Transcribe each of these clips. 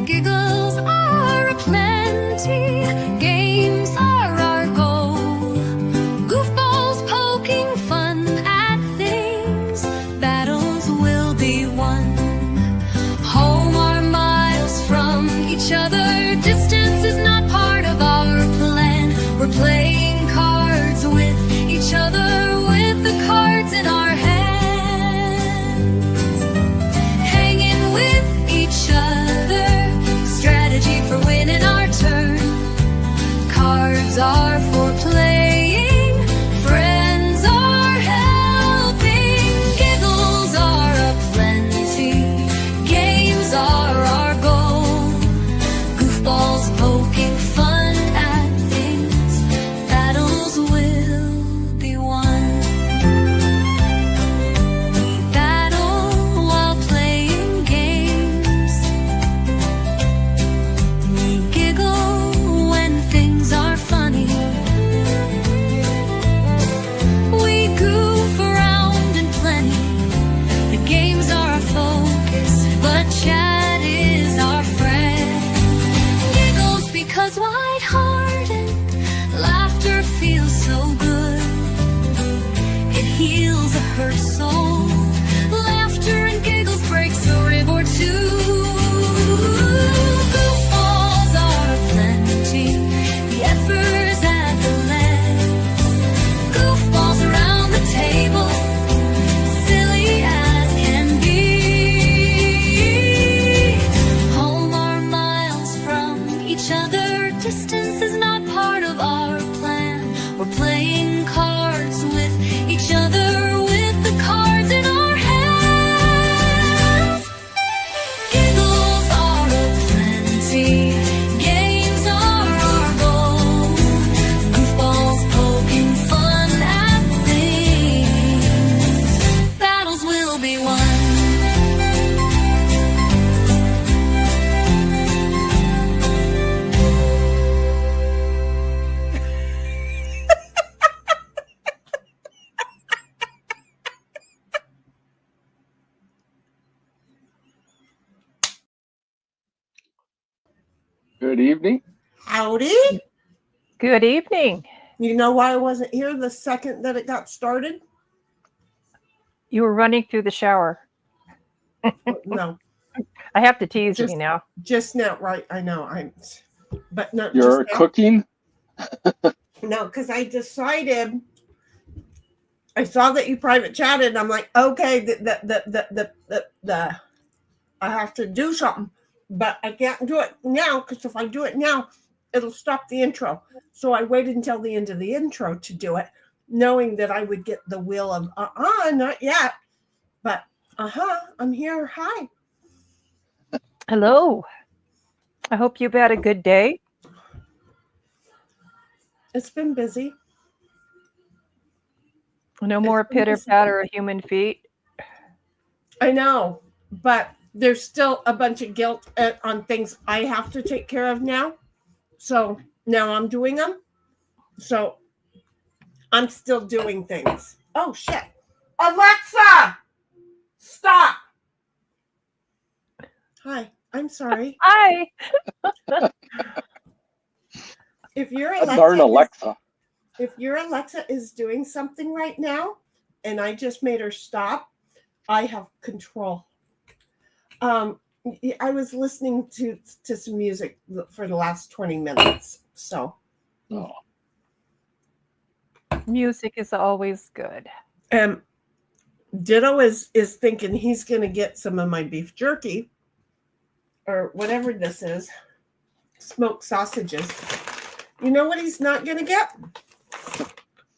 Giggles are aplenty, games are our goal. Goofballs poking fun at things, battles will be won. Home are miles from each other, distance is not part of our plan. We're playing cards with each other, with the cards in our hands. Hanging with each other, strategy for winning our turn. Cards are for playing, friends are helping. Giggles are aplenty, games are our goal. Goofballs poking fun at things, battles will be won. We battle while playing games. We giggle when things are funny. We goof around in plenty. The games are our focus, but chat is our friend. Giggles because light-hearted, laughter feels so good. It heals a hurt soul. Laughter and giggles breaks a rib or two. Goofballs are plenty, the efforts at the lead. Goofballs around the table, silly as can be. Home are miles from each other, distance is not part of our plan. We're playing cards with each other, with the cards in our hands. Giggles are aplenty, games are our goal. Goofballs poking fun at things, battles will be won. Good evening. Howdy. Good evening. You know why I wasn't here the second that it got started? You were running through the shower. No, I have to tease Just- you now. just now, right? I know. But no, You're just now. cooking? No, because I decided. I saw that you private chatted, and I'm like, okay, I have to do something, but I can't do it now because if I do it now, it'll stop the intro. So I waited until the end of the intro to do it, knowing that I would get the wheel of not yet, but I'm here. Hi. Hello. I hope you've had a good day. It's been busy. No more been busy. pitter-patter of human feet. I know, but there's still a bunch of guilt on things I have to take care of now. So now I'm doing them. So I'm still doing things. Oh, shit. Alexa, stop. Hi, I'm sorry. Hi. If your Darn Alexa. if your Alexa is doing something right now and I just made her stop, I have control. I was listening to some music for the last 20 minutes. So Oh. Music is always good. Ditto is thinking he's going to get some of my beef jerky or whatever this is, smoked sausages. You know what he's not going to get?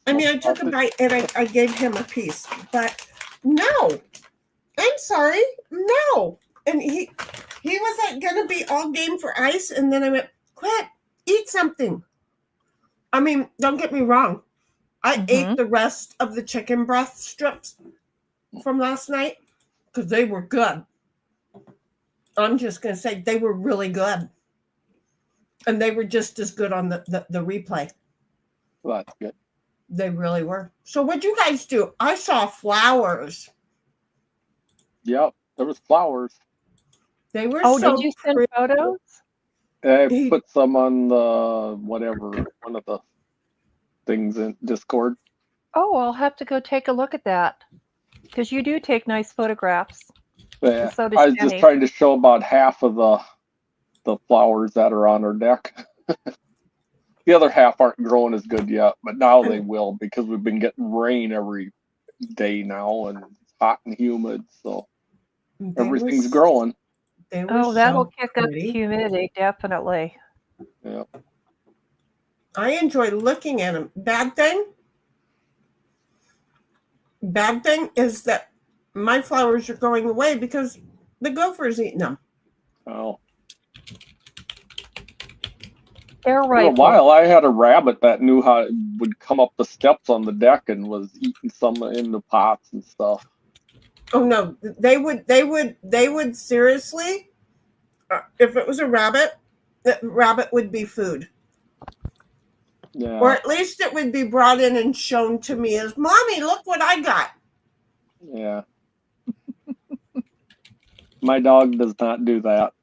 I mean, I took a bite and I gave him a piece, but no, I'm sorry, no. And he was like going to be all game for ice, and then I went, quit, eat something. I mean, don't get me wrong. I ate the rest of the chicken breast strips from last night because they were good. I'm just going to say they were really good. And they were just as good on the replay. Well, that's good. They really were. So what'd you guys do? I saw flowers. Yep, there was flowers. They were Oh, so did you send pretty. photos? I He- put some on the whatever, one of the things in Discord. Oh, I'll have to go take a look at that. Because you do take nice photographs. Yeah, And so does I was just Jenny. trying to show about half of the flowers that are on our deck. The other half aren't growing as good yet, but now they will because we've been getting rain every day now, and it's hot and humid, so they everything's were- growing. They were Oh, that'll so kick up the pretty. humidity, definitely. Yeah. I enjoy looking at them. Bad thing is that my flowers are going away because the gopher's eating them. Oh. They're For a right. while, I had a rabbit that knew how it would come up the steps on the deck and was eating some in the pots and stuff. Oh no, they would seriously. If it was a rabbit, that rabbit would be food, Yeah. or at least it would be brought in and shown to me as, "Mommy, look what I got." Yeah. My dog does not do that.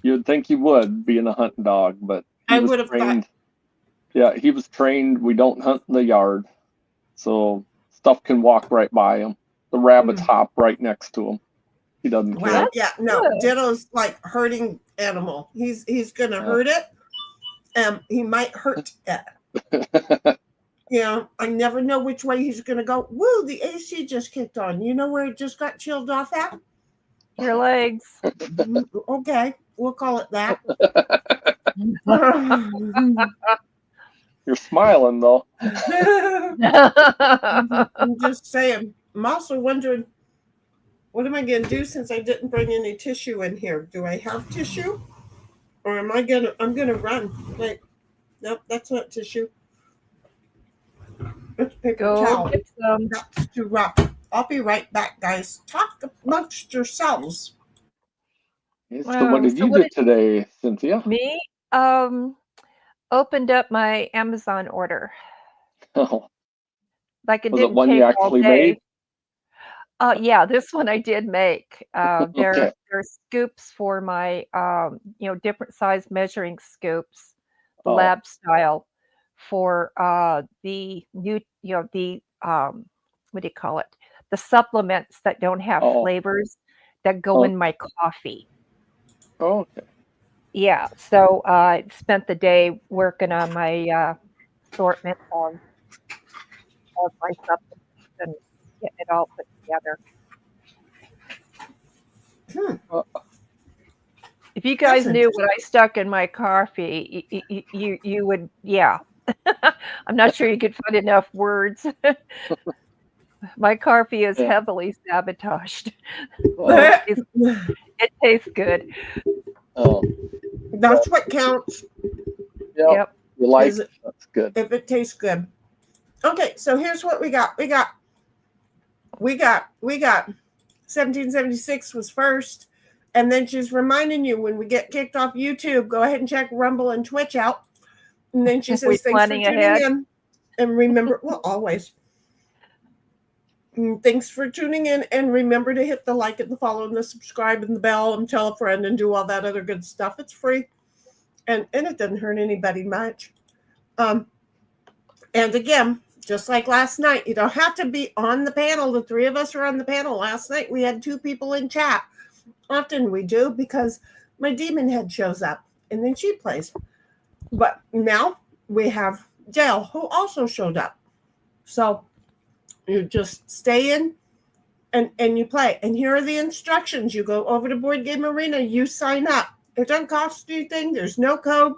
You'd think he would, being a hunting dog, but he I was would have trained. thought. Yeah, he was trained. We don't hunt in the yard, so stuff can walk right by him. The rabbits hop right next to him. He doesn't care. Well, yeah, no, good. Ditto's like hurting animal. He's gonna Yeah. hurt it. He might hurt it. I never know which way he's gonna go. Woo, the AC just kicked on. You know where it just got chilled off at? Your legs. Okay, we'll call it that. You're smiling though. I'm just saying. I'm also wondering, what am I going to do since I didn't bring any tissue in here? Do I have tissue, or I'm going to run? Wait, nope, that's not tissue. It's paper Go towel. get some. That's too rough. I'll be right back, guys. Talk amongst yourselves. So what did So you what do did- today, Cynthia? Me? Opened up my Amazon order. Oh, Like it was it didn't one take you all actually day. made? Yeah, this one I did make. They're Okay. they're scoops for my different size measuring scoops, the Oh. lab style for the new the what do you call it? The supplements that don't have Oh. flavors that go Oh. in my coffee. Oh, okay. Yeah, so I spent the day working on my assortment of my supplements and getting it all put together. If you guys That's knew what I stuck in my coffee, you would, yeah. I'm not sure you could find enough words. My coffee is Yeah. heavily sabotaged. Oh, It tastes good. oh. That's what counts. Yep. Yep. You like Is it? That's good. if it tastes good. Okay, so here's what we got. We got 1776 was first, and then she's reminding you when we get kicked off YouTube, go ahead and check Rumble and Twitch out. And then she We says, "Thanks for planning tuning ahead?" in, and remember, well, always. Thanks for tuning in, and remember to hit the like and the follow and the subscribe and the bell and tell a friend and do all that other good stuff. It's free, and it doesn't hurt anybody much. And again, just like last night, you don't have to be on the panel. The three of us are on the panel. Last night we had 2 people in chat. Often we do because my demon head shows up and then she plays. But now we have Dale, who also showed up. So you just stay in and you play. And here are the instructions. You go over to Board Game Arena, you sign up. It doesn't cost you anything. There's no code.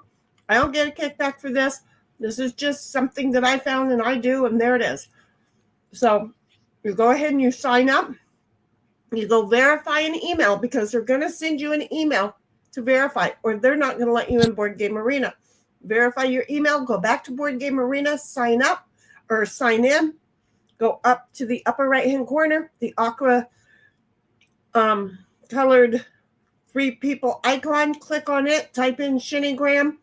I don't get a kickback for this. This is just something that I found and I do, and there it is. So you go ahead and you sign up. You go verify an email because they're going to send you an email to verify, or they're not going to let you in Board Game Arena. Verify your email, go back to Board Game Arena, sign up or sign in, go up to the upper right-hand corner, the aqua colored 3 people icon, click on it, type in Shinnygram,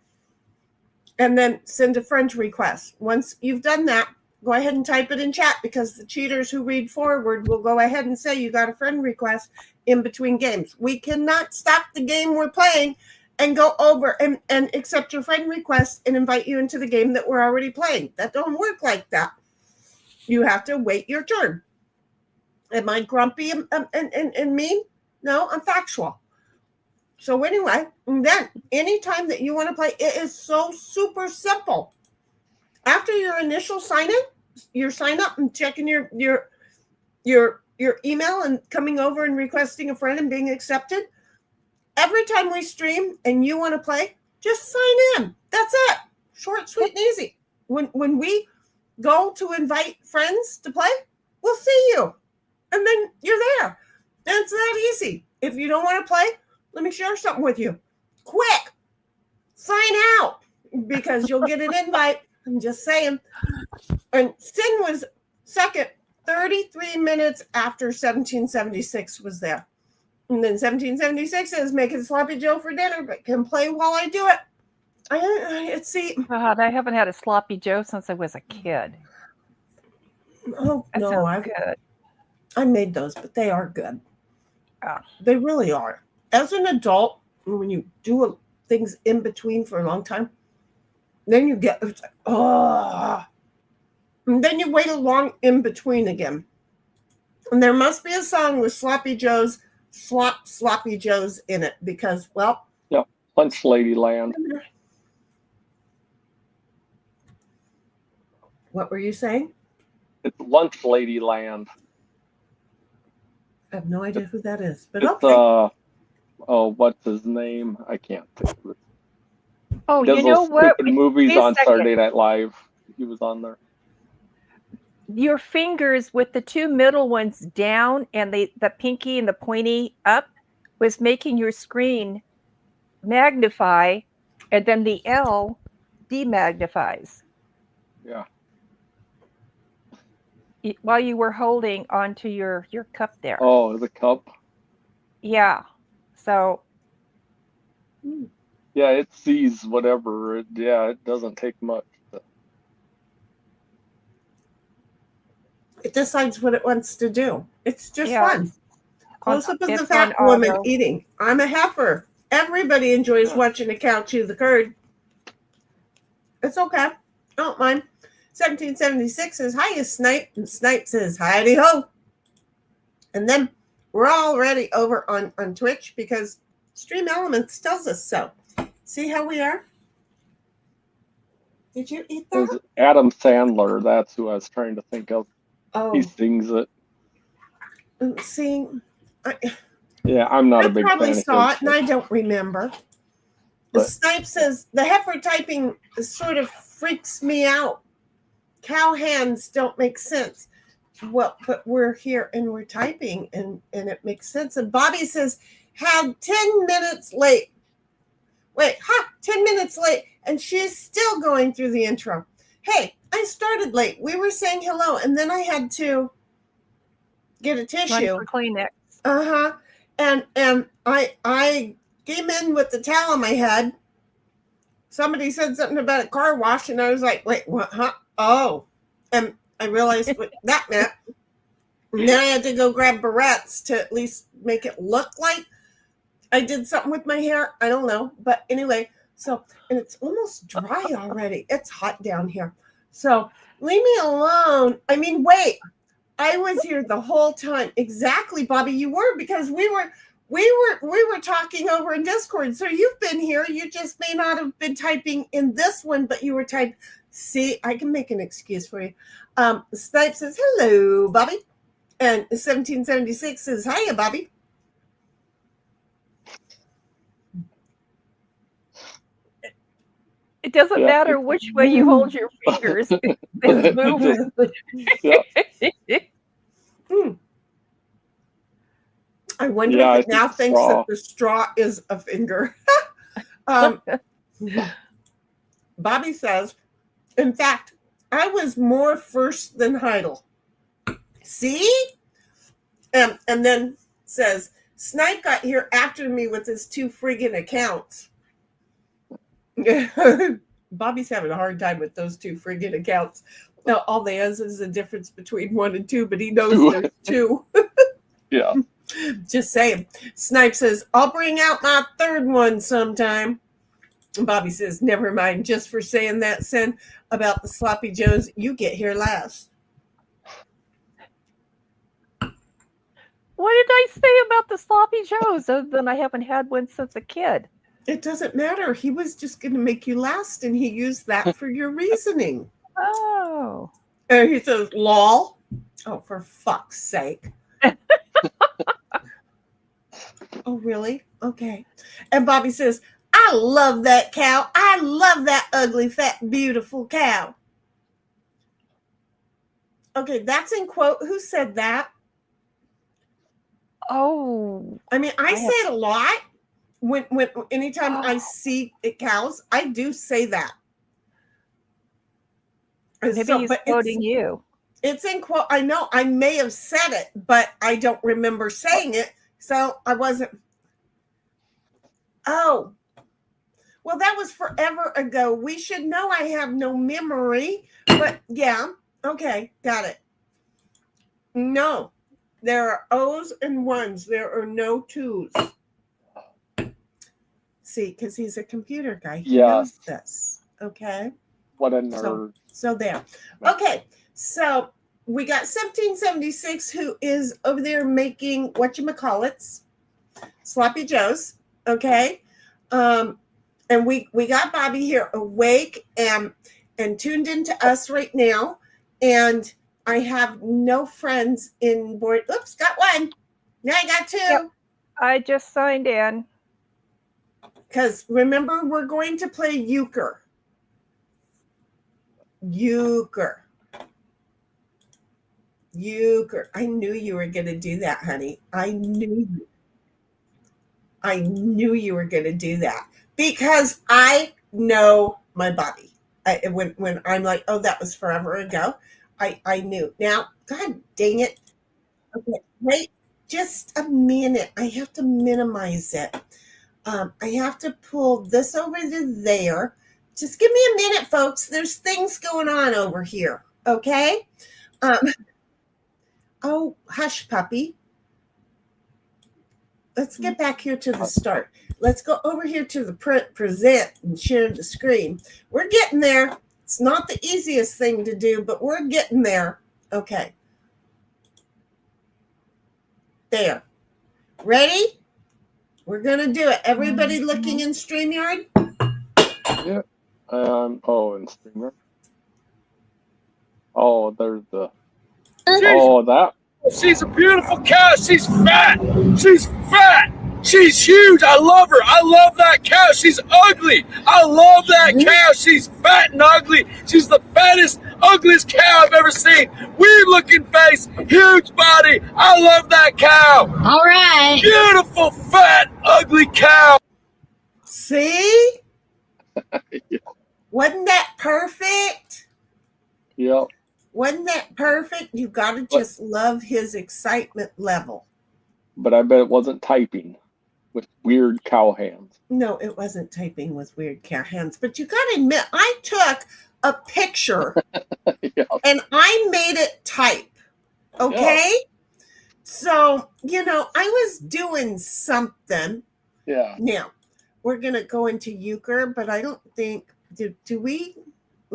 and then send a friend request. Once you've done that, go ahead and type it in chat, because the cheaters who read forward will go ahead and say you got a friend request in between games. We cannot stop the game we're playing and go over and accept your friend request and invite you into the game that we're already playing. That don't work like that. You have to wait your turn. Am I grumpy and mean? No, I'm factual. So anyway, and then anytime that you want to play, it is so super simple. After your initial sign in, your sign up and checking your email and coming over and requesting a friend and being accepted, every time we stream and you want to play, just sign in. That's it. Short, sweet, and easy. When we go to invite friends to play, we'll see you. And then you're there. And it's that easy. If you don't want to play, let me share something with you. Quick, sign out, because you'll get an invite. I'm just saying. And Sin was second 33 minutes after 1776 was there. And then 1776 is making Sloppy Joe for dinner, but can play while I do it. See. God, I haven't had a Sloppy Joe since I was a kid. Oh, That no, sounds good. I made those, but they are good. Oh. They really are. As an adult, when you do things in between for a long time, then you get, it's like, oh. And then you wait a long in between again. And there must be a song with Sloppy Joe's in it, because, well. Yeah, Lunch Lady Land. What were you saying? It's Lunch Lady Land. I have no idea who that is, but It's, okay. what's his name? I can't think of it. Oh, Does you know those what? stupid movies Wait a on second. Saturday Night Live. He was on there. Your fingers with the two middle ones down and the pinky and the pointy up was making your screen magnify, and then the L demagnifies. Yeah. While you were holding onto your cup there. Oh, the cup. Yeah. So. Yeah, it sees whatever. It doesn't take much. It decides what it wants to do. It's just Yeah, fun. Close up of the it's fat on woman auto. eating. I'm a heifer. Everybody enjoys watching a cow chew the curd. It's okay. Don't mind. 1776 says, hiya, Snipe. And Snipe says, hidey ho. And then we're already over on Twitch, because Stream Elements tells us so. See how we are? Did you eat It was that? Adam Sandler. That's who I was trying to think of. Oh, He sings it. see, Yeah, I'm not I a big probably fan saw of it, and I don't remember. The But- Snipe says, the heifer typing sort of freaks me out. Cow hands don't make sense. Well, but we're here and we're typing, and it makes sense. And Bobby says, had 10 minutes late. Wait, 10 minutes late, and she's still going through the intro. Hey, I started late. We were saying hello, and then I had to get a Run tissue. for Kleenex. And I came in with the towel on my head. Somebody said something about a car wash, and I was like, wait, what? Huh? Oh. And I realized what that meant. And then I had to go grab barrettes to at least make it look like I did something with my hair. I don't know. But anyway, so, and it's almost dry already. It's hot down here. So leave me alone. I mean, wait. I was here the whole time. Exactly, Bobby. You were, because we were talking over in Discord. So you've been here. You just may not have been typing in this one, but you were typing. See, I can make an excuse for you. Snipe says, hello, Bobby. And 1776 says, hiya, Bobby. It doesn't Yeah. matter which way you hold your fingers. It's moving. I wonder Yeah, if I it now think thinks straw. that the straw is a finger. Bobby says, in fact, I was more first than Heidel. See? And then says, Snipe got here after me with his 2 friggin' accounts. Bobby's having a hard time with those two friggin' accounts. Now, all there is a difference between 1 and 2, but he knows there's 2. Yeah. Just saying. Snipe says, I'll bring out my 3rd one sometime. And Bobby says, never mind. Just for saying that, Sen, about the Sloppy Joes, you get here last. What did I say about the Sloppy Joes other than I haven't had one since a kid? It doesn't matter. He was just going to make you last, and he used that for your reasoning. Oh. And he says, lol. Oh, for fuck's sake. Oh, really? Okay. And Bobby says, I love that cow. I love that ugly, fat, beautiful cow. Okay, that's in quote. Who said that? Oh. I mean, I say it a lot. When anytime I see cows, I do say that. Maybe he's quoting you. It's in quote. I know I may have said it, but I don't remember saying it. So I wasn't. Oh, well, that was forever ago. We should know I have no memory, but yeah. Okay, got it. No, there are O's and 1s. There are no 2s. See, because he's a computer guy. He knows this. Okay. What a nerd. So there. Okay. So we got 1776 who is over there making whatchamacallits, Sloppy Joes. Okay. And we got Bobby here awake and tuned into us right now. And I have no friends in board. Oops, got 1. Now I got 2. Yep. I just signed in. Because remember, we're going to play euchre. Euchre. Euchre. I knew you were going to do that, honey. I knew you were going to do that because I know my body. When I'm like, oh, that was forever ago, I knew. Now, God dang it. Okay, wait just a minute. I have to minimize it. I have to pull this over to there. Just give me a minute, folks. There's things going on over here. Okay. Oh, hush, puppy. Let's get back here to the start. Let's go over here to the present and share the screen. We're getting there. It's not the easiest thing to do, but we're getting there. Okay. There. Ready? We're going to do it. Everybody looking in StreamYard? Yeah. Oh, in StreamYard. Oh, there's the... Oh, that. She's a beautiful cow. She's fat. She's fat. She's huge. I love her. I love that cow. She's ugly. I love that cow. She's fat and ugly. She's the fattest, ugliest cow I've ever seen. Weird looking face, huge body. I love that cow. All right. Beautiful, fat, ugly cow. See? Yeah. Wasn't that perfect? Yep. Wasn't that perfect? You got to just love his excitement level. But I bet it wasn't typing with weird cow hands. No, it wasn't typing with weird cow hands. But you got to admit, I took a picture Yeah. and I made it type. Okay? Yeah. So, I was doing something. Yeah. Now, we're going to go into euchre, but I don't think, do we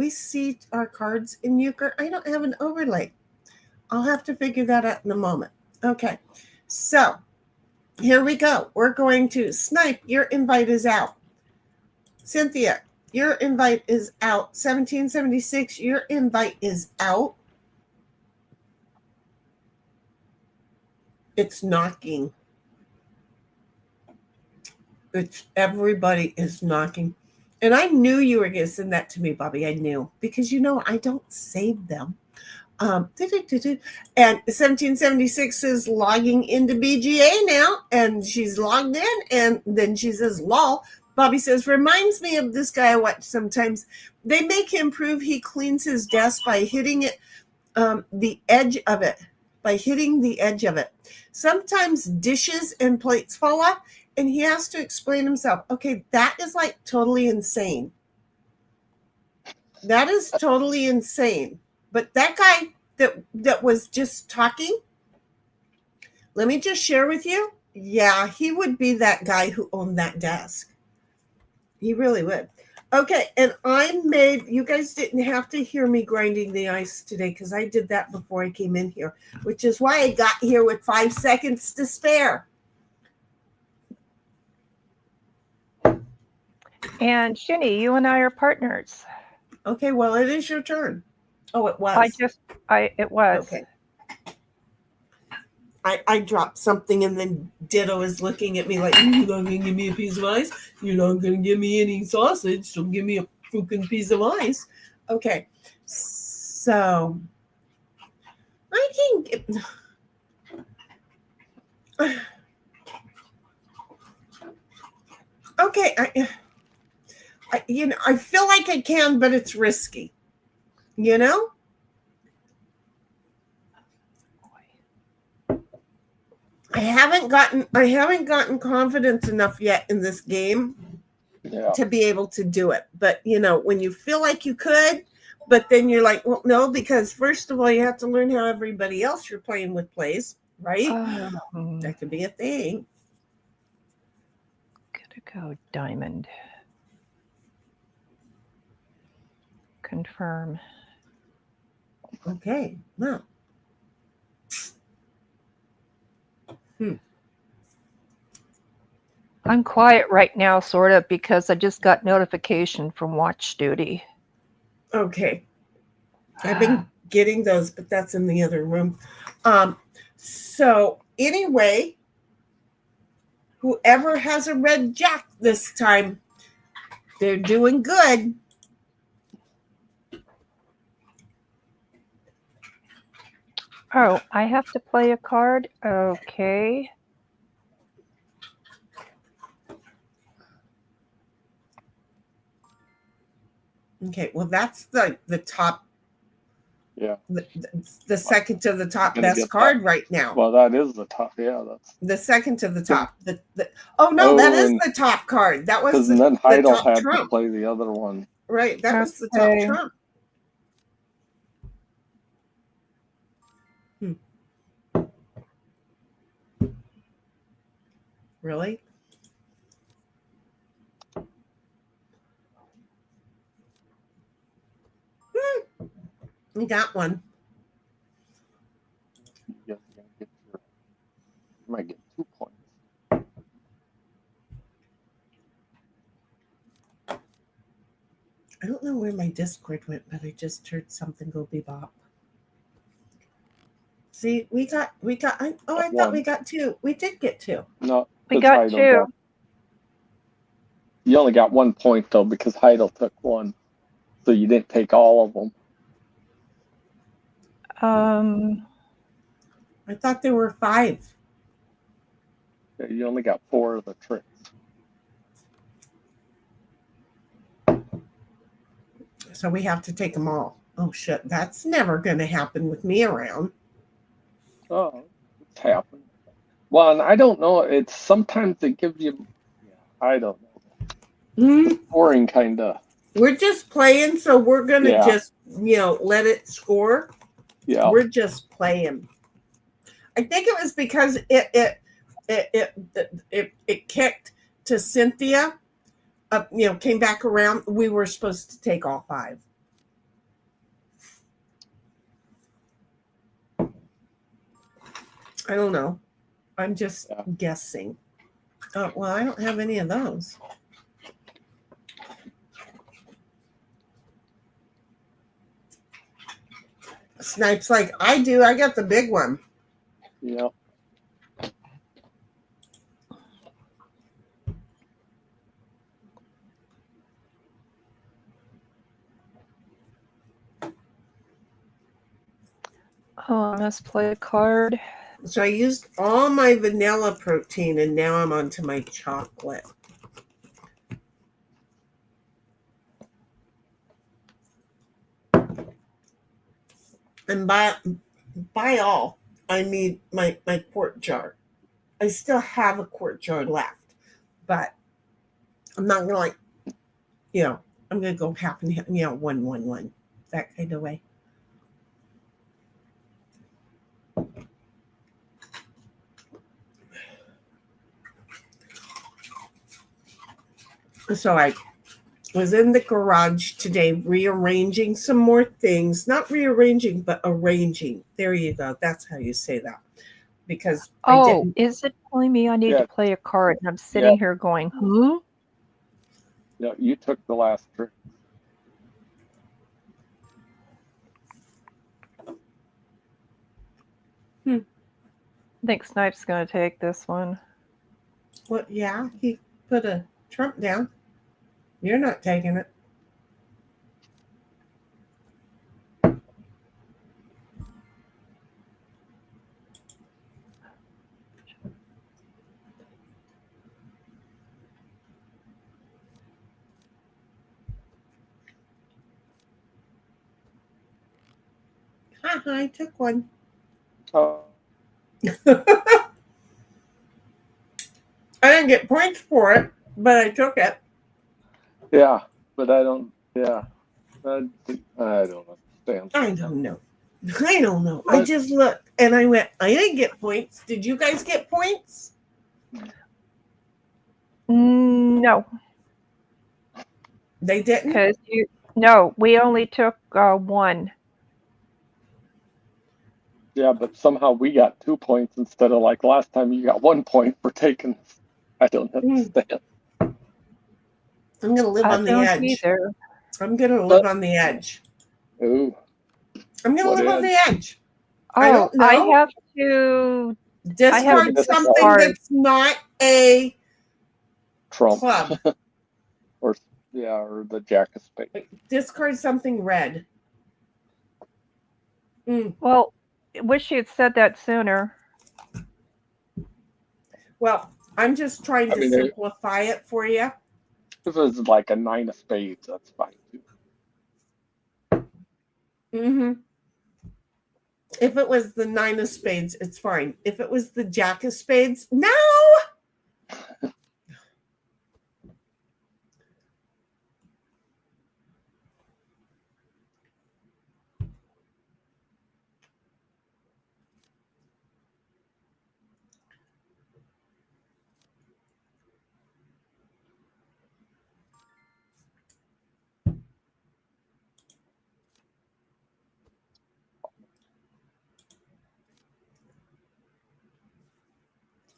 see our cards in euchre? I don't have an overlay. I'll have to figure that out in a moment. Okay. So here we go. We're going to Snipe. Your invite is out. Cynthia, your invite is out. 1776, your invite is out. It's knocking. Everybody is knocking. And I knew you were going to send that to me, Bobby. I knew. Because, I don't save them. And 1776 is logging into BGA now. And she's logged in. And then she says, lol. Bobby says, reminds me of this guy I watch sometimes. They make him prove he cleans his desk by hitting it, the edge of it. By hitting the edge of it. Sometimes dishes and plates fall off. And he has to explain himself. Okay, that is like totally insane. That is totally insane. But that guy that was just talking, let me just share with you. Yeah, he would be that guy who owned that desk. He really would. Okay, and you guys didn't have to hear me grinding the ice today because I did that before I came in here, which is why I got here with 5 seconds to spare. And Shinny, you and I are partners. Okay, well, it is your turn. Oh, it was. It was. Okay. I dropped something and then Ditto is looking at me like, you're not going to give me a piece of ice? You're not going to give me any sausage, so give me a freaking piece of ice. Okay, so I can get... Okay, I feel like I can, but it's risky, you know? I haven't gotten confidence enough yet in this game to be able to do it. But when you feel like you could, but then you're like, well, no, because first of all, you have to learn how everybody else you're playing with plays, right? That could be a thing. Gotta go diamond. Confirm. Okay. Well. I'm quiet right now, sort of, because I just got notification from watch duty. Okay. I've been getting those, but that's in the other room. So anyway, whoever has a red jack this time, they're doing good. Oh, I have to play a card? Okay. Okay, well, that's the top. Yeah. The second to the top best card right now. Well, that is the top. Yeah, that's the second to the top. That is the top card. That was and then Heidel top had trump. To play the other one. Right, that was the top trump. Really? You got one. You might get 2 points. I don't know where my Discord went, but I just heard something go bebop. See, we got. I thought we got 2. We did get 2. No, we got 2. You only got 1 point though because Heidel took 1, so you didn't take all of them. I thought there were 5. Yeah, you only got 4 of the tricks. So we have to take them all. Oh shit, that's never going to happen with me around. Oh, it's happened. Well, and I don't know. It's sometimes it gives you. I don't know. Scoring kind of. We're just playing, so we're gonna just let it score. Yeah. We're just playing. I think it was because it kicked to Cynthia. Came back around. We were supposed to take all 5. I don't know. I'm just guessing. Oh, well, I don't have any of those. Snipe's like, I do. I got the big one. Yeah. Oh, I must play a card. So I used all my vanilla protein, and now I'm onto my chocolate. And by all, I need my quart jar. I still have a quart jar left, but I'm not gonna I'm going to go half and half, 1-1-1, that kind of way. So I was in the garage today rearranging some more things. Not rearranging, but arranging. There you go. That's how you say that. Because I Oh, didn't. is it telling me I need Yeah. to play a card? And I'm sitting here going, huh? Yeah, you took the last trick. I think Snipe's going to take this one. Well, yeah, he put a trump down. You're not taking it. I took one. Oh, I didn't get points for it, but I took it. yeah, but I don't. Yeah, I don't understand. I don't know. I don't know. I What? just looked and I went, I didn't get points. Did you guys get points? No, They didn't? because no, we only took one. Yeah, but somehow we got 2 points instead of like last time you got 1 point for taking. I don't understand. I'm going to live I on the don't edge. either. I'm going to live on the edge. Ooh, I'm going to What live on the edge. I Oh, don't know. I have to. Discard to something discard. that's not a Trump. club. or the Jack of Spades. Discard something red. Well, I wish you had said that sooner. Well, I'm just trying to simplify it for you. If it was like a 9 of spades, that's fine too. Mm-hmm. If it was the 9 of spades, it's fine. If it was the Jack of spades, no!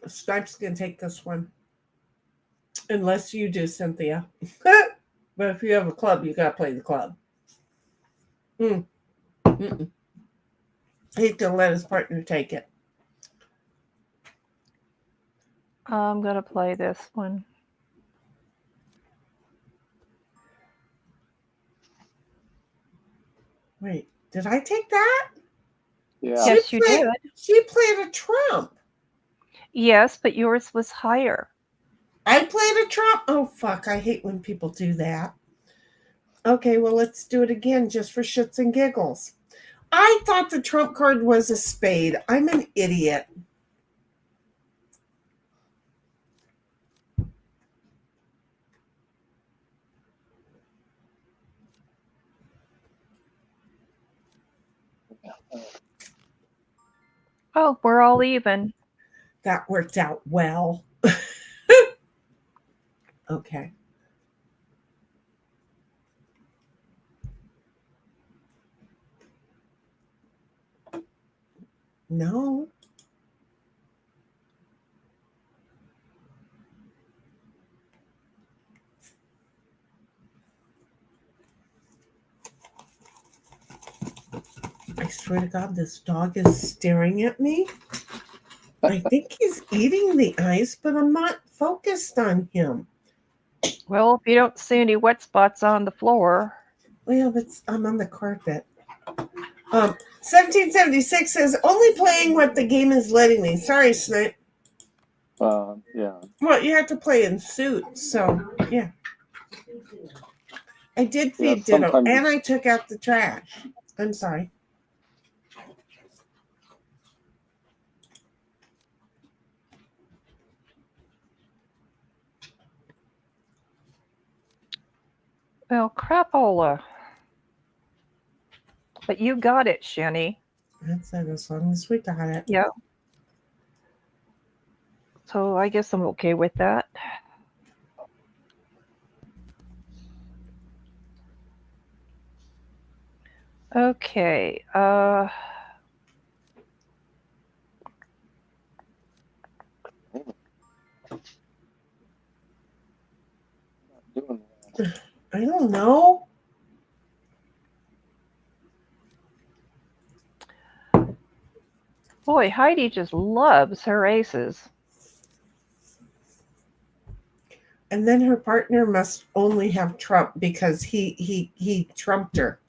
Stripe's going to take this one. Unless you do, Cynthia. But if you have a club, you got to play the club. He's going to let his partner take it. I'm going to play this one. Wait, did I take that? Yeah. Yes, you did. She played a trump. Yes, but yours was higher. I played a trump. Oh, fuck. I hate when people do that. Okay, well, let's do it again just for shits and giggles. I thought the trump card was a spade. I'm an idiot. Oh, we're all even. That worked out well. Okay. No. I swear to God, this dog is staring at me. I think he's eating the ice, but I'm not focused on him. Well, if you don't see any wet spots on the floor. Well, I'm on the carpet. 1776 says, only playing what the game is letting me. Sorry, Snipe. Yeah. Well, you have to play in suit, so yeah. I did feed Ditto, sometimes- and I took out the trash. I'm sorry. Well, crapola. But you got it, Shinny. That's it, as long as we got it. Yeah. So I guess I'm okay with that. Okay. Doing I don't know. Boy, Heidi just loves her aces. And then her partner must only have trump because he trumped her.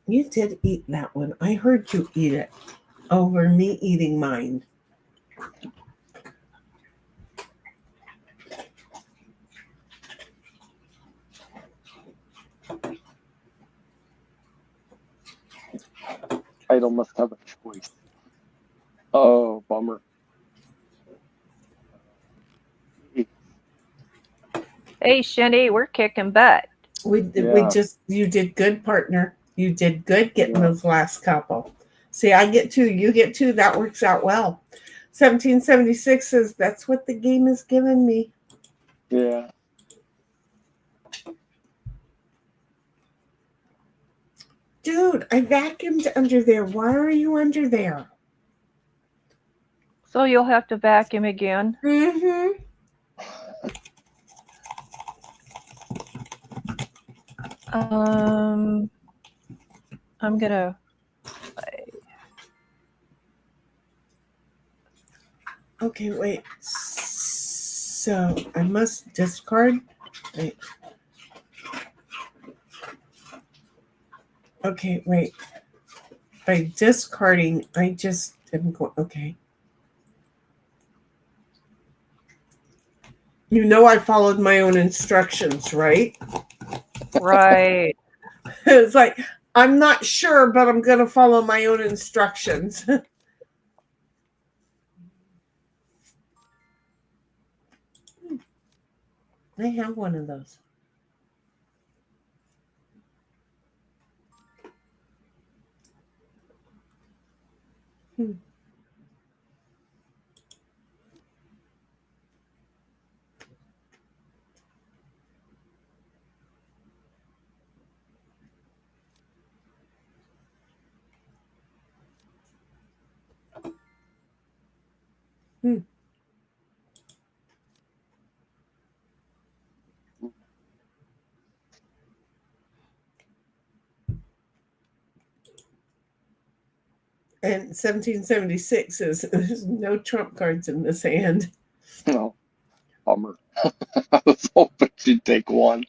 You did eat that one. I heard you eat it over me eating mine. Idol must have a choice. Oh, bummer. Hey, Shinny, we're kicking butt. You did good, partner. You did good getting Yeah. those last couple. See, I get two, you get two. That works out well. 1776 says that's what the game is giving me. Yeah. Dude, I vacuumed under there. Why are you under there? So you'll have to vacuum again. Mm-hmm. I'm gonna. Okay, wait. So I must discard. Wait. Okay, wait. By discarding, I just didn't go. Okay. You know, I followed my own instructions, right? Right. It's like, I'm not sure, but I'm going to follow my own instructions. I have one of those. And 1776 is there's no trump cards in this hand. No. Bummer. I was hoping she'd take one.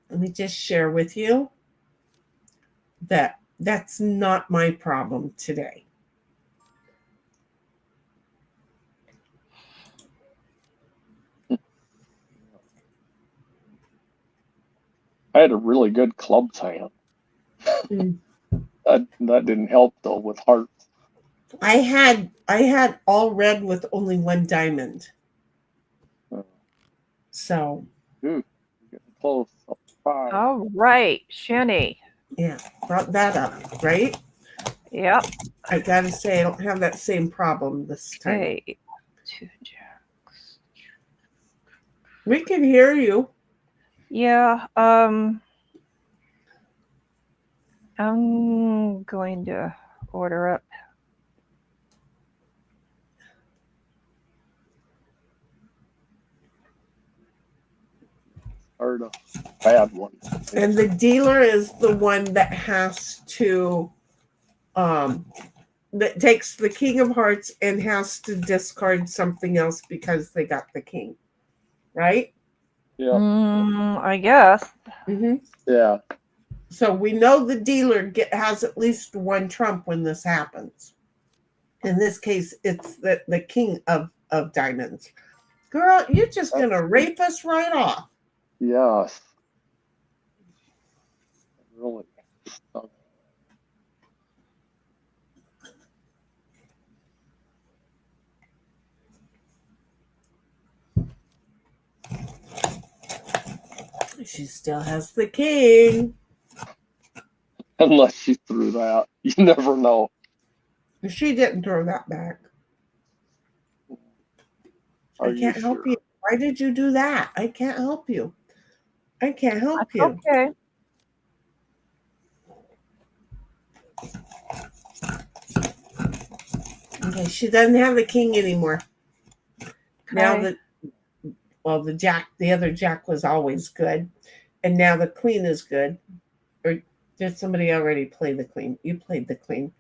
Let me just share with you that that's not my problem today. I had a really good clubs hand. That didn't help though with hearts. I had all red with only one diamond. So Ooh, getting close. Five. All right, Shinny. yeah, brought that up, right? Yep. I gotta say I don't have that same problem this time. Okay. 2 jacks. We can hear you. Yeah. I'm going to order up. Or a bad one. And the dealer is the one that has to that takes the king of hearts and has to discard something else because they got the king, right? Yeah. I guess. Mm-hmm. Yeah. So we know the dealer has at least one trump when this happens. In this case, it's the king of diamonds. Girl, you're just gonna rape us right off. Yes. Really. She still has the king. Unless she threw that. You never know. She didn't throw that back. Are I can't you help sure? you. Why did you do that? I can't help you. I can't help you. Okay. Okay, she doesn't have the king anymore. Now Okay. the other jack was always good, and now the queen is good. Or did somebody already play the queen? You played the queen,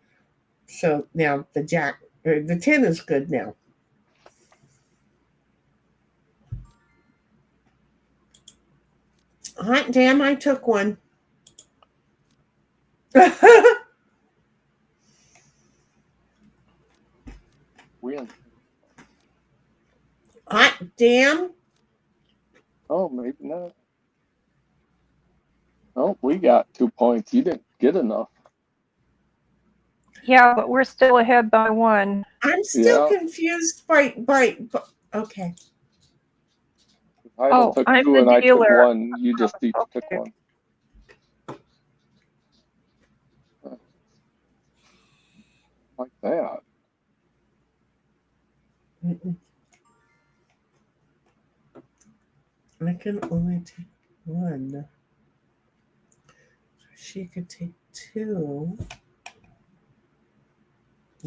so now the jack or the 10 is good now. Hot damn! I took one. Win. Hot damn! Oh, maybe not. Oh, we got 2 points. You didn't get enough. Yeah, but we're still ahead by 1. I'm still Yeah. confused by. Okay. I Oh, took I'm 2 the and I took dealer. 1. You just each took Okay. 1. Like that. Mm-mm. I can only take 1. She could take 2.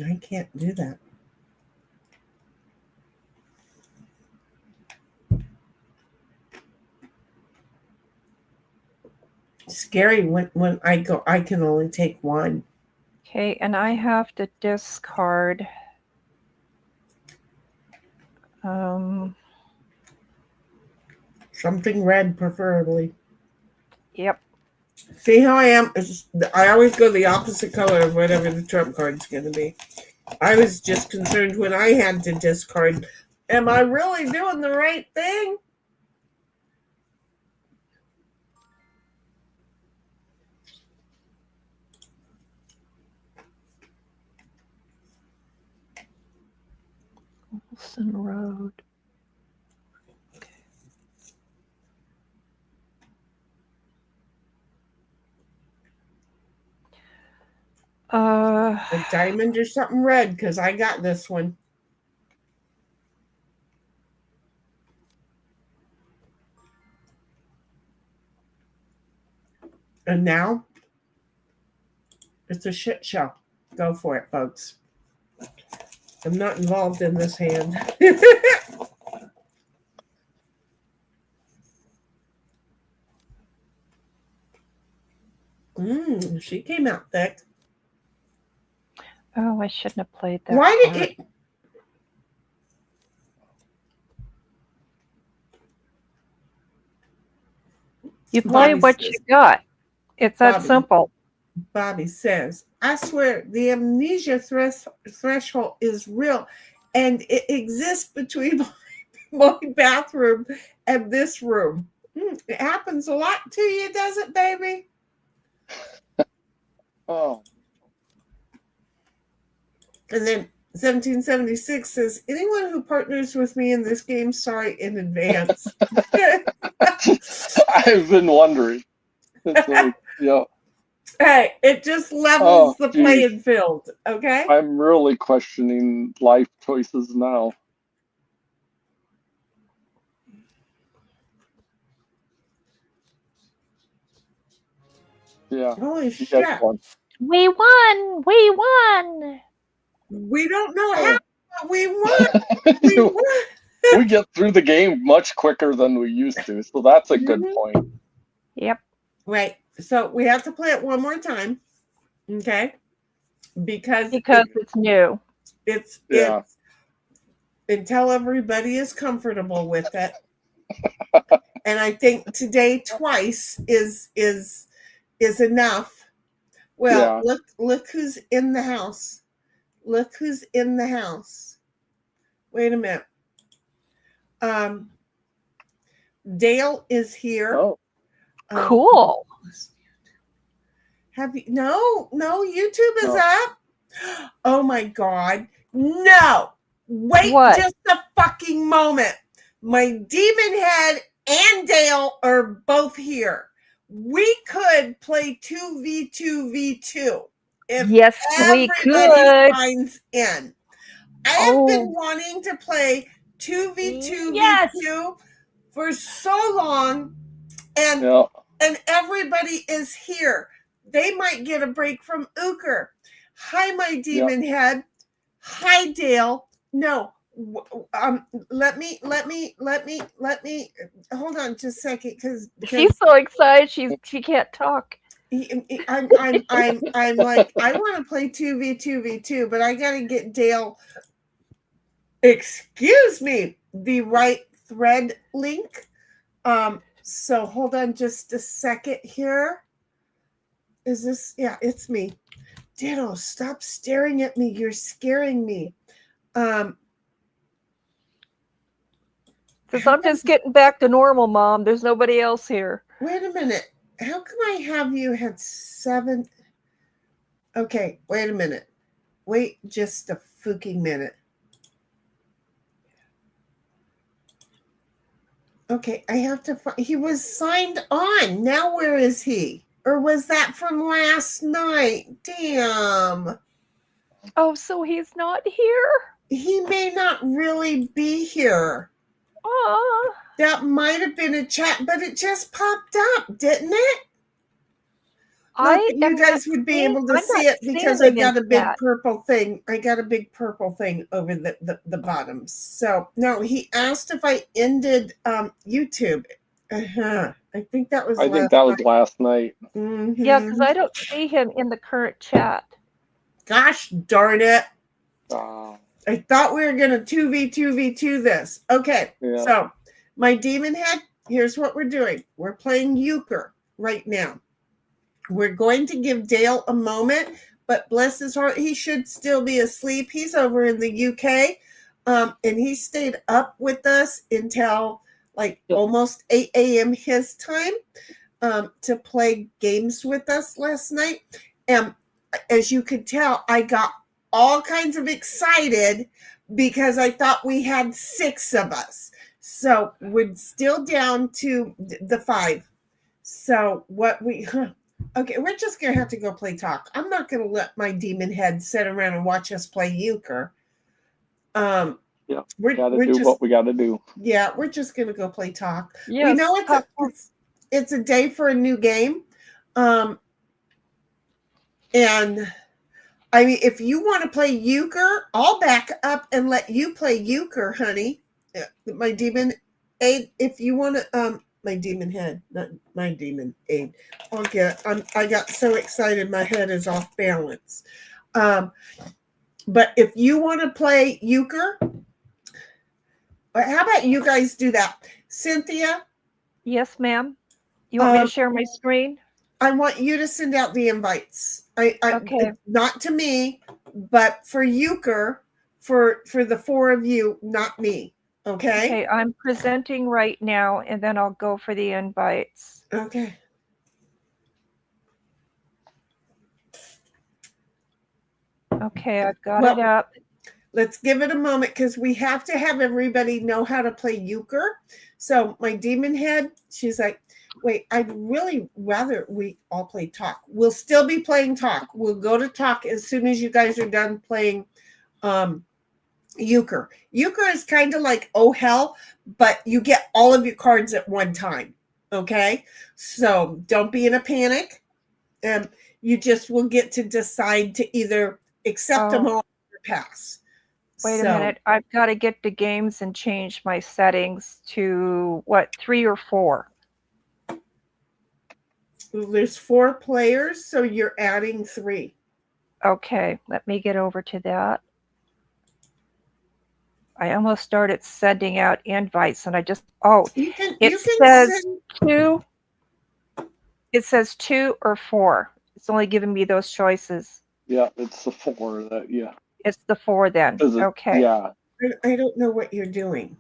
I can't do that. Scary when I go. I can only take 1. Okay, and I have to discard. Something red, preferably. Yep. See how I am? I always go the opposite color of whatever the trump card's going to be. I was just concerned when I had to discard. Am I really doing the right thing? Wilson Road. A diamond or something red, because I got this one. And now it's a shit show. Go for it, folks. I'm not involved in this hand. She came out thick. Oh, I shouldn't have played that. Why did card. it? You play Bobby what says- you got. It's that Bobby. simple. Bobby says, I swear the amnesia threshold is real and it exists between my bathroom and this room. It happens a lot to you, does it, baby? Oh. And then 1776 says, anyone who partners with me in this game, sorry in advance. I've been wondering. It's like, yeah. Hey, it just levels the geez. playing field, okay? I'm really questioning life choices now. Yeah. Holy You shit. got one. We won. We won. We don't know how, but we won. We won. We get through the game much quicker than we used to, so that's a good point. Yep. Right. So we have to play it one more time. Okay. Because it's new. it's Yeah. until everybody is comfortable with it. And I think today twice is enough. Well, look who's in the house. Look who's in the house. Wait a minute. Dale is here. Oh, Cool. Have you? No, YouTube is No. up. Oh my God. No. Wait What? just a fucking moment. My demon head and Dale are both here. We could play 2v2v2 if Yes, we everybody could. signs in. I have Oh. been wanting to play 2v2v2 Yes. for so long, and Yeah. everybody is here. They might get a break from Ooker. Hi, my demon head. Hi, Dale. No, let me hold on just a second, because She's so excited she can't talk. I'm like, I want to play 2v2v2, but I gotta get Dale, excuse me, the right thread link. So hold on just a second here. Is this, yeah, it's me. Ditto, stop staring at me. You're scaring me. Because I'm just getting back to normal, Mom. There's nobody else here. Wait a minute. How come I have you had 7? Okay, wait a minute. Wait just a fucking minute. Okay, I have to find. He was signed on. Now where is he? Or was that from last night? Damn. Oh, so he's not here? He may not really be here. Aw. That might have been a chat, but it just popped up, didn't it? Like you guys would be able to see it because I got a big purple thing. I got a big purple thing over the bottom. So no, he asked if I ended YouTube. I think that was. I think that was last night. Mm-hmm. Yeah, because I don't see him in the current chat. Gosh darn it! I thought we were gonna 2v2v2 this. Okay, yeah. So my demon head. Here's what we're doing. We're playing euchre right now. We're going to give Dale a moment, but bless his heart, he should still be asleep. He's over in the UK, and he stayed up with us until like almost 8 a.m. his time to play games with us last night. And as you could tell, I got all kinds of excited because I thought we had 6 of us. So we're still down to the 5. So what we... Okay, we're just going to have to go play talk. I'm not going to let my demon head sit around and watch us play euchre. Yeah, we're do just, what we got to do. Yeah, we're just going to go play talk. Yes, we know it's a day for a new game. And I mean, if you want to play euchre, I'll back up and let you play euchre, honey. My demon aid, if you want to... my demon head, not my demon aid. I got so excited, my head is off balance. But if you want to play euchre, how about you guys do that? Cynthia? Yes, ma'am. You want me to share my screen? I want you to send out the invites. Okay. Not to me, but for euchre, for the 4 of you, not me. Okay, I'm presenting right now, and then I'll go for the invites. Okay. Okay, I've got it up. Let's give it a moment because we have to have everybody know how to play euchre. So my demon head, she's like, wait, I'd really rather we all play talk. We'll still be playing talk. We'll go to talk as soon as you guys are done playing euchre. Euchre is kind of like oh hell, but you get all of your cards at one time. Okay, so don't be in a panic. You just will get to decide to either accept them all or pass. Wait a minute. I've got to get to games and change my settings to what, 3 or 4? There's 4 players, so you're adding 3. Okay, let me get over to that. I almost started sending out invites, and I just it says 2. It says 2 or 4. It's only giving me those choices. Yeah, it's the 4 that It's the 4 then. Okay. Yeah. I don't know what you're doing.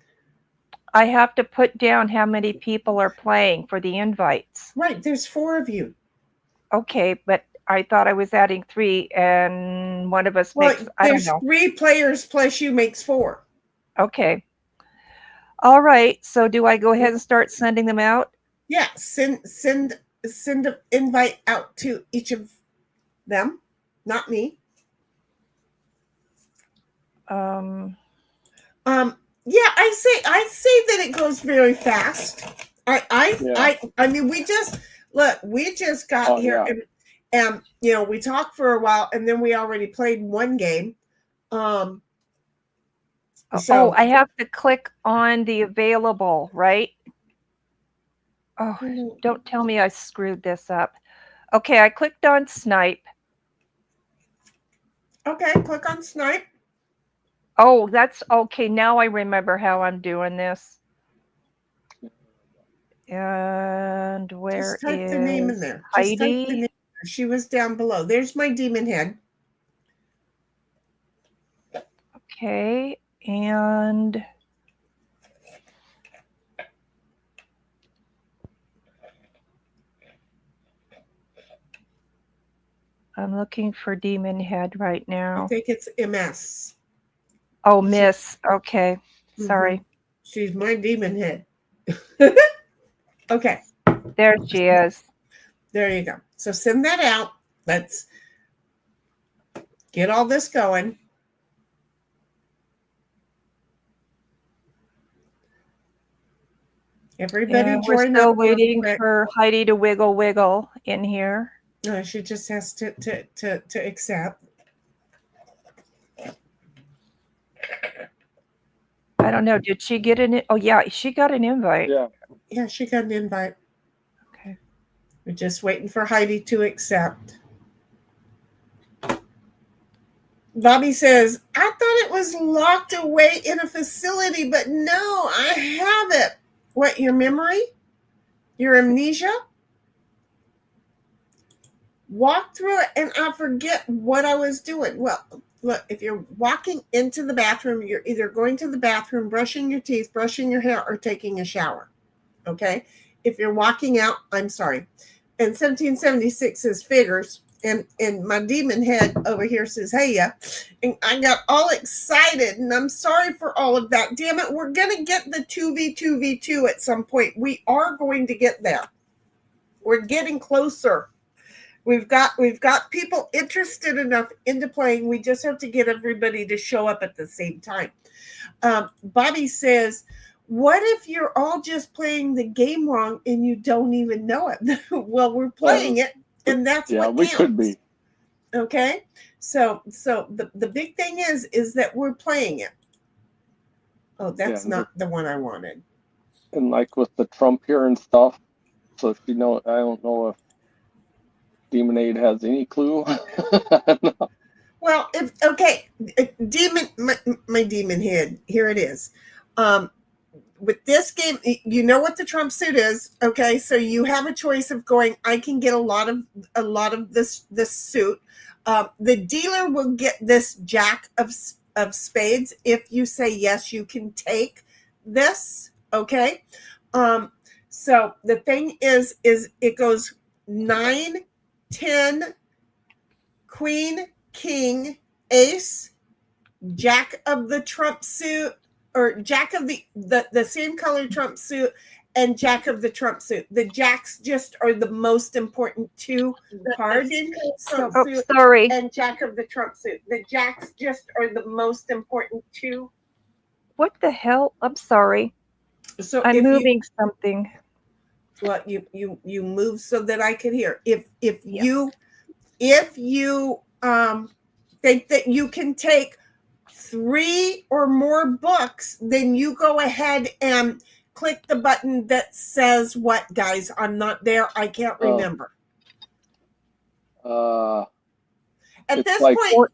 I have to put down how many people are playing for the invites. Right, there's 4 of you. Okay, but I thought I was adding 3, and one of us makes, I don't know. There's 3 players plus you makes 4. Okay. All right. So do I go ahead and start sending them out? Yeah, send an invite out to each of them, not me. Yeah, I say that it goes very fast. I mean, we just got here, and you know, we talked for a while, and then we already played one game. So I have to click on the available, right? Oh, don't tell me I screwed this up. Okay, I clicked on Snipe. Okay, click on Snipe. Oh, that's okay. Now I remember how I'm doing this. And where Just type is the name in there. Heidi? Just type the name. She was down below. There's my demon head. Okay, and I'm looking for demon head right now. I think it's MS. Oh, Miss. Okay, sorry. She's my demon head. Okay. There she is. There you go. So send that out. Let's get all this going. Everybody And join we're still up. waiting for Heidi to wiggle in here. No, she just has to accept. I don't know. Did she get an? Oh yeah, she got an invite. Yeah, she got an invite. Okay. We're just waiting for Heidi to accept. Bobby says, I thought it was locked away in a facility, but no, I have it. What, your memory? Your amnesia? Walk through it and I forget what I was doing. Well, look, if you're walking into the bathroom, you're either going to the bathroom, brushing your teeth, brushing your hair, or taking a shower. Okay? If you're walking out, I'm sorry. And 1776 says figures. And my demon head over here says, hey, yeah. And I got all excited, and I'm sorry for all of that. Damn it, we're going to get the 2v2v2 at some point. We are going to get there. We're getting closer. We've got people interested enough into playing. We just have to get everybody to show up at the same time. Bobby says, what if you're all just playing the game wrong and you don't even know it? Well, we're playing it. And that's what we counts. could be. Okay, so the big thing is that we're playing it. Oh, that's not the one I wanted. And like with the Trump here and stuff. So if you know, I don't know if Demon Aid has any clue. Well, demon, my demon head. Here it is. With this game, you know what the Trump suit is, okay? So you have a choice of going. I can get a lot of this suit. The dealer will get this Jack of Spades if you say yes. You can take this, okay? So the thing is it goes 9, 10, Queen, King, Ace, Jack of the Trump suit. Or Jack of the same color Trump suit and Jack of the Trump suit. The Jacks just are the most important two cards. Sorry. And Jack of the Trump suit. The Jacks just are the most important two. What the hell? I'm sorry. So I'm moving something. Well, you move so that I can hear. If you think that you can take 3 or more books, then you go ahead and click the button that says what, guys? I'm not there. I can't remember. At this point,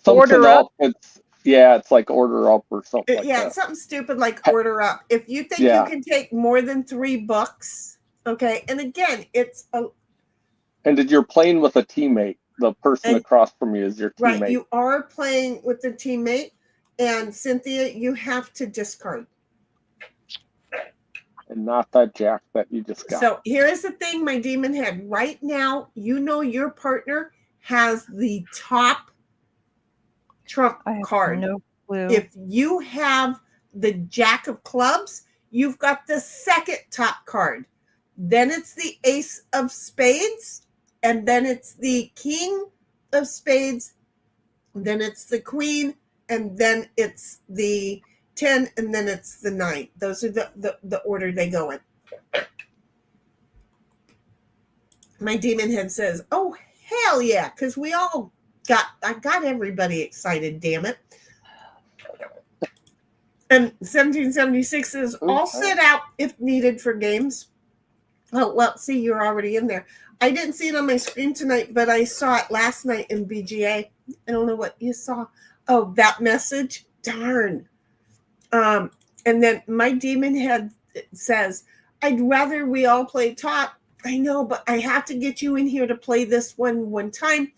order up. It's like order up or something like that. It's something stupid like order up. If you think you can take more than 3 books, okay. And again, and you're playing with a teammate. The person across from you is your teammate. Right, you are playing with the teammate. And Cynthia, you have to discard. And not that Jack that you just got. So here's the thing, my demon head. Right now, you know your partner has the top Trump card. No clue. If you have the Jack of Clubs, you've got the second top card. Then it's the ace of spades, and then it's the king of spades, then it's the queen, and then it's the 10, and then it's the 9. Those are the order they go in. My demon head says, oh, hell yeah, because I got everybody excited, damn it. And 1776 is all set out if needed for games. Oh, well, see, you're already in there. I didn't see it on my screen tonight, but I saw it last night in BGA. I don't know what you saw. Oh, that message? Darn. And then my demon head says, I'd rather we all play top. I know, but I have to get you in here to play this one time.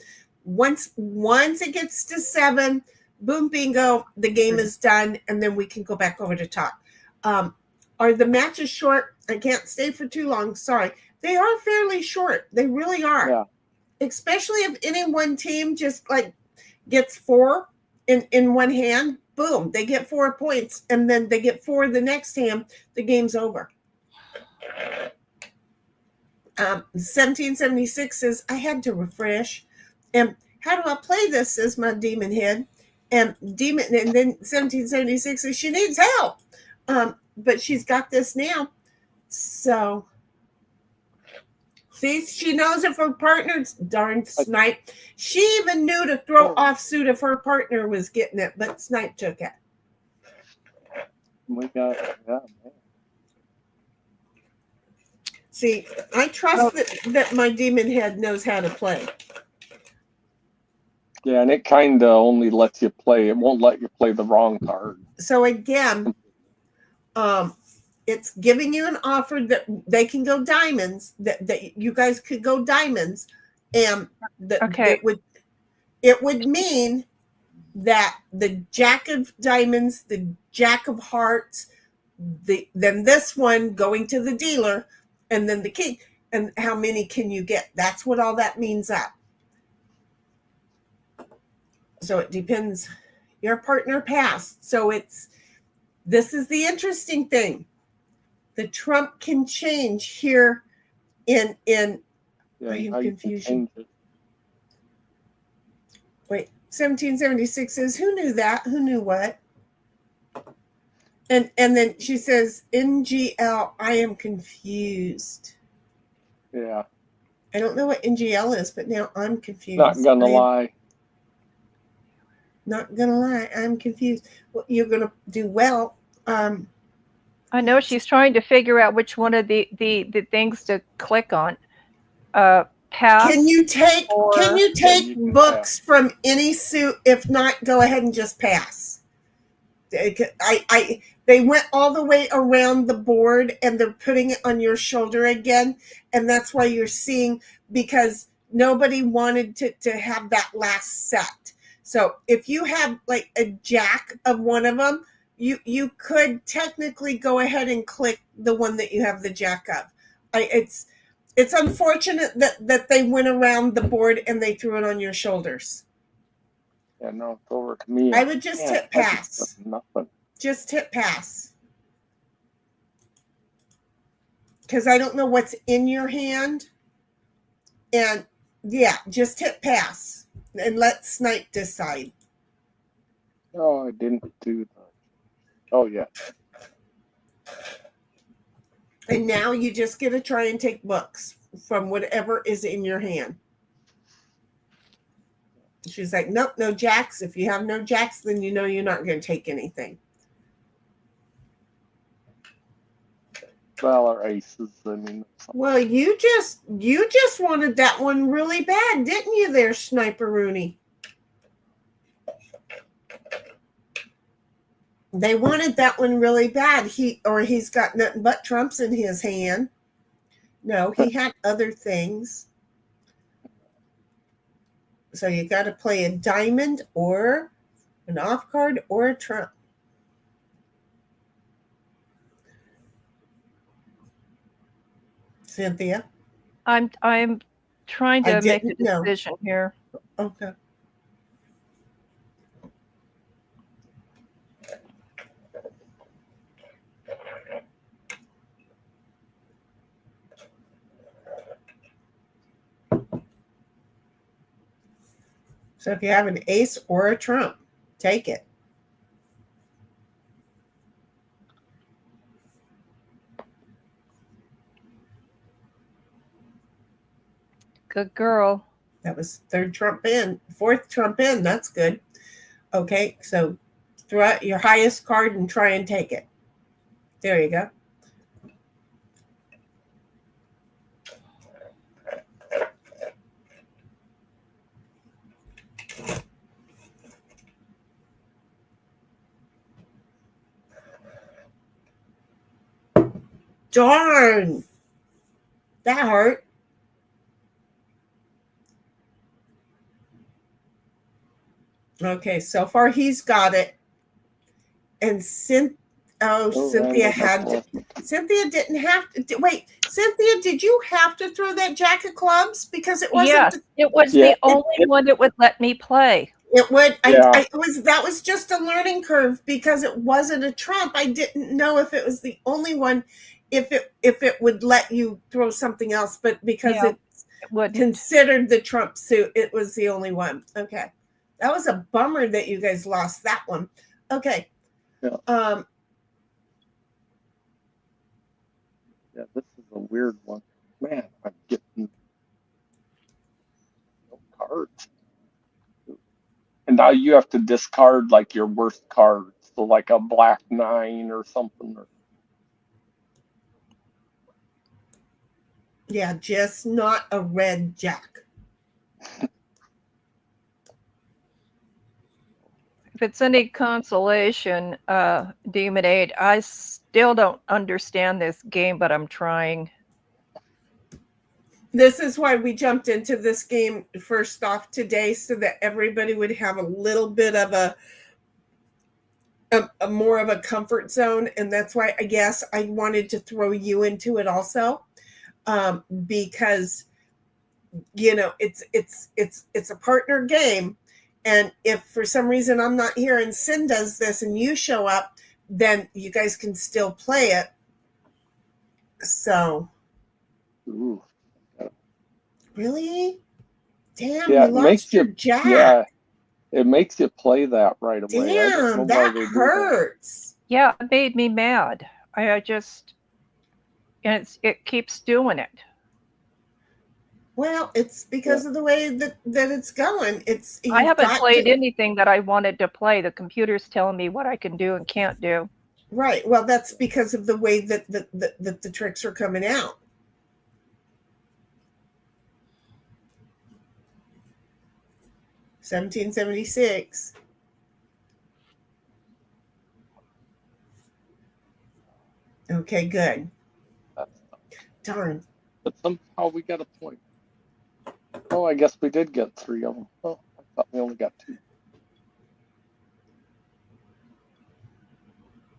Once it gets to 7, boom, bingo, the game is done, and then we can go back over to top. Are the matches short? I can't stay for too long. Sorry. They are fairly short. They really are. Yeah. Especially if any one team just like gets 4 in one hand, boom, they get 4 points, and then they get 4 the next hand, the game's over. 1776 says, I had to refresh. And how do I play this, says my demon head. And then 1776 says she needs help. But she's got this now. So, see, she knows if her partner's darn Snipe. She even knew to throw offsuit if her partner was getting it, but Snipe took it. We got, yeah, man. See, I trust that my demon head knows how to play. Yeah, and it kind of only lets you play. It won't let you play the wrong card. So again, it's giving you an offer that they can go diamonds, that you guys could go diamonds, and it would mean that the jack of diamonds, the jack of hearts, then this one going to the dealer, and then the king. And how many can you get? That's what all that means up. So it depends. Your partner passed. So this is the interesting thing. The trump can change here in I am confusion. Wait, 1776 says, who knew that? Who knew what? And then she says, NGL, I am confused. Yeah. I don't know what NGL is, but now I'm confused. Not gonna lie. Not gonna lie, I'm confused. Well, you're gonna do well. I know she's trying to figure out which one of the things to click on. Pass. Can you take books from any suit? If not, go ahead and just pass. They went all the way around the board and they're putting it on your shoulder again, and that's why you're seeing, because nobody wanted to have that last set. So if you have like a jack of one of them, you could technically go ahead and click the one that you have the jack of. It's unfortunate that they went around the board and they threw it on your shoulders. Yeah, no, it's over to me. I would just hit pass. Nothing. Just hit pass. Because I don't know what's in your hand. And yeah, just hit pass. And let Snipe decide. Oh, I didn't do that. Oh, yeah. And now you just get to try and take books from whatever is in your hand. She's like, nope, no jacks. If you have no jacks, then you know you're not going to take anything. Well, or aces. I mean. Well, you just wanted that one really bad, didn't you there, Sniper Rooney? They wanted that one really bad. He's got nothing but trumps in his hand. No, he had other things. So you got to play a diamond or an off card or a trump. Cynthia? I'm trying to make a decision here. Okay. So if you have an ace or a trump, take it. Good girl. That was third trump in, fourth trump in. That's good. Okay, so throw out your highest card and try and take it. There you go. Darn. That hurt. Okay, so far he's got it. And Cynthia had Cynthia didn't have to wait. Cynthia, did you have to throw that jack of clubs? Because it wasn't Yes, it was the only one that would let me play. It would. Yeah. That was just a learning curve because it wasn't a trump. I didn't know if it was the only one, if it would let you throw something else, but because Yeah, it's it wouldn't. considered the trump suit, it was the only one. Okay, that was a bummer that you guys lost that one. Okay. Yeah. Yeah, this is a weird one. Man, I'm getting no cards. And now you have to discard like your worst card. So like a black 9 or something. Yeah, just not a red jack. If it's any consolation, Demon 8, I still don't understand this game, but I'm trying. This is why we jumped into this game first off today, so that everybody would have a little bit of a more of a comfort zone. And that's why I guess I wanted to throw you into it also, because it's a partner game. And if for some reason I'm not here and Sin does this and you show up, then you guys can still play it. So. Ooh. Really? Damn, Yeah, you lost your jack. Yeah, it makes you play that right away. Damn, that hurts. Yeah, it made me mad. And it keeps doing it. Well, it's because of the way that it's going. I haven't played anything that I wanted to play. The computer's telling me what I can do and can't do. Right. Well, that's because of the way that the tricks are coming out. $17.76. Okay, good. Darn. But somehow we got a point. Oh, I guess we did get 3 of them. Oh, I thought we only got 2.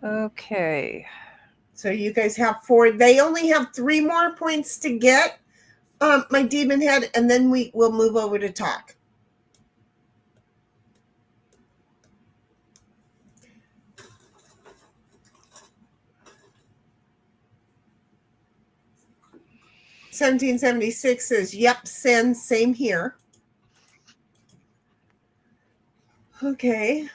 Okay. So you guys have 4. They only have 3 more points to get, my demon head, and then we'll move over to talk. $17.76 says, yep, send, same here. Okay,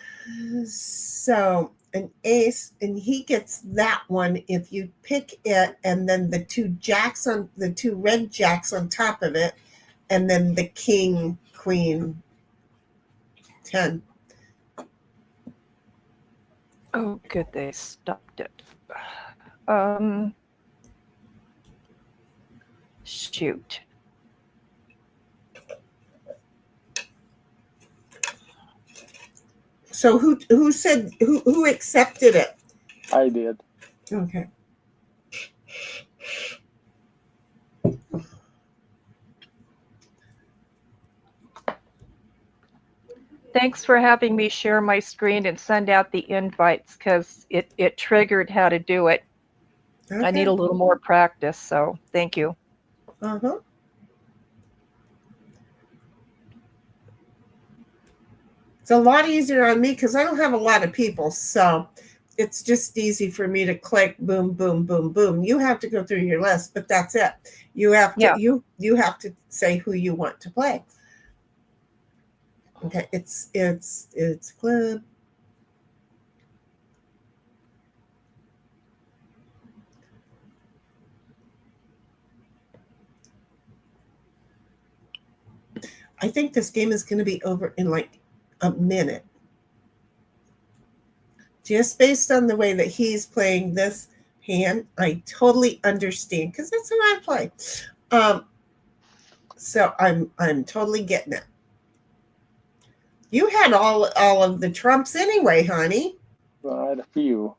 so an ace, and he gets that one if you pick it, and then the 2 red jacks on top of it, and then the king, queen, 10. Oh, good, they stopped it. Shoot. So who said who accepted it? I did. Okay. Thanks for having me share my screen and send out the invites, because it triggered how to do it. Okay. I need a little more practice, so thank you. Uh-huh. It's a lot easier on me because I don't have a lot of people, so it's just easy for me to click boom, boom, boom, boom. You have to go through your list, but that's it. You have to you have to say who you want to play. Okay, it's club. I think this game is going to be over in like a minute. Just based on the way that he's playing this hand, I totally understand because that's how I play. So I'm totally getting it. You had all of the trumps anyway, honey. I had a few.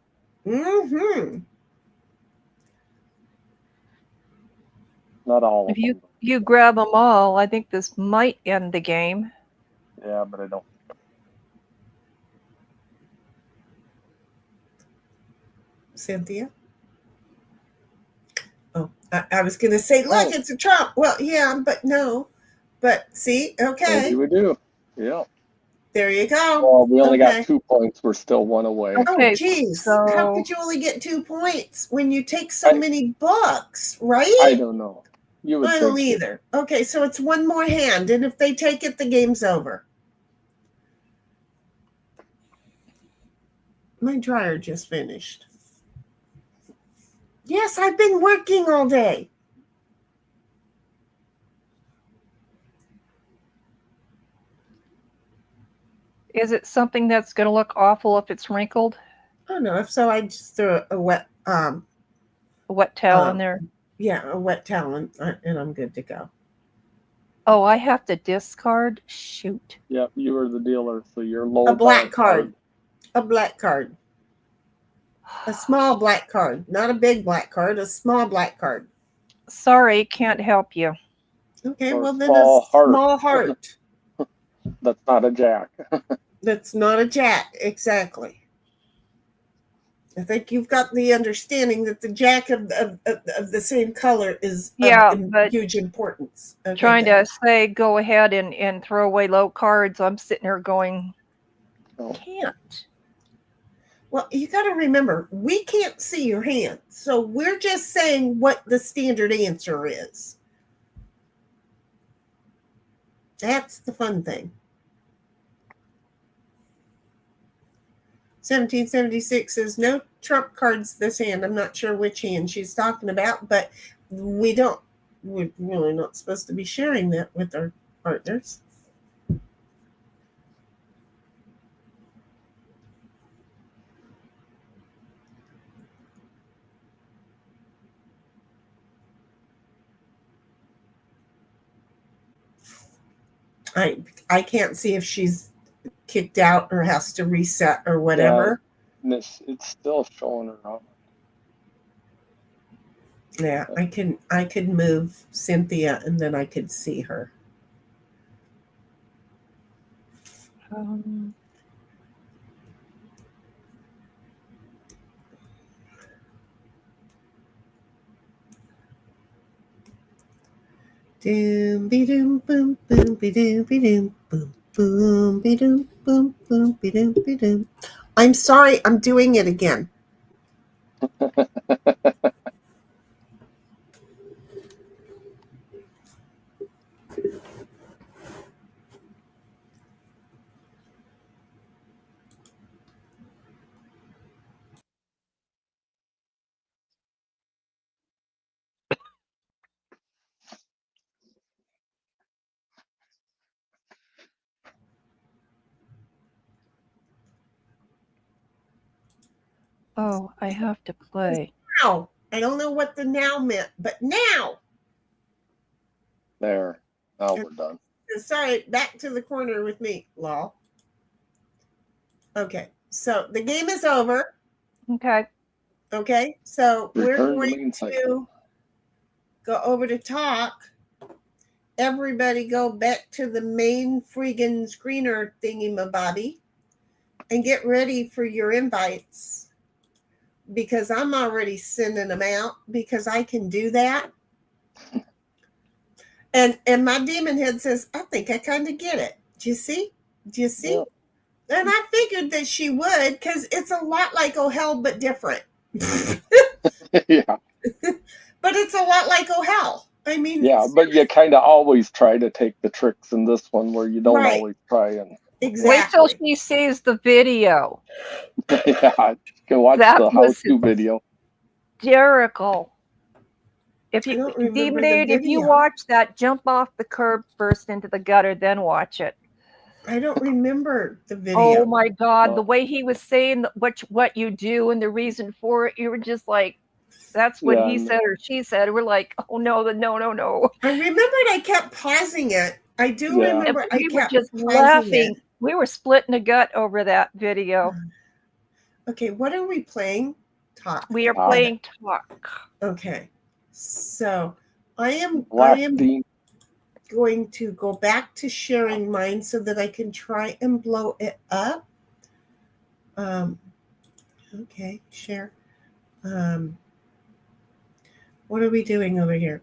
Mm-hmm. Not all of If them. you grab them all, I think this might end the game. Yeah, but I don't. Cynthia? Oh, I was going to say, look, it's a trump. Well, yeah, but no. But see, okay. Maybe we do. Yeah. There you go. Well, we only Okay. got 2 points. We're still 1 away. Okay, Oh, geez. so- How could you only get 2 points when you take so many books, right? I don't know. You would I don't think so. either. Okay, so it's one more hand, and if they take it, the game's over. My dryer just finished. Yes, I've been working all day. Is it something that's going to look awful if it's wrinkled? Oh no! If so, I just throw a wet A wet towel in there? Yeah, a wet towel, and I'm good to go. Oh, I have to discard? Shoot. Yep, you were the dealer, so you're low. A black card. A black card. A small black card, not a big black card. A small black card. Sorry, can't help you. Okay, Or well then small a heart. small heart. That's not a jack. That's not a jack, exactly. I think you've got the understanding that the jack of the same color is of but huge importance. Okay, trying good. to say go ahead and throw away low cards. I'm sitting here going, Oh. can't. Well, you got to remember, we can't see your hand. So we're just saying what the standard answer is. That's the fun thing. 1776 says no trump cards this hand. I'm not sure which hand she's talking about, but we're really not supposed to be sharing that with our partners. I can't see if she's kicked out or has to reset or whatever. And it's still showing her up. Yeah, I could move Cynthia and then I could see her. Doom be doom boom boom be doom boom boom be doom boom be doom. I'm sorry, I'm doing it again. Oh, I have to play. Now, I don't know what the now meant, but now. There. Now we're done. Sorry, back to the corner with me, lol. Okay, so the game is over. Okay. Okay, so Return we're to going main to cycle. go over to talk. Everybody go back to the main friggin' screener thingy-mabobby and get ready for your invites because I'm already sending them out because I can do that. And my demon head says, I think I kind of get it. Do you see? Do you see? Yeah. And I figured that she would because it's a lot like Oh Hell, but different. Yeah. But it's a lot like Oh Hell. I mean, Yeah, but you kind of always try to take the tricks in this one where you don't Right. always try and exactly. Wait till she sees the video. yeah, you can watch That the was how-to video. hysterical. If I you don't remember Demon the Aid, if you video. watch that, jump off the curb first into the gutter, then watch it. I don't remember the video. Oh my God, the Oh. way he was saying what you do and the reason for it, you were just like, that's what Yeah, he and- said or she said. We're like, oh no, no. I remembered I kept pausing it. I do Yeah. And remember I we were kept just pausing laughing. it. We were splitting a gut over that video. Okay, what are we playing? Talk. We are Talk. playing talk. Okay. So I am Black Dean. going to go back to sharing mine so that I can try and blow it up. Okay, share. What are we doing over here?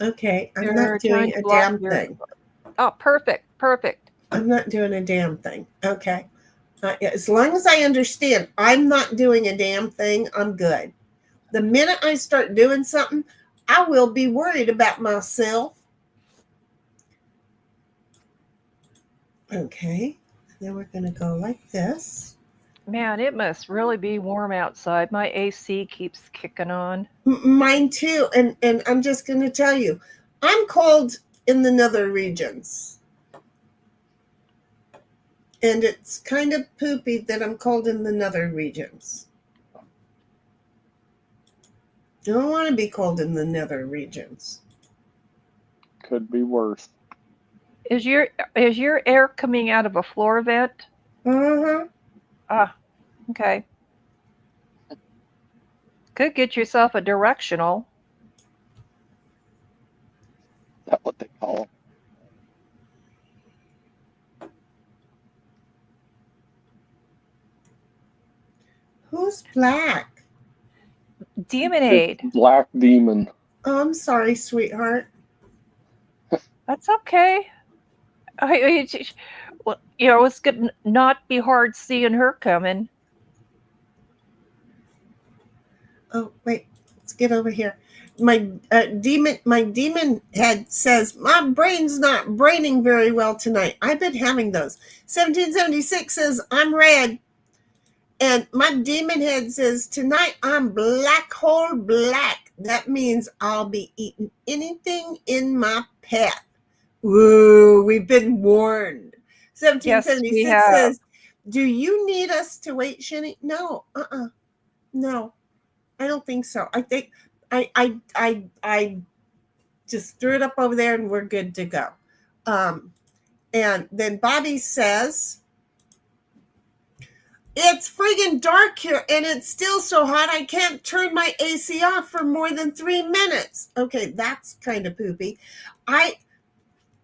Okay, I'm You're not doing trying to a block damn your- thing. Oh, perfect. I'm not doing a damn thing. Okay. As long as I understand I'm not doing a damn thing, I'm good. The minute I start doing something, I will be worried about myself. Okay. Then we're going to go like this. Man, it must really be warm outside. My AC keeps kicking on. Mine too. And I'm just going to tell you, I'm cold in the nether regions. And it's kind of poopy that I'm cold in the nether regions. I don't want to be cold in the nether regions. Could be worse. Is your air coming out of a floor vent? Uh-huh. Ah, okay. Could get yourself a directional. Is that what they call them? Who's black? Demon Aid. Black Demon. Oh, I'm sorry, sweetheart. That's okay. Well, it's going to not be hard seeing her coming. Oh, wait. Let's get over here. My demon head says my brain's not braining very well tonight. I've been having those. 1776 says I'm red. And my demon head says tonight I'm black hole black. That means I'll be eating anything in my path. Woo, we've been warned. 1776 Yes, we have. says, do you need us to wait, Shinny? No, no, I don't think so. I think I just threw it up over there and we're good to go. And then Bobby says, it's friggin' dark here and it's still so hot I can't turn my AC off for more than 3 minutes. Okay, that's kind of poopy.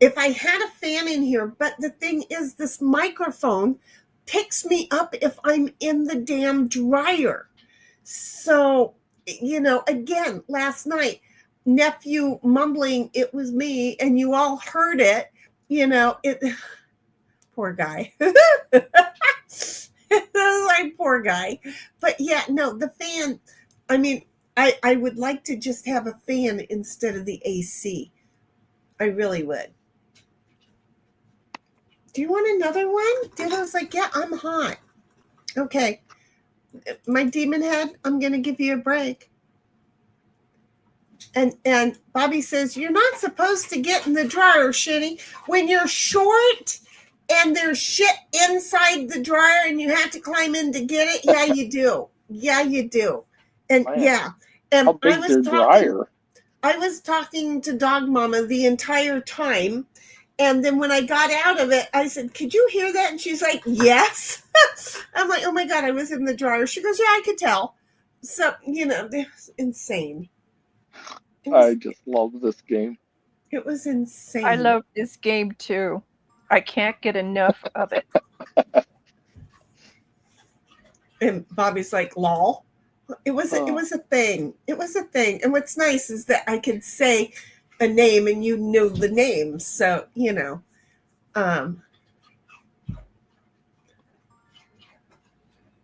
If I had a fan in here, but the thing is this microphone picks me up if I'm in the damn dryer. So, again, last night, nephew mumbling, it was me, and you all heard it, poor guy. Like, poor guy. But yeah, no, the fan, I mean, I would like to just have a fan instead of the AC. I really would. Do you want another one? Dude, I was like, yeah, I'm hot. Okay. My demon head, I'm going to give you a break. And Bobby says, you're not supposed to get in the dryer, Shinny. When you're short and there's shit inside the dryer and you have to climb in to get it, yeah, you do. Yeah, you do. And Man. yeah. And How big's your dryer? I was talking to Dog Mama the entire time. And then when I got out of it, I said, could you hear that? And she's like, yes. I'm like, oh my God, I was in the dryer. She goes, yeah, I could tell. So, it was insane. I just love this game. It was insane. I love this game too. I can't get enough of it. And Bobby's like, lol. It was a thing. It was a thing. And what's nice is that I could say a name and you know the name. So,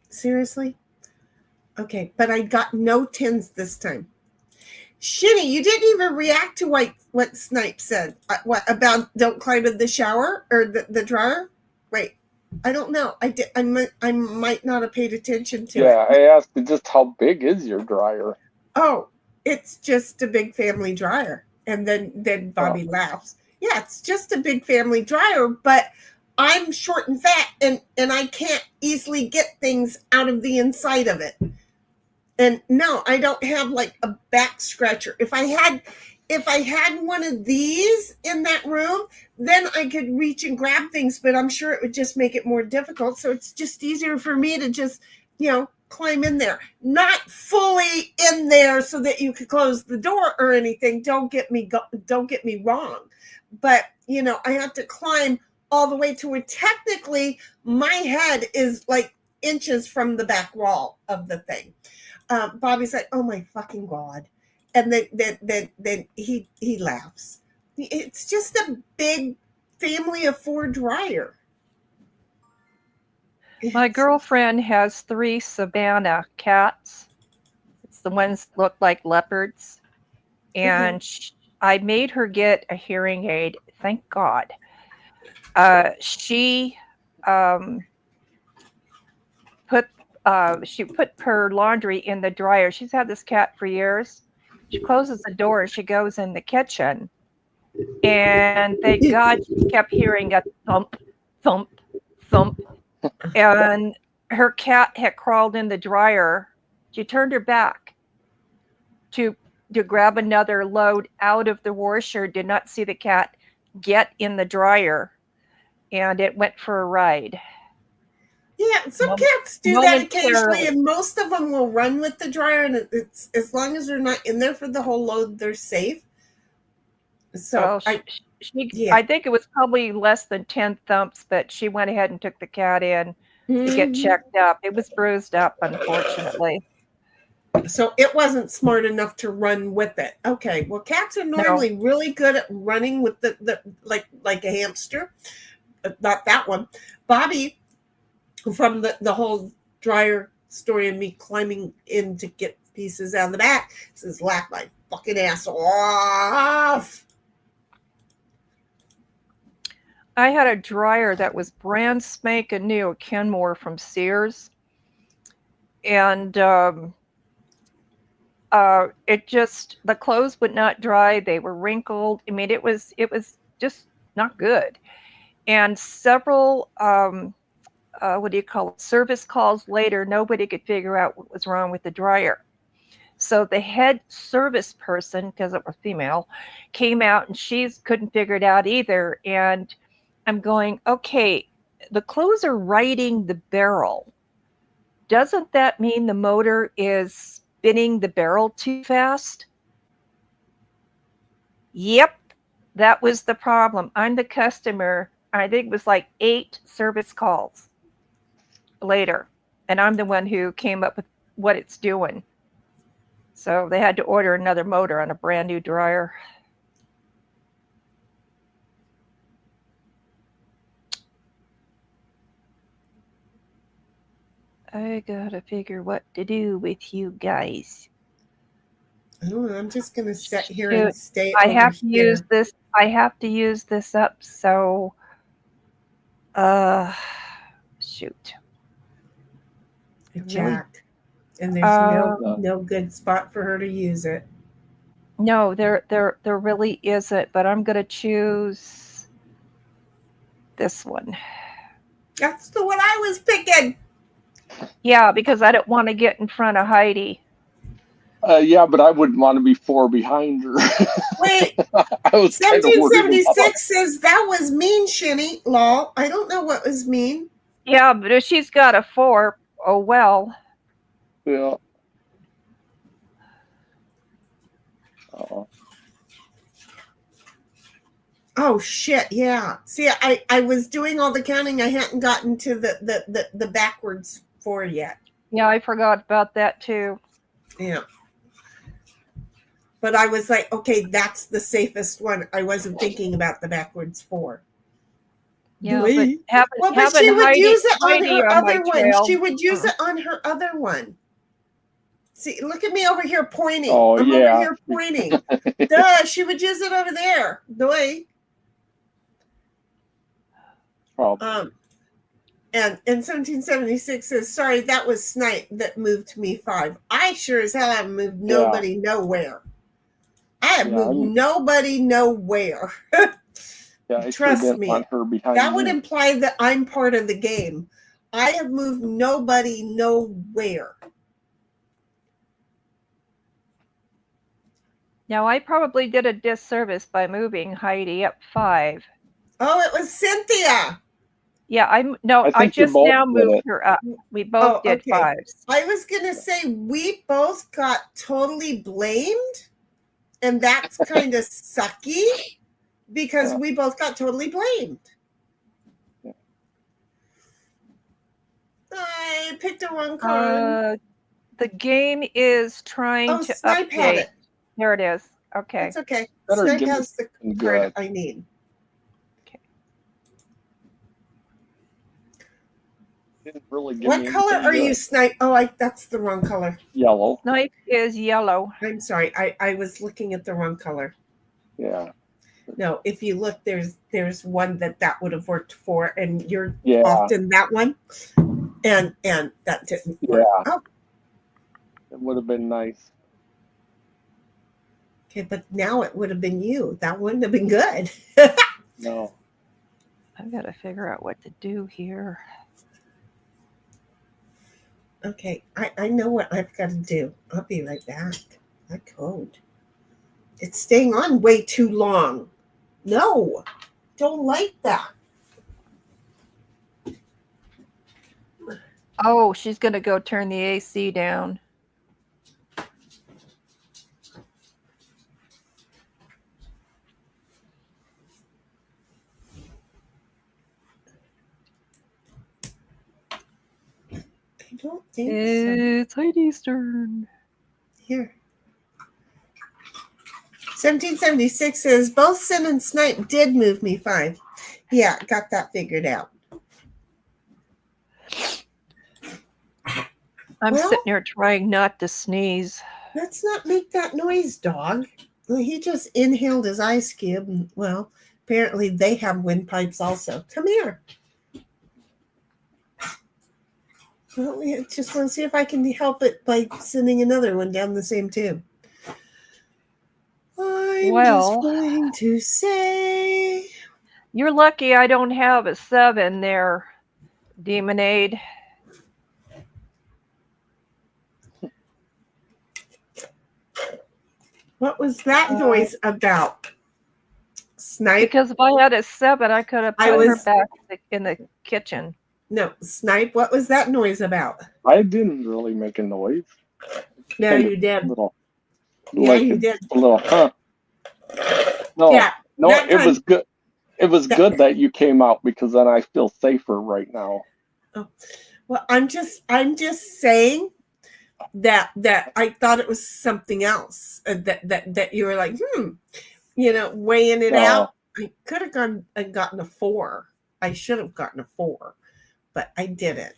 seriously? Okay, but I got no tins this time. Shinny, you didn't even react to what Snipe said. What about don't climb in the shower or the dryer? Wait, I don't know. I might not have paid attention to it. Yeah, I asked just how big is your dryer? Oh, it's just a big family dryer. And then Bobby laughs. Yeah, it's just a big family dryer, but I'm short and fat and I can't easily get things out of the inside of it. And no, I don't have like a back scratcher. If I had one of these in that room, then I could reach and grab things, but I'm sure it would just make it more difficult. So it's just easier for me to just, climb in there. Not fully in there so that you could close the door or anything. Don't get me wrong. But, I have to climb all the way to where technically my head is like inches from the back wall of the thing. Bobby's like, oh my fucking God. And then he laughs. It's just a big family of 4 dryer. My girlfriend has 3 Savannah cats. It's the ones that look like leopards. And I made her get a hearing aid. Thank God. She put her laundry in the dryer. She's had this cat for years. She closes the door and she goes in the kitchen. And thank God she kept hearing a thump, thump, thump. And her cat had crawled in the dryer. She turned her back to grab another load out of the washer, did not see the cat get in the dryer, and it went for a ride. Yeah, some cats do that occasionally, and most of them will run with the dryer, and it's as long as they're not in there for the whole load, they're safe. So I think it was probably less than 10 thumps, but she went ahead and took the cat in to get checked up. It was bruised up, unfortunately. So it wasn't smart enough to run with it. Okay, well, cats are normally really good at running with the like a hamster. Not that one. Bobby, from the whole dryer story and me climbing in to get pieces out of the back, says, laugh my fucking ass off. I had a dryer that was brand spanking new, a Kenmore from Sears. And the clothes would not dry. They were wrinkled. I mean, it was just not good. And several, service calls later, nobody could figure out what was wrong with the dryer. So the head service person, because it was female, came out and she couldn't figure it out either. And I'm going, okay, the clothes are riding the barrel. Doesn't that mean the motor is spinning the barrel too fast? Yep, that was the problem. I'm the customer. I think it was like 8 service calls later. And I'm the one who came up with what it's doing. So they had to order another motor on a brand new dryer. I gotta figure what to do with you guys. Oh, I'm just gonna sit here and stay. I have to use this. I have to use this up. So, shoot. Jack, and there's no good spot for her to use it. No, there really isn't. But I'm gonna choose this one. That's the one I was picking. Yeah, because I don't want to get in front of Heidi. Yeah, but I wouldn't want to be 4 behind her. Wait, 1776 says that was mean, Shinny. Lol. I don't know what was mean. Yeah, but if she's got a 4, oh well. Yeah. Oh shit! Yeah. See, I was doing all the counting. I hadn't gotten to the backwards 4 yet. Yeah, I forgot about that too. Yeah. But I was like, okay, that's the safest one. I wasn't thinking about the backwards 4. Yeah, but she would use it on her other one. She would use it on her other one. See, look at me over here pointing. Oh, I'm yeah. over here pointing. Duh, she would use it over there. Doy. Probably. And 1776 says, sorry, that was Snipe that moved me 5. I sure as hell haven't moved nobody nowhere. I have moved nobody nowhere. I Trust didn't me. want her behind That would me. imply that I'm part of the game. I have moved nobody nowhere. Now, I probably did a disservice by moving Heidi up 5. Oh, it was Cynthia. Yeah, I I think you just both now did moved it. her up. We both did okay. 5s. I was going to say we both got totally blamed, and that's kind of sucky because we both got totally blamed. I picked the wrong card. The game is trying to Snipe had update. it. There it is. Okay. That's okay. Better Snipe give has the me card good. I need. Didn't really give What me color anything are you, good. Snipe? Oh, that's the wrong color. Yellow. Snipe is yellow. I'm sorry. I was looking at the wrong color. Yeah. No, if you look, there's one that would have worked for, and you're Yeah. often that one, and that didn't work. Yeah. Oh, It would have been nice. okay, but now it would have been you. That wouldn't have been good. No. I've got to figure out what to do here. Okay, I know what I've got to do. I'll be right back. My code. It's staying on way too long. No, don't like that. Oh, she's going to go turn the AC down. I don't think It's Heidi's turn. Here. 1776 says both Sin and Snipe did move me 5. Yeah, got that figured out. I'm Well- sitting here trying not to sneeze. Let's not make that noise, dog. Well, he just inhaled his ice cube. And, well, apparently they have windpipes also. Come here. Well, I just want to see if I can help it by sending another one down the same tube. I'm Well- just going to say... You're lucky I don't have a 7 there, Demonade. What was that noise about? Snipe? Because if I had a 7, I could have I put her was- back in the kitchen. No, Snipe, what was that noise about? I didn't really make a noise. No, Kind of you did. Little, Yeah, like you did. a little, huh? No, Yeah, no, that it time- was good. It was good that you came out because then I feel safer right now. Well, I'm just saying that I thought it was something else. That you were like, weighing it No. out. I could have gone and gotten a 4. I should have gotten a 4, but I didn't.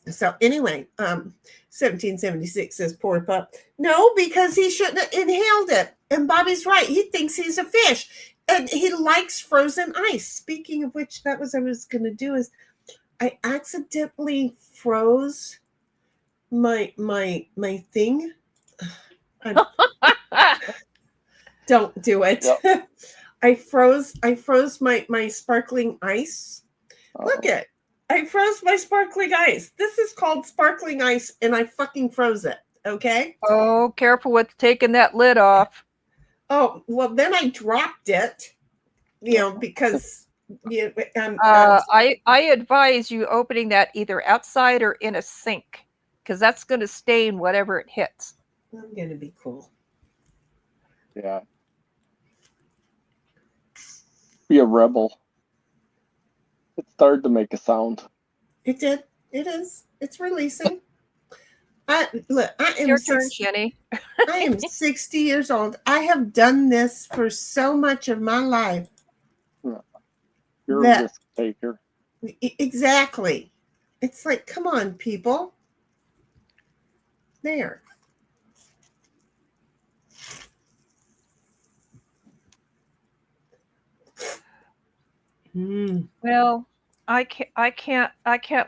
So anyway, 1776 says poor pup. No, because he shouldn't have inhaled it. And Bobby's right. He thinks he's a fish. And he likes frozen ice. Speaking of which, that was what I was going to do is I accidentally froze my thing. Don't do it. Yep. I froze my sparkling ice. Look it. I froze my sparkling ice. This is called sparkling ice, and I fucking froze it. Okay. Oh, careful with taking that lid off. Oh, well, then I dropped it, because I advise you opening that either outside or in a sink, because that's going to stain whatever it hits. I'm going to be cool. Yeah. Be a rebel. It started to make a sound. It did. It is. It's releasing. I am Your turn, Jenny. I am 60 years old. I have done this for so much of my life. You're That- a risk taker. Exactly. It's like, come on, people. There. Mm. Well, I can't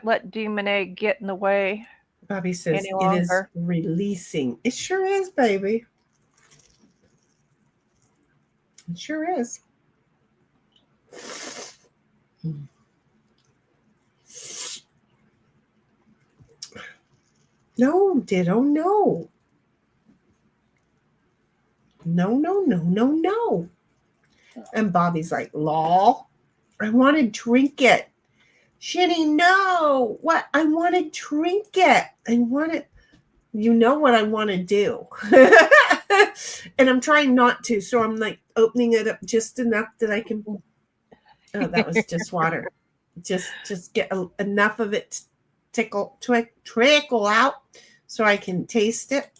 let Demon Egg get in the way Bobby says any it is longer. releasing. It sure is, baby. It sure is. No, Ditto, no. No. And Bobby's like, lol, I want to drink it. Shinny, no. What? I want to drink it. I want it. You know what I want to do. And I'm trying not to. So I'm like opening it up just enough that I can. Oh, that was just water. Just get enough of it to trickle out so I can taste it.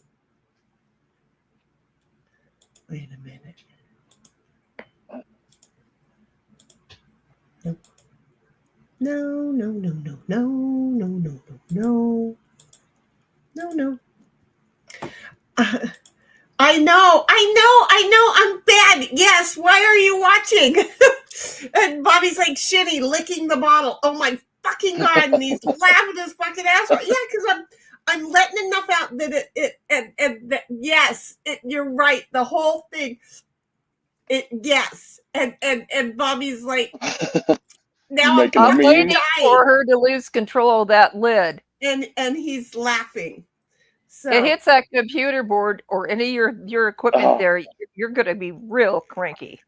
Wait a minute. No. I know. I'm bad. Yes. Why are you watching? And Bobby's like shitty, licking the bottle. Oh my fucking God. And he's laughing his fucking ass off. Yeah, because I'm letting enough out that yes, you're right. The whole thing. Yes. And Bobby's like, now Making I'm me- waiting for her to lose control of that lid. And he's laughing. So It hits that computer board or any of your equipment Oh. there, you're going to be real cranky.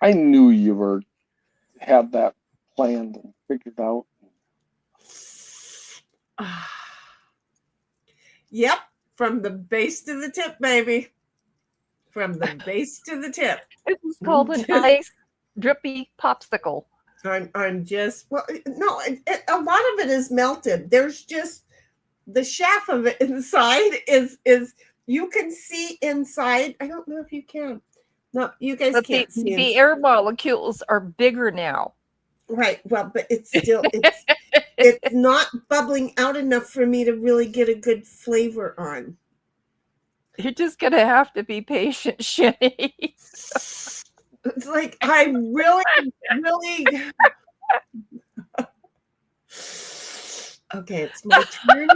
I knew you had that planned and figured out. Yep, from the base to the tip, baby. From the base to the tip. This is called an ice drippy popsicle. I'm just no. A lot of it is melted. There's just the shaft of it inside is you can see inside. I don't know if you can. No, you guys But can't see. the air molecules are bigger now. Right. Well, but it's still it's not bubbling out enough for me to really get a good flavor on. You're just going to have to be patient, Shinny. It's like I really okay, it's my turn.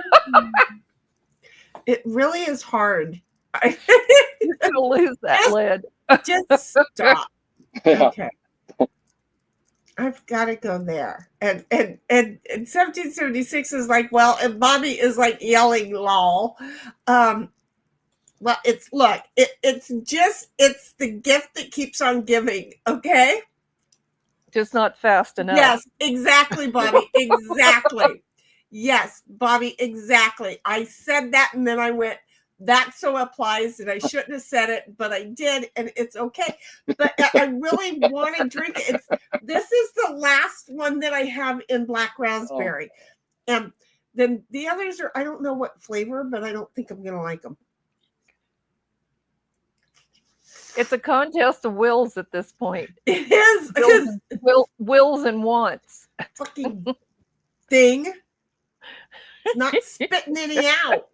It really is hard. You're going to lose that lid. Just stop. Yeah. Okay. I've got to go there. And 1776 is like, well, and Bobby is like yelling lol. Well, it's the gift that keeps on giving, okay? Just not fast enough. Yes, exactly, Bobby. Exactly. Yes, Bobby, exactly. I said that and then I went, that so applies that I shouldn't have said it, but I did, and it's okay. But I really want to drink it. This is the last one that I have in black raspberry. And then the others are, I don't know what flavor, but I don't think I'm going to like them. It's a contest of wills at this point. It is because Wills and wants. fucking thing. It's not spitting any out.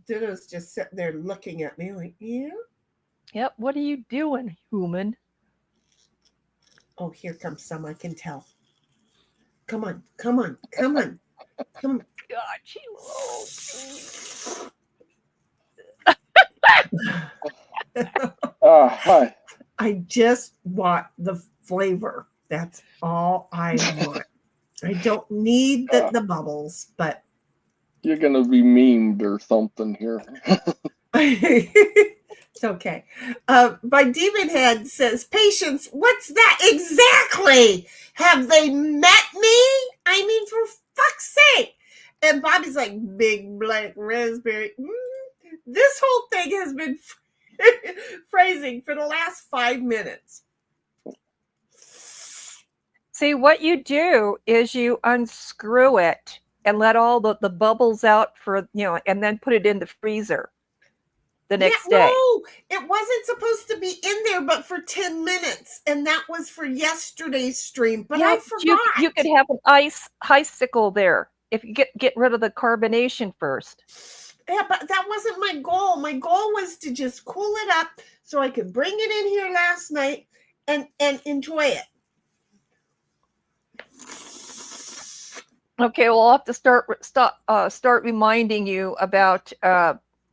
Ditto's just sitting there looking at me like, yeah. Yep. What are you doing, human? Oh, here comes some. I can tell. Come on. Come God, she loves Hi. I just want the flavor. That's all I want. I don't need the bubbles, but You're gonna be memed or something here. it's okay. My demon head says, patience, what's that? Exactly. Have they met me? I mean, for fuck's sake. And Bobby's like, big black raspberry. This whole thing has been phrasing for the last 5 minutes. See, what you do is you unscrew it and let all the bubbles out for, and then put it in the freezer the next day. No, it wasn't supposed to be in there, but for 10 minutes. And that was for yesterday's stream. But I forgot. You could have an icicle there if you get rid of the carbonation first. Yeah, but that wasn't my goal. My goal was to just cool it up so I could bring it in here last night and enjoy it. Okay, well, I'll have to start reminding you about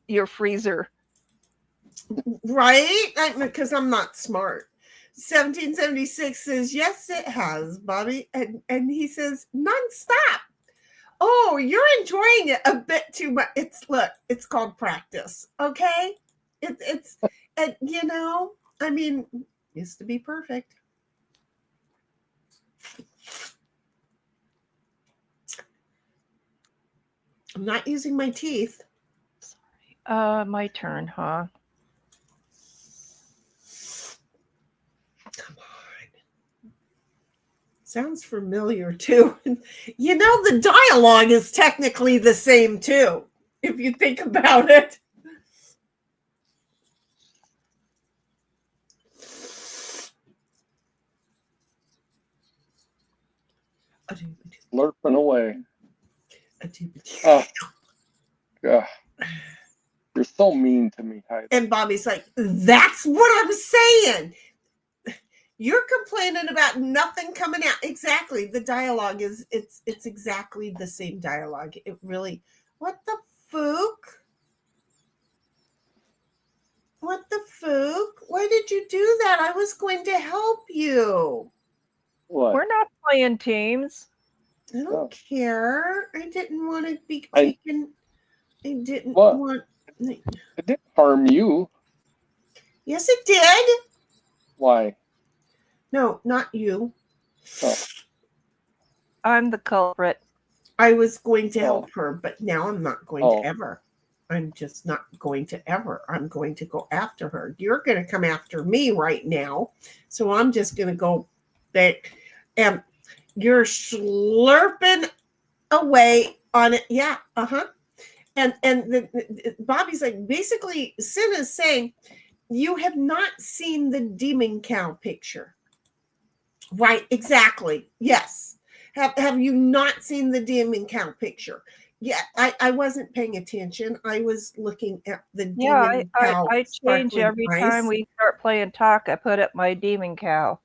your freezer. Right? Because I'm not smart. 1776 says, yes, it has, Bobby. And he says, nonstop. Oh, you're enjoying it a bit too much. It's called practice. Okay. It's and I mean, used to be perfect. I'm not using my teeth. My turn, huh? Come on. Sounds familiar too. The dialogue is technically the same too, if you think about it. Slurping away. Oh, God. You're so mean to me, Heidi. And Bobby's like, that's what I'm saying. You're complaining about nothing coming out. Exactly. The dialogue it's exactly the same dialogue. It really, what the fook? What the fook? Why did you do that? I was going to help you. What? We're not playing teams. I don't care. I didn't want to be I taken. I didn't What? want. It didn't harm you. Yes, it did. Why? No, not you. Oh. I'm the culprit. I was going to help her, but now I'm not going Oh. to ever. I'm just not going to ever. I'm going to go after her. You're going to come after me right now. So I'm just going to go back. And you're slurping away on it. Yeah. Uh-huh. And Bobby's like, basically, Sin is saying, you have not seen the demon cow picture. Right. Exactly. Yes. Have you not seen the demon cow picture? Yeah, I wasn't paying attention. I was looking at the demon cow. I change sparkling every eyes. time we start playing talk. I put up my demon cow.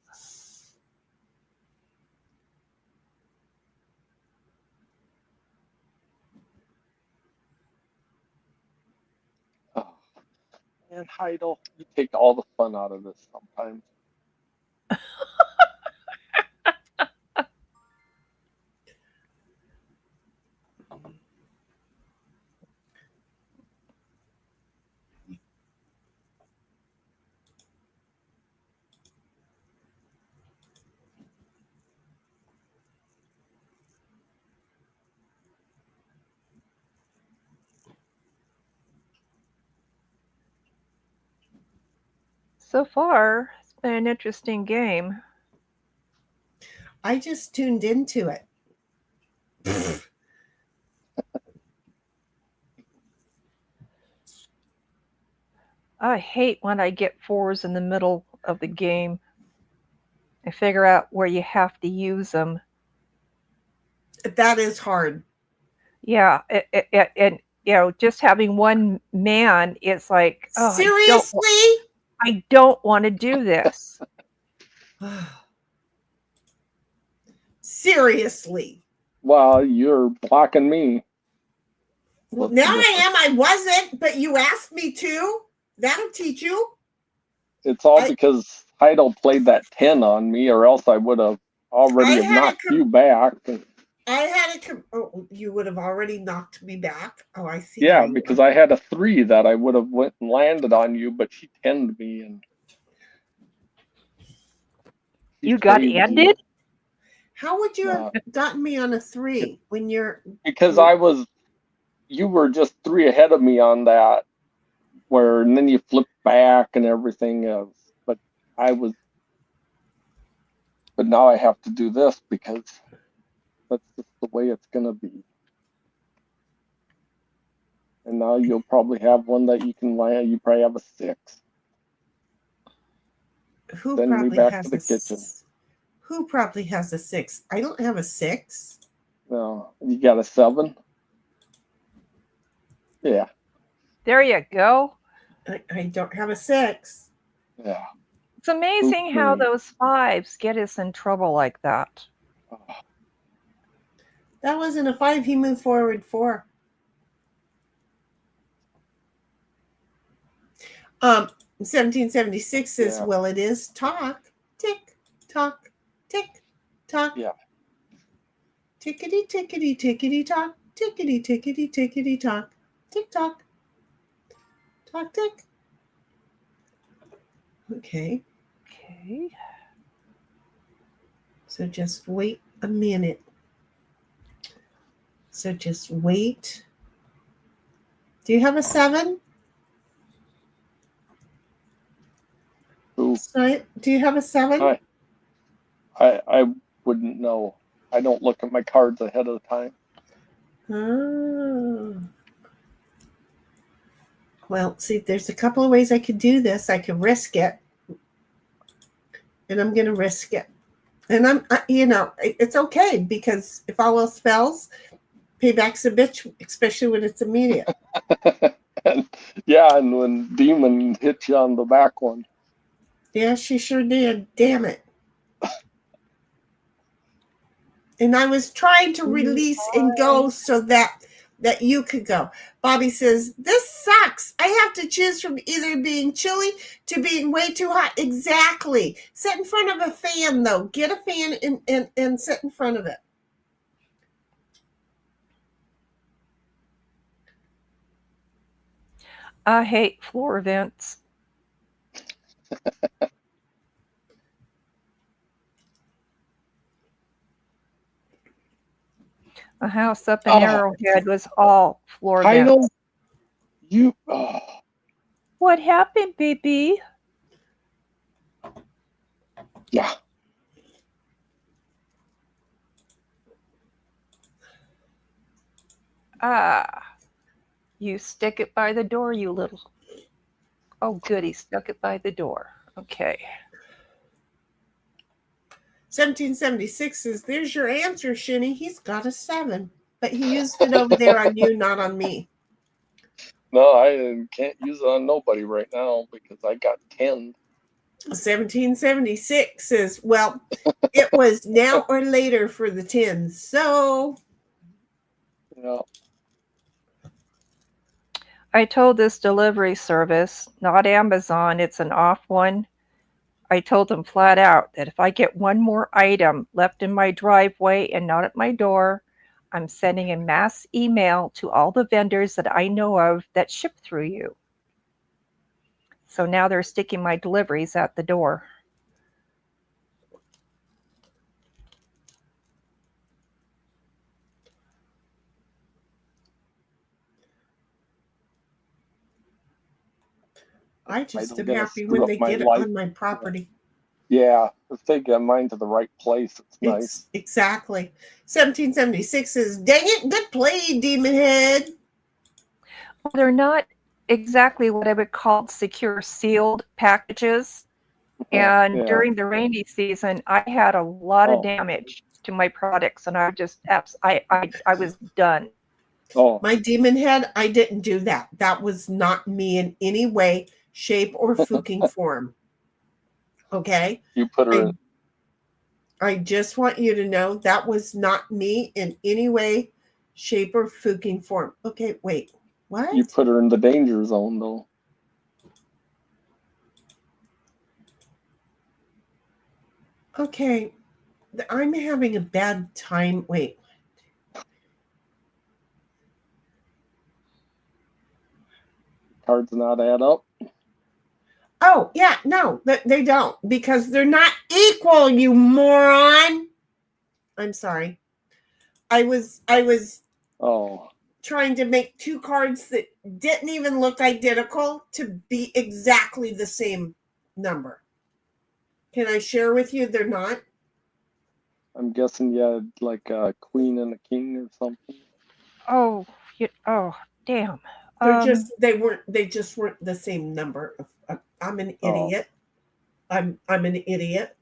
Oh. And Heidel, you take all the fun out of this sometimes. So far, it's been an interesting game. I just tuned into it. I hate when I get 4s in the middle of the game. I figure out where you have to use them. That is hard. Yeah, and just having one man, it's like, oh, Seriously? I don't want to do this. Seriously. Well, you're blocking me. Well, now I am. I wasn't, but you asked me to. That'll teach you. It's all because Heidel played that 10 on me, or else I would have already knocked you back. I had it. Oh, you would have already knocked me back. Oh, I see. Yeah, because I had a 3 that I would have went and landed on you, but she 10'd me and You got ended? How would you have gotten me on a 3 when you're? Because you were just 3 ahead of me on that, and then you flipped back and everything else. But now I have to do this because that's just the way it's gonna be. And now you'll probably have one that you can land. You probably have a 6. Who Send me probably back has to the kitchen. Who probably has a 6? I don't have a 6. No, you got a 7. Yeah. There you go. I don't have a 6. Yeah. It's amazing how Okay. those 5s get us in trouble like that. Oh, That wasn't a 5. He moved forward 4. 1776 says, Yeah. well, it is talk. Tick, tock, tick, tock. Yeah. Tickety, tickety, tickety, tock. Tickety, tickety, tickety, tock. Tick, tock. Tock, tick. Okay. Okay. So just wait a minute. So just wait. Do you have a 7? Ooh. Do you have a 7? I wouldn't know. I don't look at my cards ahead of time. Oh. Well, see, there's a couple of ways I could do this. I could risk it. And I'm going to risk it. And it's okay, because if all else fails, payback's a bitch, especially when it's immediate. And when Demon hit you on the back one. Yeah, she sure did. Damn it. And I was trying to release and go so that you could go. Bobby says, this sucks. I have to choose from either being chilly to being way too hot. Exactly. Sit in front of a fan, though. Get a fan and sit in front of it. I hate floor vents. A house up in Arrowhead was all floor vents. I know. You. Oh, What happened, baby? yeah. You stick it by the door, you little. Oh, good. He stuck it by the door. Okay. 1776 says, there's your answer, Shinny. He's got a 7. But he used it over there on you, not on me. No, I can't use it on nobody right now because I got 10. 1776 says, well, it was now or later for the 10s. So, Yeah. I told this delivery service, not Amazon, it's an off one. I told them flat out that if I get one more item left in my driveway and not at my door, I'm sending a mass email to all the vendors that I know of that ship through you. So now they're sticking my deliveries at the door. I just don't am get to happy screw when up they my get it life. on my property. Yeah, if they get mine to the right place, it's nice. Exactly. 1776 says, dang it, good play, Demon Head. Well, they're not exactly what I would call secure sealed packages. And Yeah. during the rainy season, I had a lot of damage to my products, and I was done. Oh, My Demon Head, I didn't do that. That was not me in any way, shape, or fucking form. Okay? you put her in. I just want you to know that was not me in any way, shape, or fucking form. Okay, wait. What? You put her in the danger zone, though. Okay. I'm having a bad time. Wait. Cards not add up. Oh, yeah, no, they don't, because they're not equal, you moron. I'm sorry. I was trying to make 2 cards that didn't even look identical to be exactly the same number. Can I share with you they're not? I'm guessing you had like a queen and a king or something. Oh, damn. They just weren't the same number. I'm an idiot. I'm an idiot.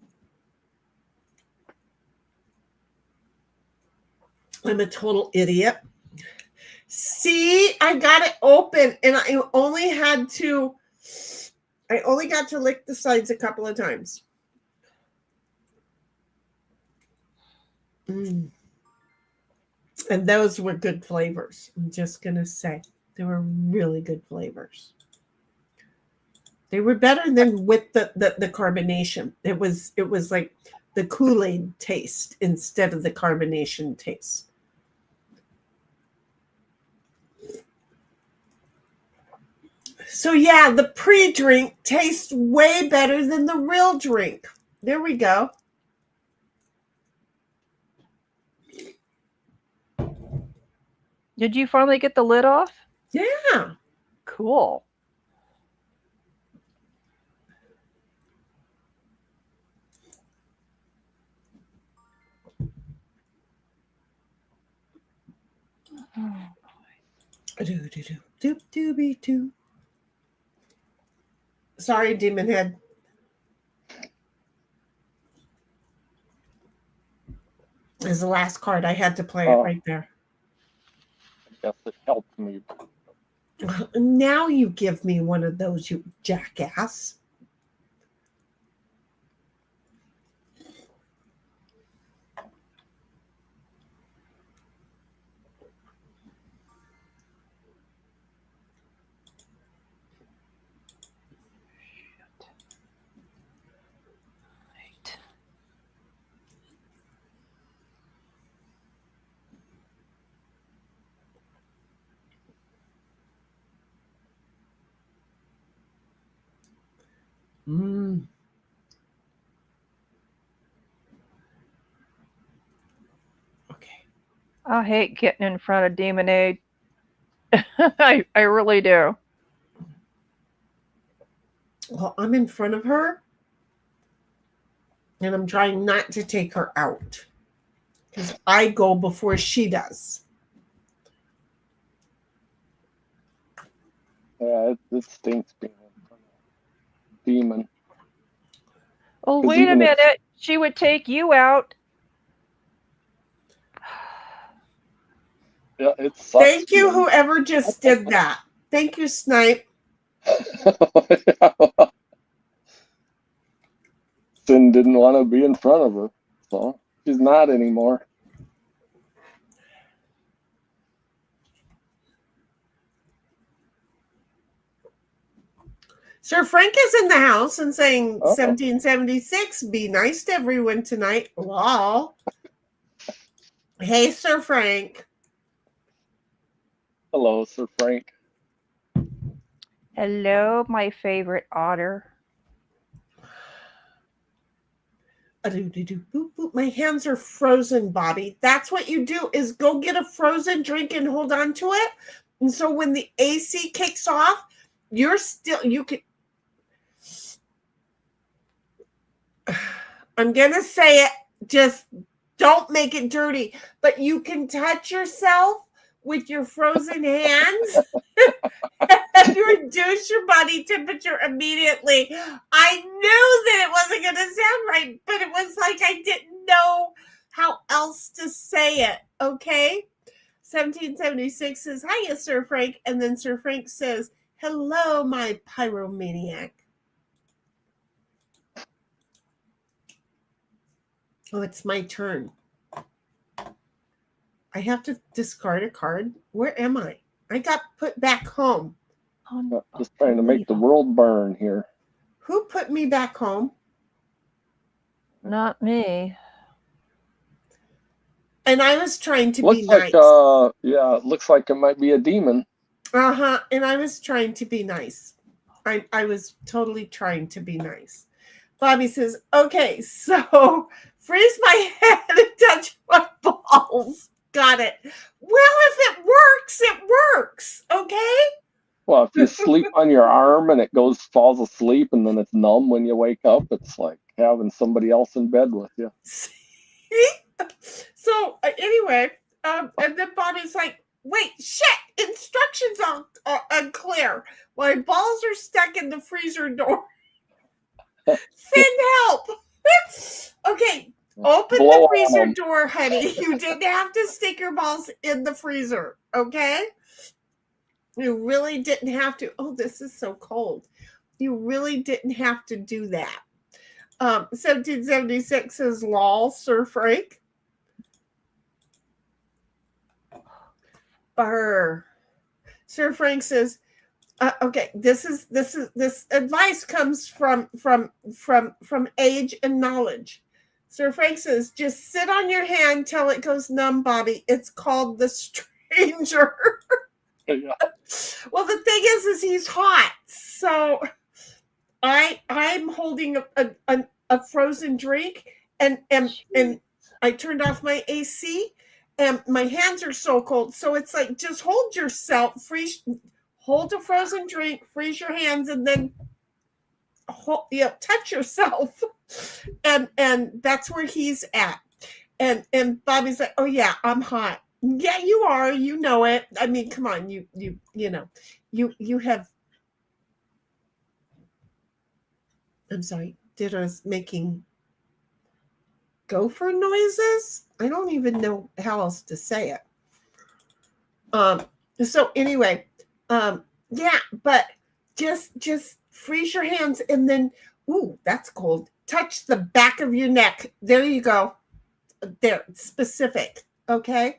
I'm a total idiot. See, I got it open and I only got to lick the sides a couple of times. And those were good flavors. I'm just going to say they were really good flavors. They were better than with the carbonation. It was like the Kool-Aid taste instead of the carbonation taste. So yeah, the pre-drink tastes way better than the real drink. There we go. Did you finally get the lid off? Yeah. Cool. Doop-doobie-doo. Sorry, Demon Head. Is the last card. I had to play it right there. I guess it helped me. Now you give me one of those, you jackass. Okay. I hate getting in front of Demonade. I really do. Well, I'm in front of her, and I'm trying not to take her out because I go before she does. Yeah, it stinks being in front of Demon. Oh, 'Cause wait a even if- minute. She would take you out. Yeah, it sucks. Thank you, being- whoever just did that. Thank you, Snipe. Sin didn't want to be in front of her, so she's not anymore. Sir Frank is in the house and saying Oh. 1776, be nice to everyone tonight. Lol. Hey, Sir Frank. Hello, Sir Frank. Hello, my favorite otter. Boop, boop. My hands are frozen, Bobby. That's what you do is go get a frozen drink and hold on to it. And so when the AC kicks off, you can. I'm going to say it. Just don't make it dirty. But you can touch yourself with your frozen hands and reduce your body temperature immediately. I knew that it wasn't going to sound right, but it was like I didn't know how else to say it. Okay? 1776 says, hiya, Sir Frank. And then Sir Frank says, hello, my pyromaniac. Oh, it's my turn. I have to discard a card. Where am I? I got put back home. Just trying to make the world burn here. Who put me back home? Not me. And I was trying to Looks be like, nice. yeah, it looks like it might be a demon. And I was trying to be nice. I was totally trying to be nice. Bobby says, okay, so freeze my head and touch my balls. Got it. Well, if it works, it works. Okay? Well, if you sleep on your arm and it falls asleep and then it's numb when you wake up, it's like having somebody else in bed with you. See? So anyway, and then Bobby's like, wait, shit, instructions are unclear. My balls are stuck in the freezer door. Send help. Okay, open Blow the on freezer 'em. door, honey. You didn't have to stick your balls in the freezer. Okay? You really didn't have to. Oh, this is so cold. You really didn't have to do that. 1776 says, lol, Sir Frank. Burr. Sir Frank says, okay, this advice comes from age and knowledge. Sir Frank says, just sit on your hand till it goes numb, Bobby. It's called the stranger. Yeah. Well, the thing is he's hot. So I'm holding a frozen drink and I turned off my AC and my hands are so cold. So it's like, just hold yourself, hold a frozen drink, freeze your hands, and then touch yourself. And that's where he's at. And Bobby's like, oh yeah, I'm hot. Yeah, you are. You know it. I mean, come on. You know, you have. I'm sorry. Did I was making gopher noises? I don't even know how else to say it. So anyway, yeah, but just freeze your hands and then, ooh, that's cold. Touch the back of your neck. There you go. There, specific. Okay.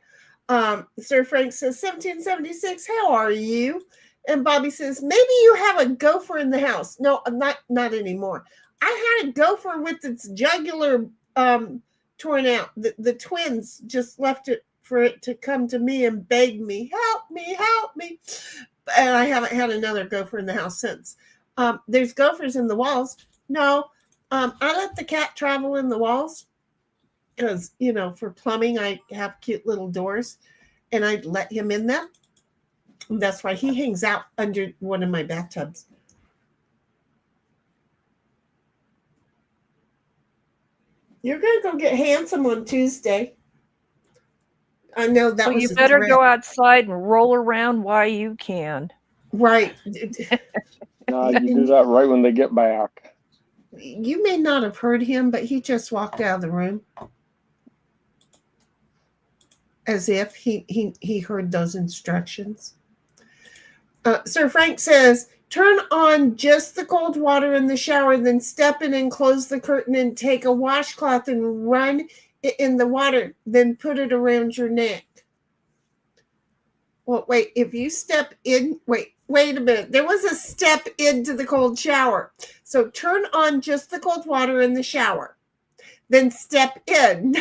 Sir Frank says, 1776, how are you? And Bobby says, maybe you have a gopher in the house. No, not anymore. I had a gopher with its jugular torn out. The twins just left it for it to come to me and beg me, help me, help me. And I haven't had another gopher in the house since. There's gophers in the walls. No, I let the cat travel in the walls because, you know, for plumbing, I have cute little doors and I let him in them. And that's why he hangs out under one of my bathtubs. You're going to go get handsome on Tuesday. I know that Well, was you a better threat. go outside and roll around while you can. Right. No, you do that right when they get back. You may not have heard him, but he just walked out of the room as if he heard those instructions. Sir Frank says, turn on just the cold water in the shower, then step in and close the curtain and take a washcloth and run it in the water, then put it around your neck. Well, wait, if you step in, wait a minute. There was a step into the cold shower. So turn on just the cold water in the shower, then step in.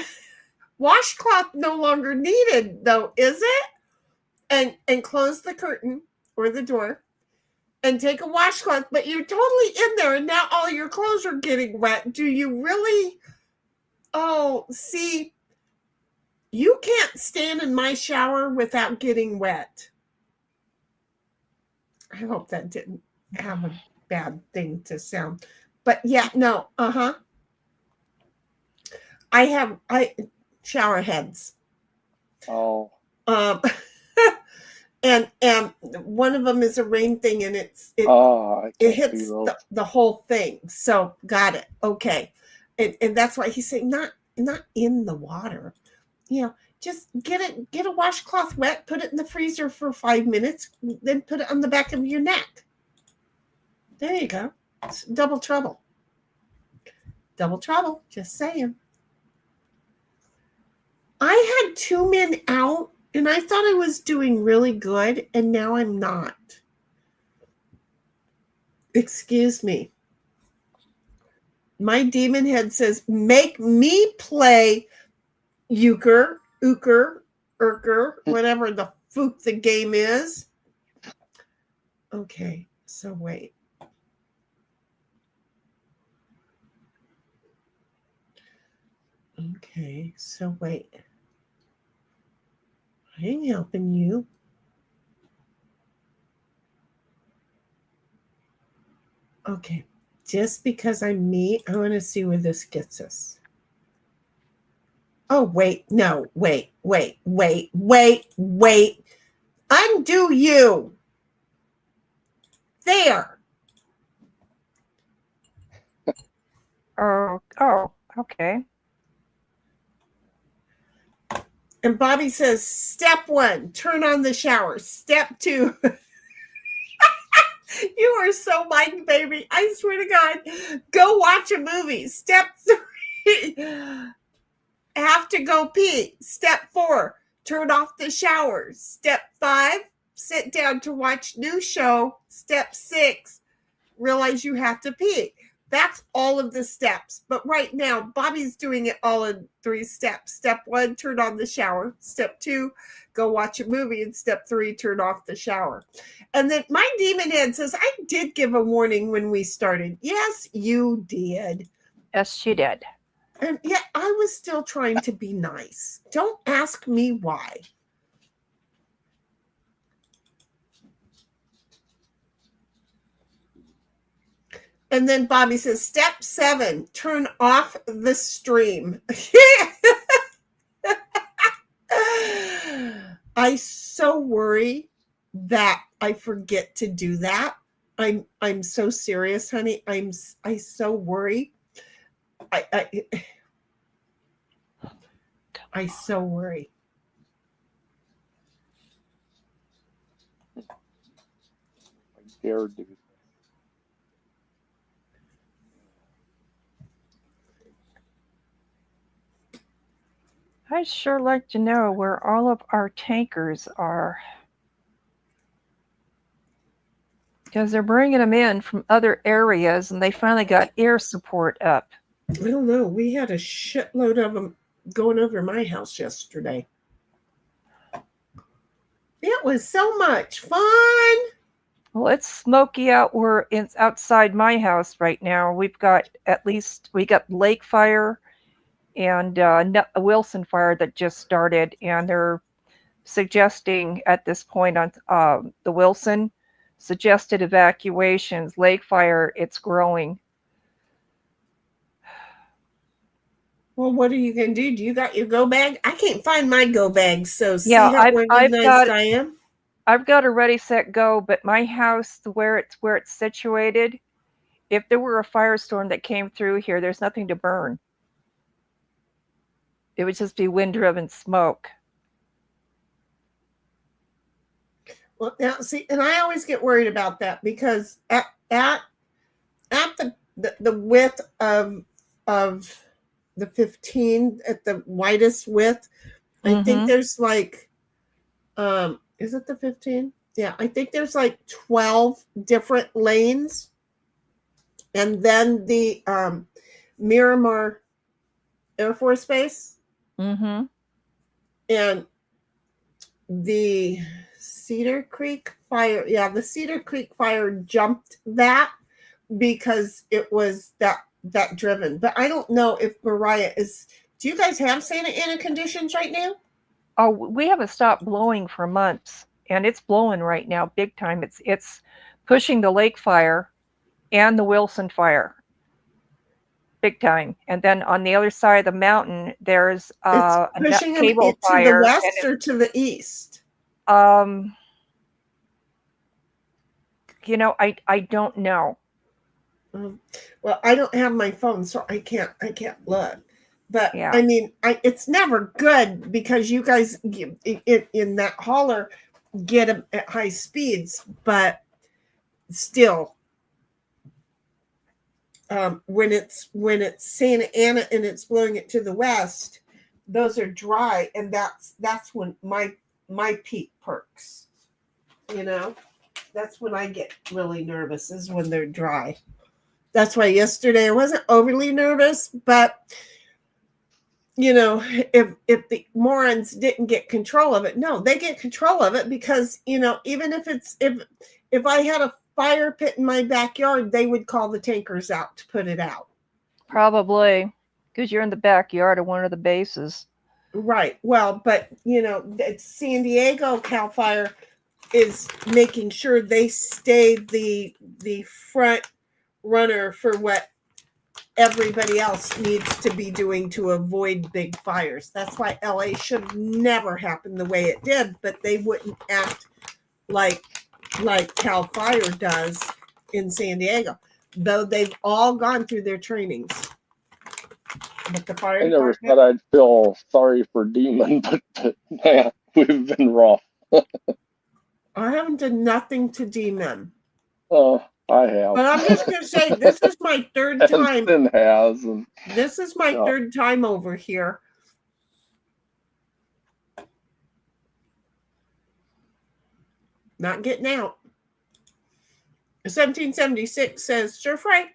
Washcloth no longer needed, though, is it? And close the curtain or the door and take a washcloth, but you're totally in there and now all your clothes are getting wet. Do you really? Oh, see, you can't stand in my shower without getting wet. I hope that didn't have a bad thing to sound. But yeah, no, I shower heads. Oh, And one of them is a rain thing, and it I can't hits see those. the whole thing. So got it. Okay, and that's why he's saying not in the water. You know, just get a washcloth wet, put it in the freezer for 5 minutes, then put it on the back of your neck. There you go. It's double trouble. Double trouble. Just saying. I had 2 men out. And I thought I was doing really good, and now I'm not. Excuse me. My demon head says, make me play euchre, Urker, whatever the fook the game is. Okay, so wait. Okay, so wait. I ain't helping you. Okay, just because I'm me, I want to see where this gets us. Oh, wait, no, wait. Undo you. There. Oh, okay. And Bobby says, step 1, turn on the shower. Step 2. You are so Mike, baby. I swear to God. Go watch a movie. Step 3. Have to go pee. Step 4. Turn off the shower. Step 5. Sit down to watch new show. Step 6. Realize you have to pee. That's all of the steps. But right now, Bobby's doing it all in 3 steps. Step 1, turn on the shower. Step 2, go watch a movie. And step 3, turn off the shower. And then my demon head says, I did give a warning when we started. Yes, you did. Yes, she did. And yet I was still trying to be nice. Don't ask me why. And then Bobby says, step 7, turn off the stream. I so worry that I forget to do that. I'm so serious, honey. I so worry. I so worry. I dare do. I'd sure like to know where all of our tankers are. Because they're bringing them in from other areas and they finally got air support up. I don't know. We had a shitload of them going over my house yesterday. It was so much fun. Well, it's smoky out where it's outside my house right now. We got lake fire and a Wilson fire that just started, and they're suggesting at this point on the Wilson suggested evacuations. Lake fire, it's growing. Well, what are you gonna do? Do you got your go bag? I can't find my go bag, so see Yeah, how I've organized got- I am. I've got a ready, set, go, but my house, where it's situated, if there were a firestorm that came through here, there's nothing to burn. It would just be wind-driven smoke. Well, now see, and I always get worried about that because at the width of the 15, at the widest width, I think there's like, is it the 15? Yeah, I think there's like 12 different lanes, and then the Miramar Air Force Base, Mm-hmm. and the Cedar Creek fire. Yeah, the Cedar Creek fire jumped that because it was that driven. But I don't know if Mariah is. Do you guys have Santa Ana conditions right now? Oh, we haven't stopped blowing for months, and it's blowing right now big time. It's pushing the lake fire and the Wilson fire big time. And then on the other side of the mountain, there's a pushing them cable to fire. the west or to the east. I don't know. Well, I don't have my phone, so I can't look. But Yeah. I mean, it's never good because you guys in that holler get them at high speeds, but still, when it's Santa Ana and it's blowing it to the west, those are dry, and that's when my peak perks. That's when I get really nervous, is when they're dry. That's why yesterday I wasn't overly nervous, but if the morons didn't get control of it, no, they get control of it because, even if I had a fire pit in my backyard, they would call the tankers out to put it out. Probably because you're in the backyard of one of the bases. Right. Well, but it's San Diego Cal Fire is making sure they stay the front runner for what everybody else needs to be doing to avoid big fires. That's why LA should have never happened the way it did, but they wouldn't act like Cal Fire does in San Diego, though they've all gone through their trainings. But the fire I never department, said I'd feel sorry for Demon, but man, we've been rough. I haven't done nothing to Demon. Oh, I have. But I'm just going to say, this is my third And time. Sin has. And, This is my Yeah. third time over here. Not getting out. 1776 says, Sir Frank,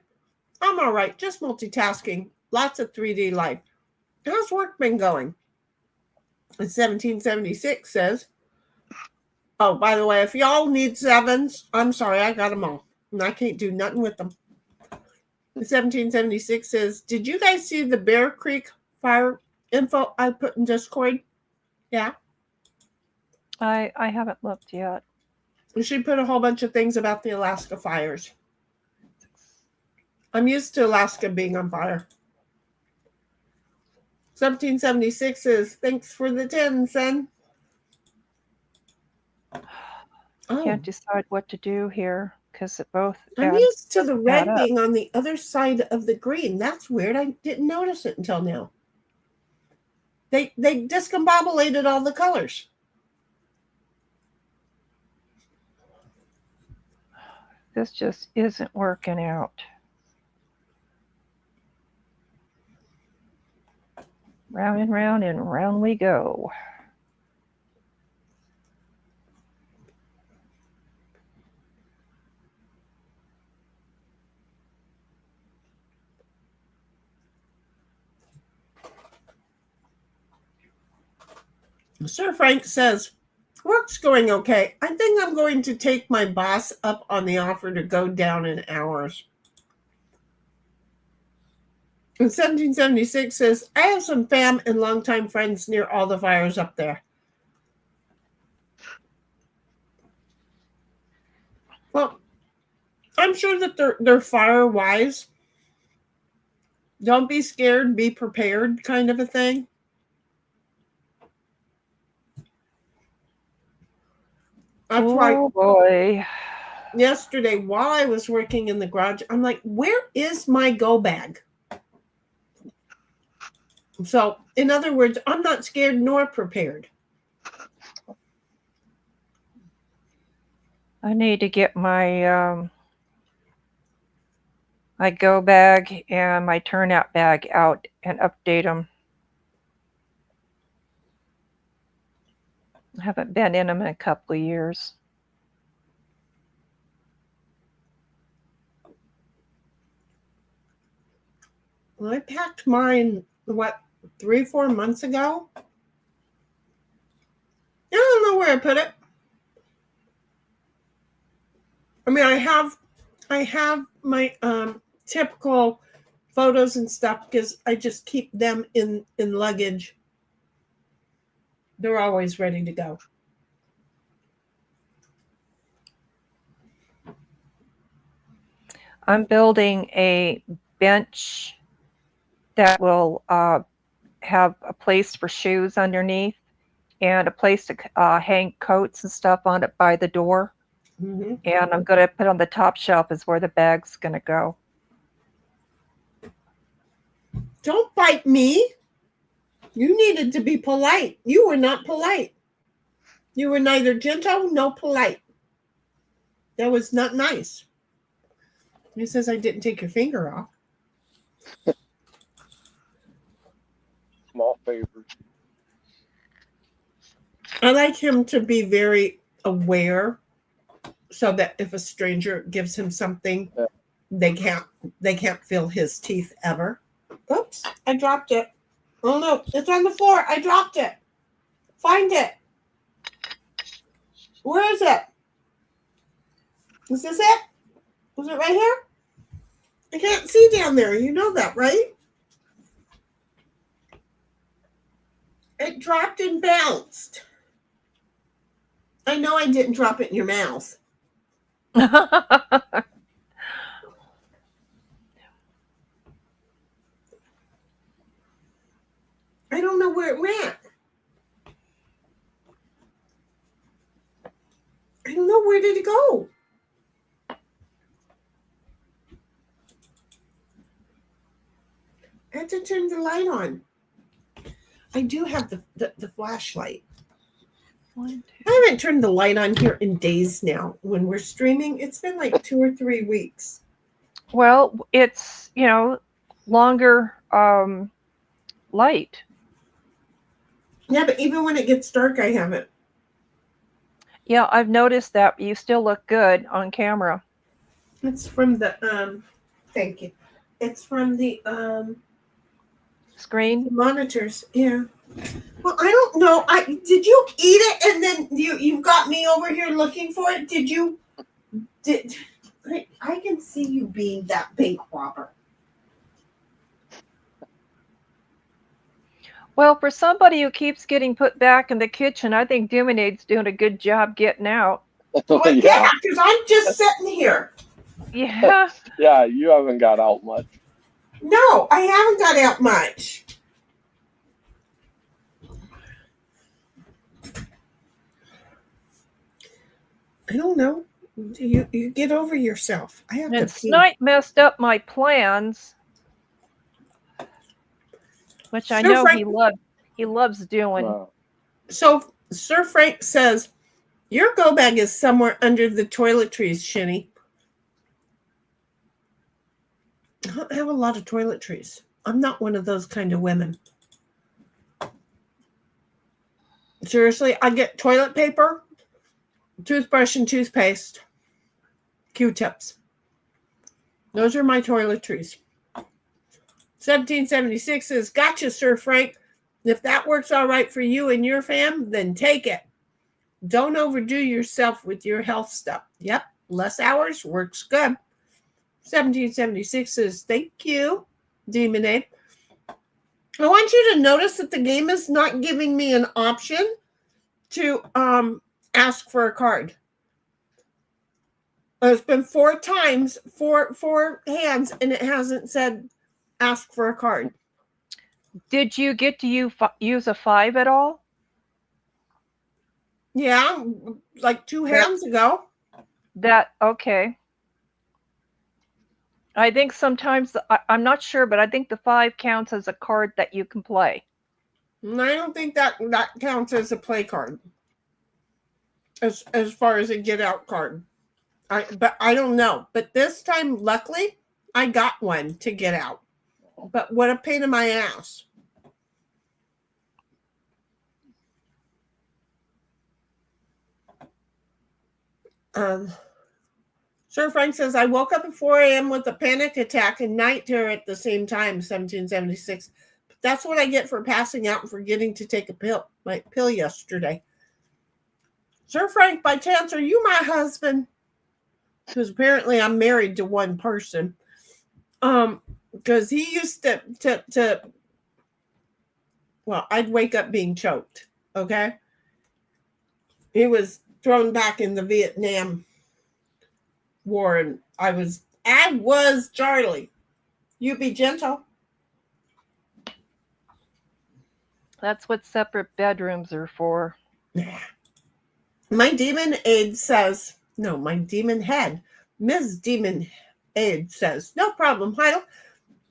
I'm all right. Just multitasking. Lots of 3D life. How's work been going? And 1776 says, oh, by the way, if y'all need sevens, I'm sorry, I got them all. And I can't do nothing with them. 1776 says, did you guys see the Bear Creek fire info I put in Discord? Yeah. I haven't looked yet. She put a whole bunch of things about the Alaska fires. I'm used to Alaska being on fire. 1776 says, thanks for the 10, son. Oh, Can't decide what to do here because it both. I'm adds- used to the doesn't red add up. being on the other side of the green. That's weird. I didn't notice it until now. They discombobulated all the colors. This just isn't working out. Round and round we go. Sir Frank says, work's going okay. I think I'm going to take my boss up on the offer to go down in hours. And 1776 says, I have some fam and longtime friends near all the fires up there. Well, I'm sure that they're fire wise. Don't be scared, be prepared kind of a thing. That's why Oh boy. yesterday while I was working in the garage, I'm like, where is my go bag? So, in other words, I'm not scared nor prepared. I need to get my my go bag and my turnout bag out and update them. I haven't been in them in a couple of years. Well, I packed mine, 3-4 months ago? I don't know where I put it. I mean, I have my typical photos and stuff because I just keep them in luggage. They're always ready to go. I'm building a bench that will have a place for shoes underneath and a place to hang coats and stuff on it by the door. Mm-hmm. And I'm going to put on the top shelf is where the bag's going to go. Don't bite me. You needed to be polite. You were not polite. You were neither gentle nor polite. That was not nice. He says I didn't take your finger off. Small favors. I like him to be very aware so that if a stranger gives him something, they can't feel his teeth ever. Oops, I dropped it. Oh no, it's on the floor. I dropped it. Find it. Where is it? Is this it? Was it right here? I can't see down there. You know that, right? It dropped and bounced. I know I didn't drop it in your mouth. I I don't know where it went. I don't know, where did it go? I had to turn the light on. I do have the flashlight. I haven't turned the light on here in days now. When we're streaming, it's been like 2 or 3 weeks. Well, it's, longer light. Yeah, but even when it gets dark, I haven't. Yeah, I've noticed that. You still look good on camera. It's from the thank you. It's from the Screen. monitors. Yeah. Well, I don't know. Did you eat it and then you've got me over here looking for it? I can see you being that big robber. Well, for somebody who keeps getting put back in the kitchen, I think Diminade's doing a good job getting out. Well, yeah, because I'm just sitting here. Yeah. Yeah, you haven't got out much. No, I haven't got out much. I don't know. You get over yourself. I have And to pee. Snipe messed up my plans, which I Sir know Frank- he loves doing. Wow. So Sir Frank says, your go bag is somewhere under the toiletries, Shinny. I don't have a lot of toiletries. I'm not one of those kind of women. Seriously, I get toilet paper, toothbrush and toothpaste, Q-tips. Those are my toiletries. 1776 says, gotcha, Sir Frank. If that works all right for you and your fam, then take it. Don't overdo yourself with your health stuff. Yep, less hours works good. 1776 says, thank you, Demon Ape. I want you to notice that the game is not giving me an option to ask for a card. It's been 4 times, four hands, and it hasn't said ask for a card. Did you get to use a 5 at all? Yeah, like 2 hands ago. Okay. I think sometimes, I'm not sure, but I think the 5 counts as a card that you can play. And I don't think that counts as a play card. As far as a get out card. But I don't know. But this time, luckily, I got one to get out. But what a pain in my ass. Sir Frank says, I woke up at 4 a.m. with a panic attack and night terror at the same time, 1776. But that's what I get for passing out and forgetting to take my pill yesterday. Sir Frank, by chance, are you my husband? Because apparently I'm married to one person. Because he used to well, I'd wake up being choked. Okay. He was thrown back in the Vietnam War, and I was Charlie. You be gentle. That's what separate bedrooms are for. My demon aide says, no, my demon head, Ms. Demon Aide says, no problem, Heidel.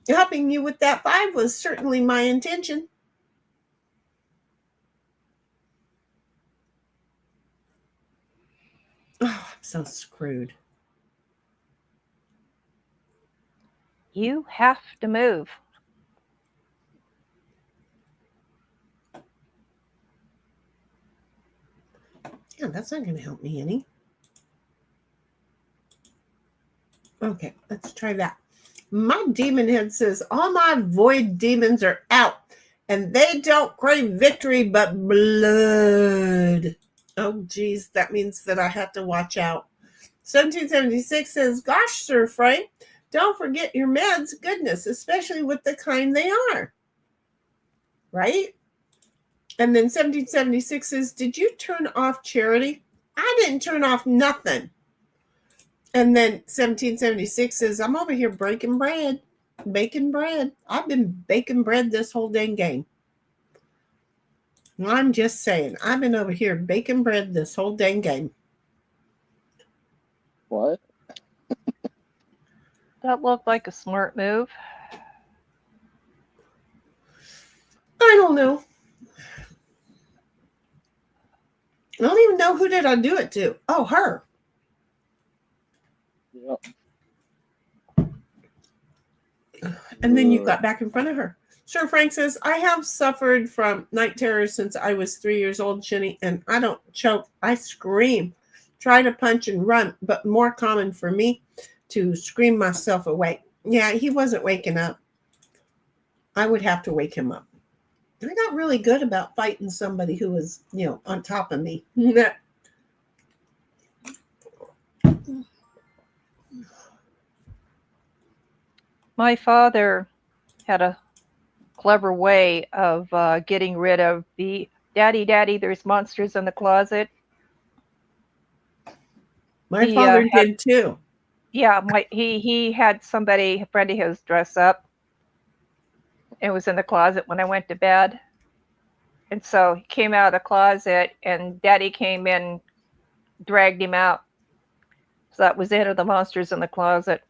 Helping you with that 5 was certainly my intention. Oh, I'm so screwed. You have to move. Yeah, that's not going to help me any. Okay, let's try that. My demon head says, all my void demons are out, and they don't crave victory but blood. Oh, geez, that means that I have to watch out. 1776 says, gosh, Sir Frank, don't forget your meds. Goodness, especially with the kind they are. Right? And then 1776 says, did you turn off charity? I didn't turn off nothing. And then 1776 says, I'm over here baking bread. I've been baking bread this whole dang game. I'm just saying, I've been over here baking bread this whole dang game. What? That looked like a smart move. don't know. I don't even know who did I do it to. Oh, her. Yep. And then you got back in front of her. Sir Frank says, I have suffered from night terrors since I was 3 years old, Shinny, and I don't choke. I scream, try to punch and run, but more common for me to scream myself awake. Yeah, he wasn't waking up. I would have to wake him up. I got really good about fighting somebody who was, on top of me. My father had a clever way of getting rid of the daddy, there's monsters in the closet. My father did too. Yeah, he had somebody, a friend of his, dress up. It was in the closet when I went to bed. And so he came out of the closet and Daddy came in, dragged him out. So that was the end of the monsters in the closet.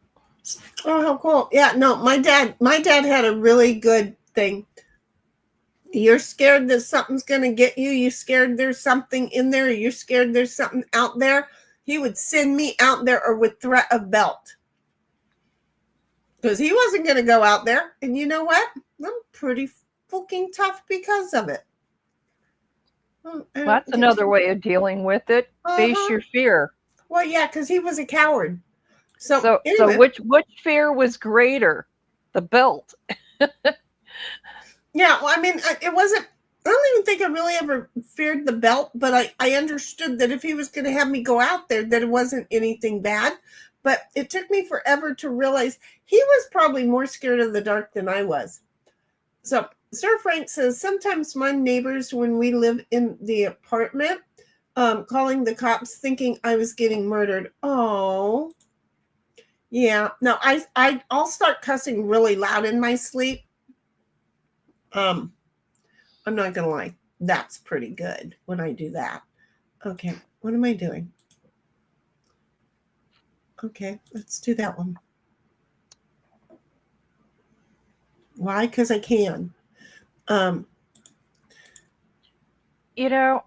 Oh, how cool. Yeah, no, my dad had a really good thing. You're scared that something's going to get you. You're scared there's something in there. You're scared there's something out there. He would send me out there or with threat of belt. Because he wasn't going to go out there. And you know what? I'm pretty fucking tough because of it. That's another way of dealing with it. Face your fear. Well, yeah, because he was a coward. So anyway. So which fear was greater? The belt. Yeah, well, I mean, it wasn't. I don't even think I really ever feared the belt, but I understood that if he was going to have me go out there, that it wasn't anything bad. But it took me forever to realize he was probably more scared of the dark than I was. So Sir Frank says, sometimes my neighbors, when we live in the apartment, calling the cops thinking I was getting murdered. Oh, yeah. No, I'll start cussing really loud in my sleep. I'm not going to lie. That's pretty good when I do that. Okay. What am I doing? Okay. Let's do that one. Why? Because I can. I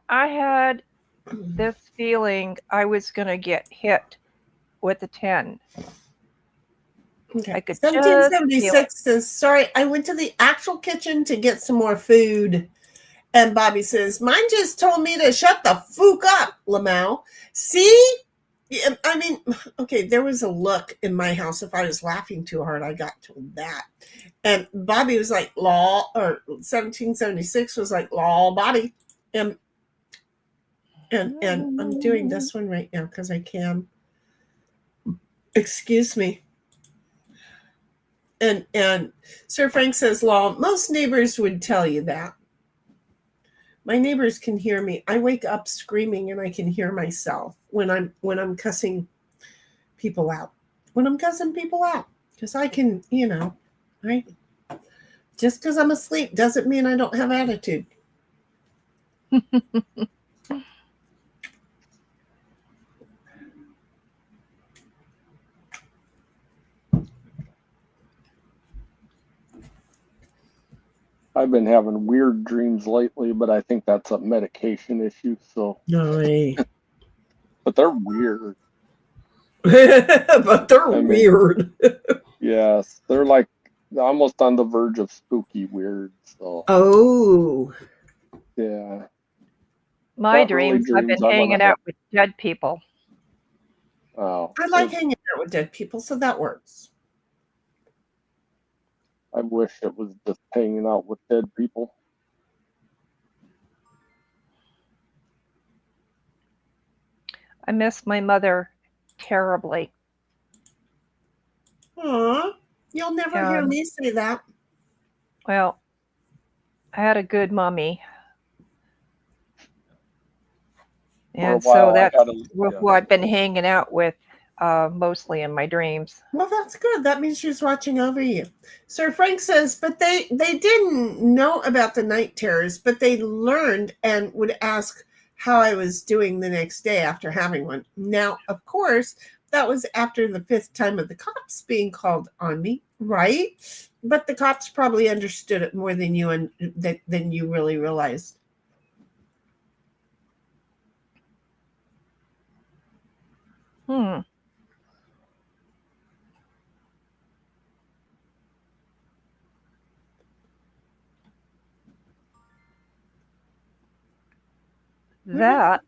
had this feeling I was going to get hit with a 10. Okay. I could 1776 says, sorry, I went to the actual kitchen to get some more food. And Bobby says, mine just told me to shut the fuck up, Lamau. See? I mean, okay, there was a look in my house. If I was laughing too hard, I got told that. And Bobby was like, law, or 1776 was like, law, Bobby. And I'm doing this one right now because I can. Excuse me. And Sir Frank says, law, most neighbors would tell you that. My neighbors can hear me. I wake up screaming and I can hear myself when I'm cussing people out. When I'm cussing people out. Because I can, right? Just because I'm asleep doesn't mean I don't have attitude. I've been having weird dreams lately, but I think that's a medication issue. So, no, but they're weird. But they're weird. Yes, they're like almost on the verge of spooky weird. So, oh, yeah. My dreams, I've been hanging out with dead people. Oh, I like hanging out with dead people, so that works. I wish it was just hanging out with dead people. I miss my mother terribly. Aw, you'll never hear me say that. Well, I had a good mommy. And so that's who I've been hanging out with mostly in my dreams. Well, that's good. That means she's watching over you. Sir Frank says, but they didn't know about the night terrors, but they learned and would ask how I was doing the next day after having one. Now, of course, that was after the 5th time of the cops being called on me, right? but the cops probably understood it more than you and than you really realized. Hmm. That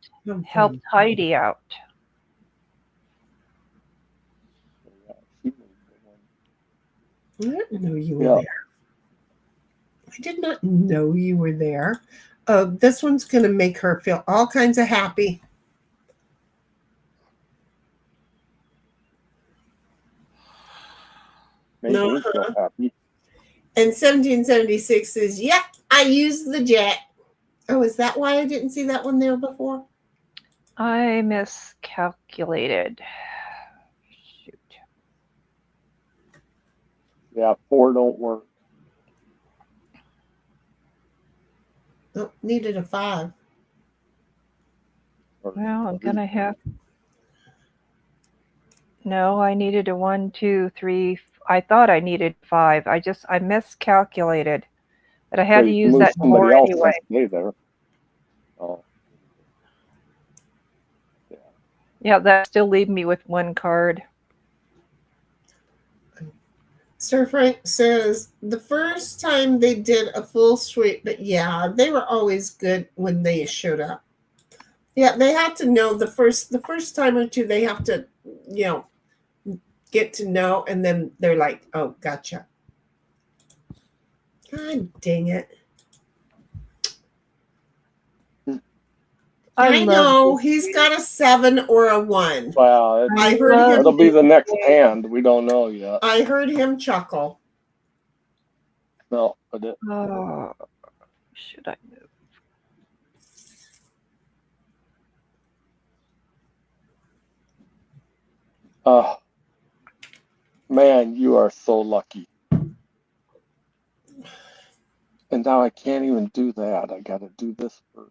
helped Heidi out. Yeah, she I made didn't know you were Yeah. there. I did not know you were there. This one's going to make her feel all kinds of happy. Made me feel happy. And 1776 says, "Yep, I used the jet." Oh, is that why I didn't see that one there before? I miscalculated. Shoot. Yeah, 4 don't work. Oh, needed a 5. Well, I'm gonna have. No, I needed a 1, 2, 3. I thought I needed 5. I miscalculated. But I had to use that somebody 4 else anyway. to stay there. Oh. Yeah. Yeah, that still leave me with 1 card. Sir Frank says the first time they did a full sweep, but yeah, they were always good when they showed up. Yeah, they had to know the first time or two. They have to, get to know, and then they're like, "Oh, gotcha." God dang it! I know he's got a 7 or a 1. Well, I heard him. It'll be the next hand. We don't know yet. I heard him chuckle. No, but it. Oh, should I move? Oh, man, you are so lucky. And now I can't even do that. I got to do this first.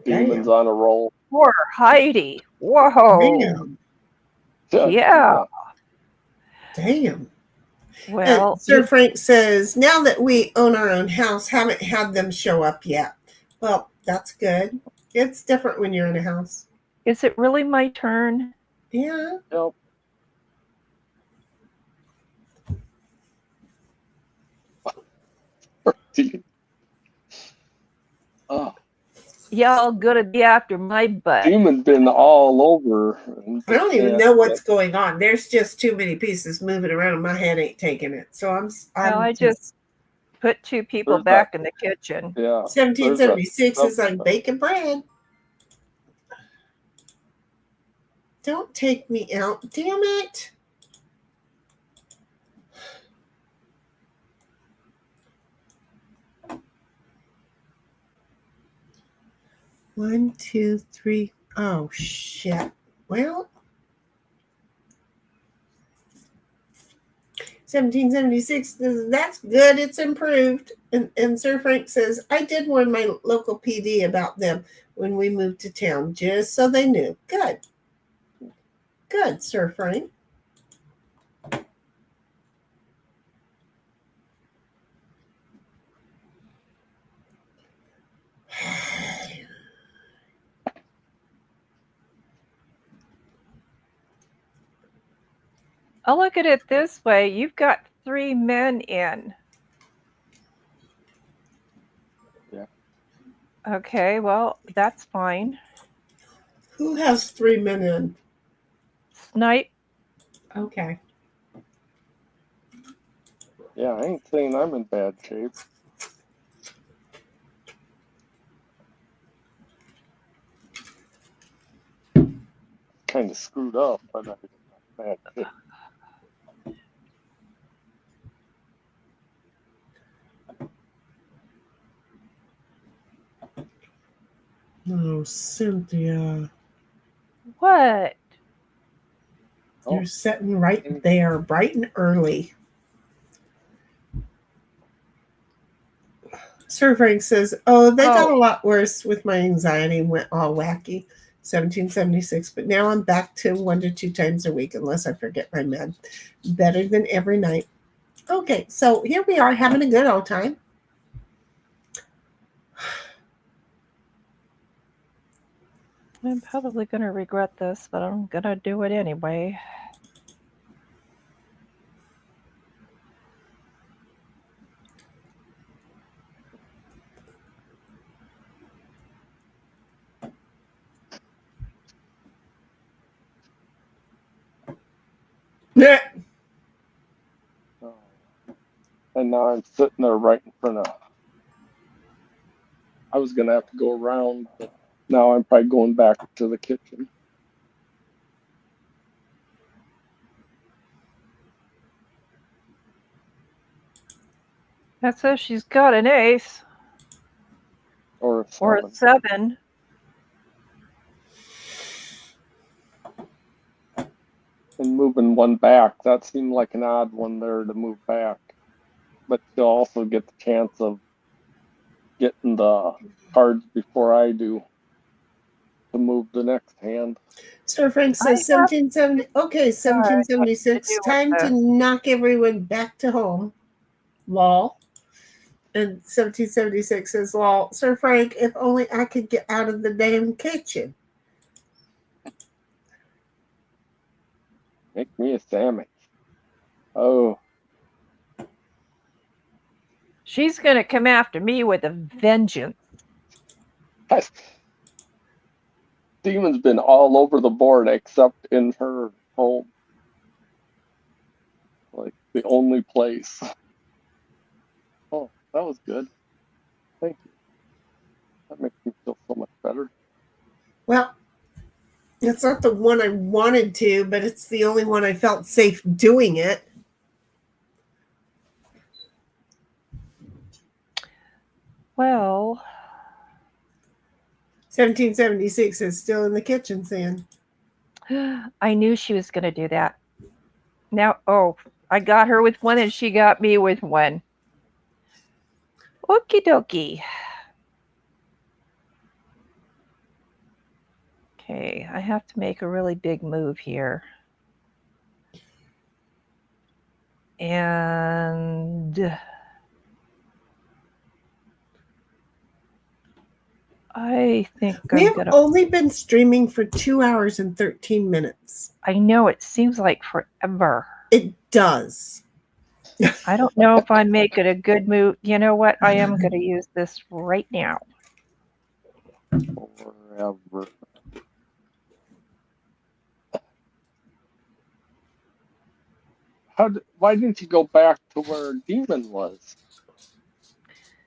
Demons on a roll. Poor Heidi. Whoa. Damn. Yeah. Damn. Well, and Sir Frank says, now that we own our own house, haven't had them show up yet. Well, that's good. It's different when you're in a house. Is it really my turn? Yeah. Yep. Oh. Y'all gonna be after my butt. Demon's been all over. I don't even know what's going on. There's just too many pieces moving around, and my head ain't taking it. So I just put 2 people back in the kitchen. Yeah. 1776 is like baking bread. Don't take me out. Damn it. One, 2, 3. Oh, shit. Well, 1776 says, that's good. It's improved. And Sir Frank says, I did warn my local PD about them when we moved to town, just so they knew. Good. Good, Sir Frank. I'll look at it this way. You've got 3 men in. Yeah. Okay, well, that's fine. Who has 3 men in? Snipe. Okay. Yeah, I ain't saying I'm in bad shape. Kind of screwed up, but I'm in bad shape. Oh, Cynthia. What? You're sitting right there, bright and early. Sir Frank says, oh, they got a lot worse with my anxiety and went all wacky. 1776, but now I'm back to 1 to 2 times a week unless I forget my med. Better than every night. Okay, so here we are having a good old time. I'm probably going to regret this, but I'm going to do it anyway. Yeah. And now I'm sitting there right in front of. I was gonna have to go around, but now I'm probably going back to the kitchen. That says she's got an ace. Or a 7. Or a 7. And moving one back, that seemed like an odd one there to move back. But you'll also get the chance of getting the cards before I do to move the next hand. Sir Frank says 1770. Okay, 1776. Time to knock everyone back to home. Lol. And 1776 says, lol. Sir Frank, if only I could get out of the damn kitchen. Make me a sandwich. Oh. She's going to come after me with a vengeance. Demon's been all over the board except in her home. Like the only place. Oh, that was good. Thank you. That makes me feel so much better. Well, it's not the one I wanted to, but it's the only one I felt safe doing it. Well, 1776 is still in the kitchen, Sam. I knew she was going to do that. Now, I got her with 1 and she got me with 1. Okie dokie. Okay, I have to make a really big move here. And I think we have only been streaming for 2 hours and 13 minutes. I know, it seems like forever. It does. I don't know if I'm making a good move. You know what? I am going to use this right now. Forever. Why didn't you go back to where Demon was?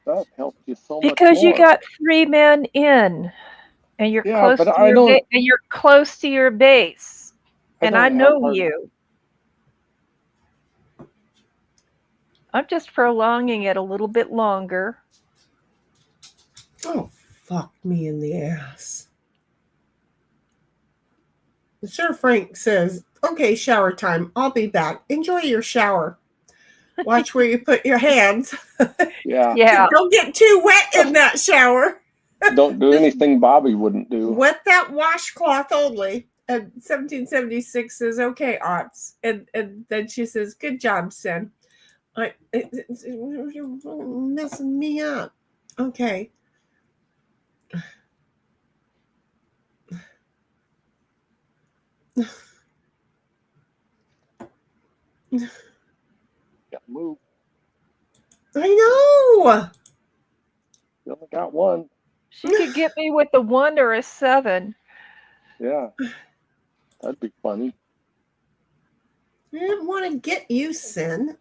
That helped you so much more. Because you got 3 men in, and you're close to your and you're close to your base, and I know you. I'm just prolonging it a little bit longer. Oh, fuck me in the ass. Sir Frank says, okay, shower time. I'll be back. Enjoy your shower. Watch where you put your hands. Yeah. Don't get too wet in that shower. Don't do anything Bobby wouldn't do. Wet that washcloth only. And 1776 says, okay, Ots. And then she says, good job, Sen. You're messing me up. Okay. Got moved. I know. You only got 1. She could get me with a 1 or a 7. Yeah. That'd be funny. I didn't want to get you, Sin.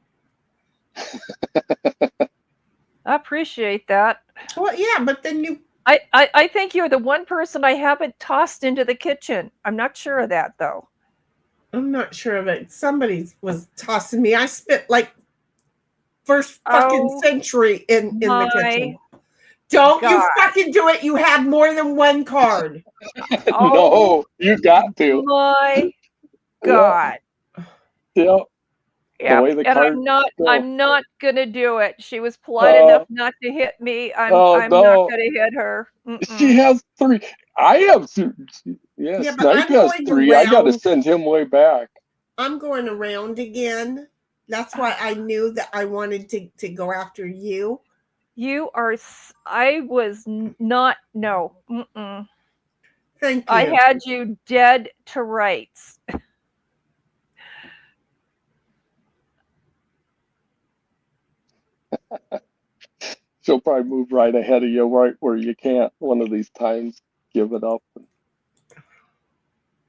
I appreciate that. Well, yeah, but then you... I think you're the one person I haven't tossed into the kitchen. I'm not sure of that, though. I'm not sure of it. Somebody was tossing me. I spent like first fucking century in the kitchen. Don't you God. fucking do it. You have more than one card. Oh. No, you got to. My Yeah, God. yeah. Yeah. way the And cards go. I'm not gonna do it. She was polite enough not to hit me. I'm not no. gonna hit her. She has 3. I have 2. Yeah, Yeah, but Snipe I'm has going 3. I got to around. send him way back. I'm going around again. That's why I knew that I wanted to go after you. You are. I was not. No. Mm-mm. Thank you. I had you dead to rights. She'll probably move right ahead of you, right where you can't one of these times give it up. And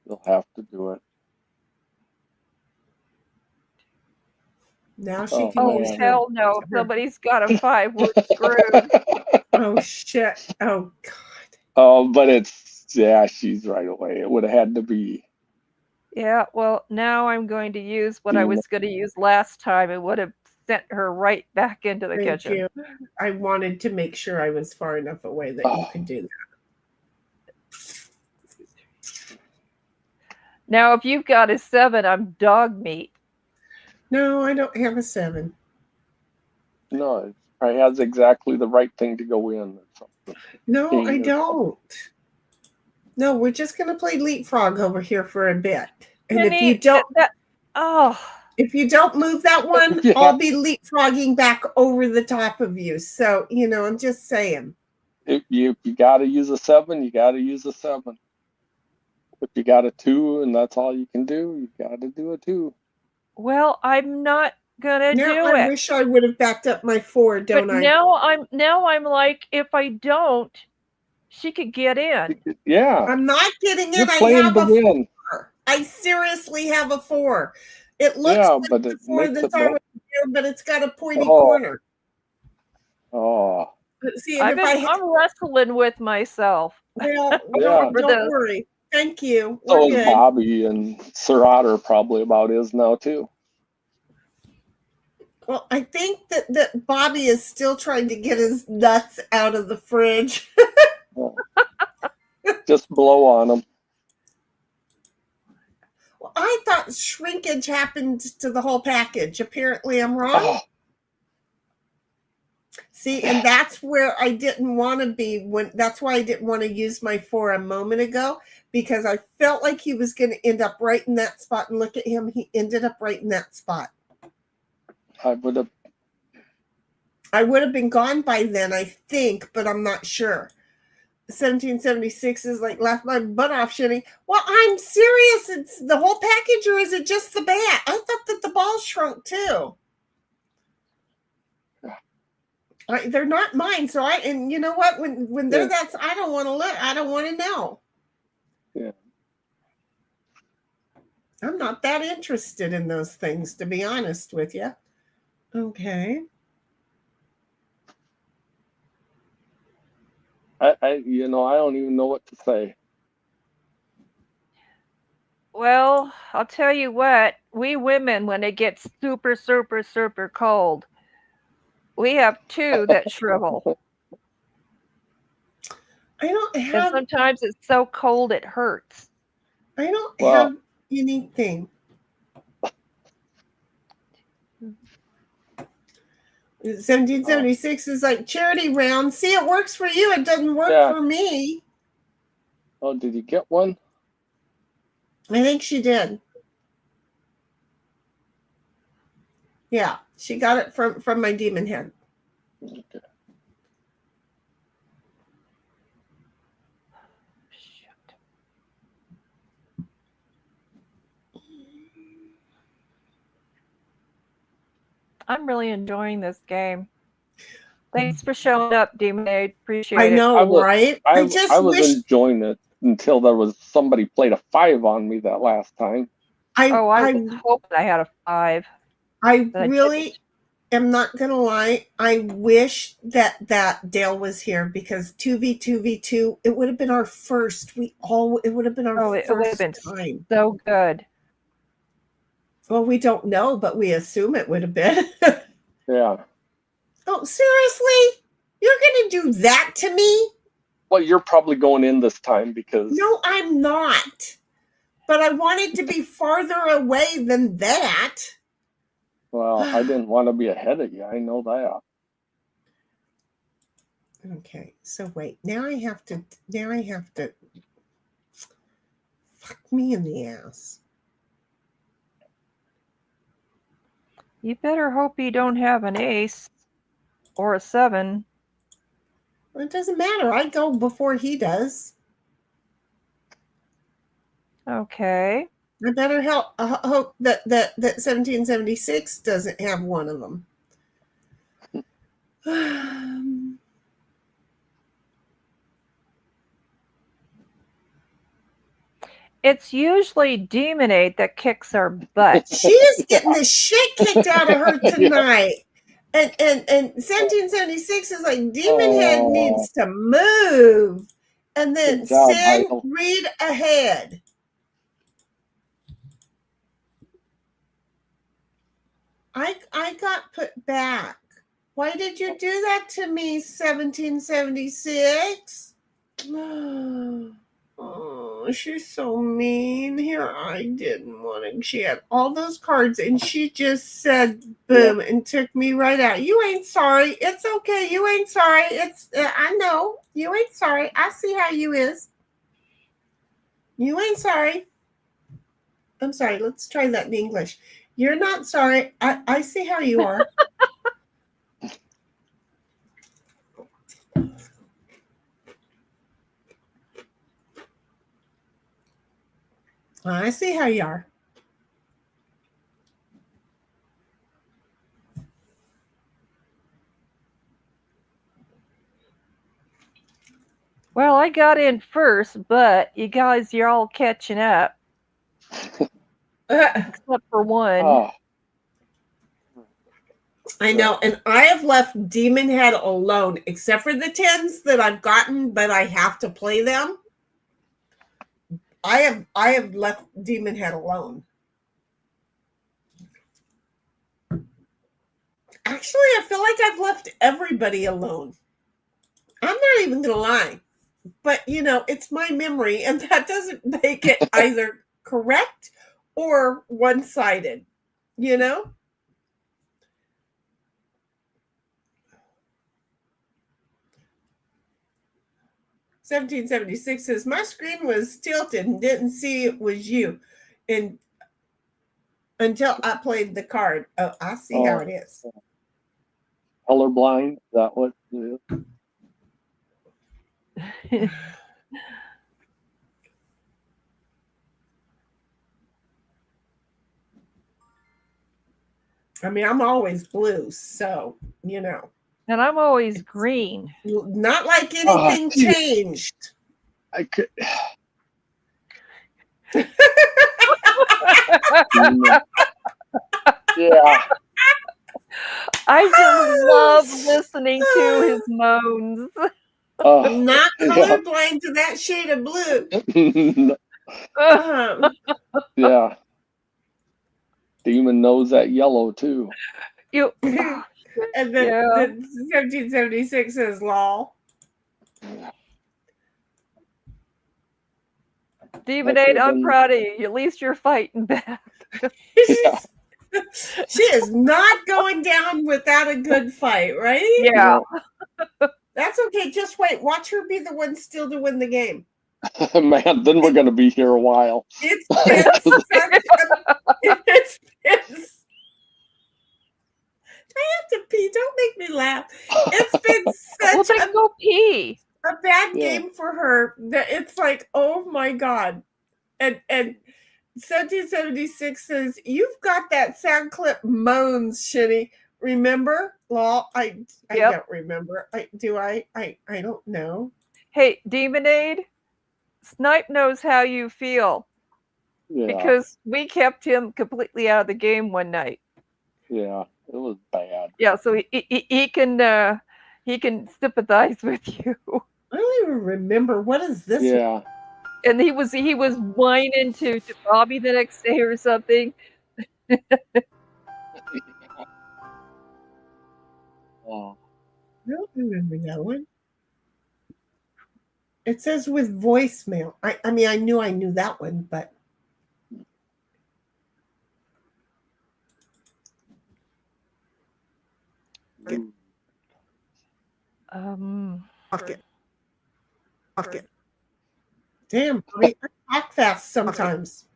you'll have to do it. Now she Oh, can Oh use man. her. hell no! If her- somebody's got a 5, we're screwed. Oh shit. Oh god. Oh, but it's, yeah, she's right away. It would have had to be. Yeah. Well, now I'm going to use what I was going to use last time. It would have sent her right back into the Thank kitchen. you. I wanted to make sure I was far enough away that you could do that. Now, if you've got a 7, I'm dog meat. No, I don't have a 7. No, it probably has exactly the right thing to go in or something. No, King I or don't. No, we're just gonna play leapfrog over here for a bit. And if Penny, you don't oh, if you don't move that one, Yeah. I'll be leapfrogging back over the top of you. So, I'm just saying. If you got to use a 7, you got to use a 7. If you got a 2 and that's all you can do, you got to do a 2. well, I'm not gonna Now do I it. wish I would have backed up my 4, don't But I? now I'm like, if I don't, she could get in. Yeah, I'm not getting you're in. I playing have to a win. 4. I seriously have a 4. It looks Yeah, like but the it 4 makes that's it better. already there, but it's got a pointy Oh. corner. Oh, But see, and if I'm wrestling with myself. well, Yeah. don't worry. Thank you. so We're is good. Bobby and Sir Otter probably about is now too. Well, I think that Bobby is still trying to get his nuts out of the fridge. Just blow on them. Well, I thought shrinkage happened to the whole package. Apparently, I'm wrong. Oh, See, and that's where I didn't want to be that's why I didn't want to use my 4 a moment ago, because I felt like he was going to end up right in that spot. And look at him. He ended up right in that spot. I would have been gone by then, I think, but I'm not sure. 1776 is like laugh my butt off, Shinny. Well, I'm serious. It's the whole package, or is it just the bat? I thought that the ball shrunk too. They're not mine, so and you know what? When they're that, I don't want to look. I don't want to know. Yeah. I'm not that interested in those things, to be honest with you. Okay. I don't even know what to say. Well, I'll tell you what, we women, when it gets super, super, super cold, we have 2 that shrivel. I don't And have sometimes it's so cold it hurts. I don't Wow. have anything. 1776 is like charity round. See, it works for you. It doesn't work Yeah. for me. Oh, did you get one? I think she did. Yeah, she got it from my demon head. Okay. Shit. I'm really enjoying this game. Thanks for showing up, Demon Aid. Appreciate I it. know, I was- right? I just was wish enjoying it until there was somebody played a 5 on me that last time. I I was hoping I had a 5. I but I really didn't. am not gonna lie. I wish that Dale was here, because 2v2v2, it would have been our first. It would have been our Oh, it would have first been time. so good. Well, we don't know, but we assume it would have been. Yeah. Oh, seriously? You're going to do that to me? Well, you're probably going in this time because No, I'm not. But I wanted to be farther away than that. well, I didn't want to be ahead of you. I know that. Okay, so wait. Now I have to fuck me in the ass. You better hope you don't have an ace or a 7. Well, it doesn't matter. I go before he does. Okay. I better hope that 1776 doesn't have one of them. It's usually Demon 8 that kicks our butt. She is getting the shit kicked out of her tonight. And 1776 is like, Demon Head needs to move. And then Good job, Sin, Michael. read ahead. I got put back. Why did you do that to me, 1776? Oh, she's so mean. Here, I didn't want to. She had all those cards and she just said boom and took me right out. You ain't sorry. It's okay. You ain't sorry. I know. You ain't sorry. I see how you is. You ain't sorry. I'm sorry. Let's try that in English. You're not sorry. I see how you are. I see how you are. Well, I got in first, but you guys, you're all catching up, except for one. Oh, I know, and I have left Demon Head alone, except for the 10s that I've gotten, but I have to play them. I have left Demon Head alone. Actually, I feel like I've left everybody alone. I'm not even gonna lie. But it's my memory, and that doesn't make it either correct or one-sided, 1776 says, my screen was tilted and didn't see it was you until I played the card. Oh, I see how it is. colorblind? Is that what it is? I mean, I'm always blue, so, And I'm always green. Not like anything changed. I could. Yeah. I just love listening to his moans. Not colorblind to that shade of blue. Yeah. Demon knows that yellow too. And then 1776 says lol. Demon 8, I'm proud of you. At least you're fighting back. She is not going down without a good fight, right? Yeah. That's okay. Just wait. Watch her be the one still to win the game. Man, then we're going to be here a while. It's I have to pee. Don't make me laugh. It's been Well, such then go pee. a bad game for her that it's like, oh my God. And 1776 says, you've got that sound clip moans, Shitty. Remember? Law? I don't remember. I don't know. Hey, Demonade, Snipe knows how you feel. Yeah. Because we kept him completely out of the game one night. Yeah, it was bad. Yeah, so he can sympathize with you. I don't even remember. What is this? Yeah. And he was whining to Bobby the next day or something. Oh. don't remember that one. It says with voicemail. I mean, I knew that one, but pocket. Damn, Bobby, I talk fast sometimes.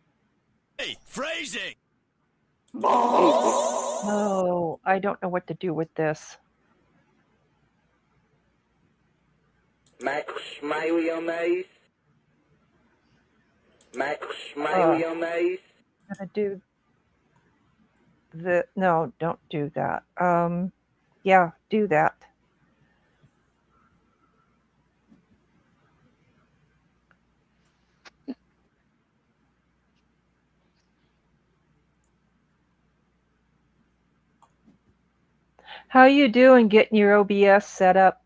Hey, phrasing. Oh, I don't know what to do with this. Michael Smiley on these. Michael Smiley on these. I'm gonna do the no, don't do that. Yeah, do that. How you doing getting your OBS set up?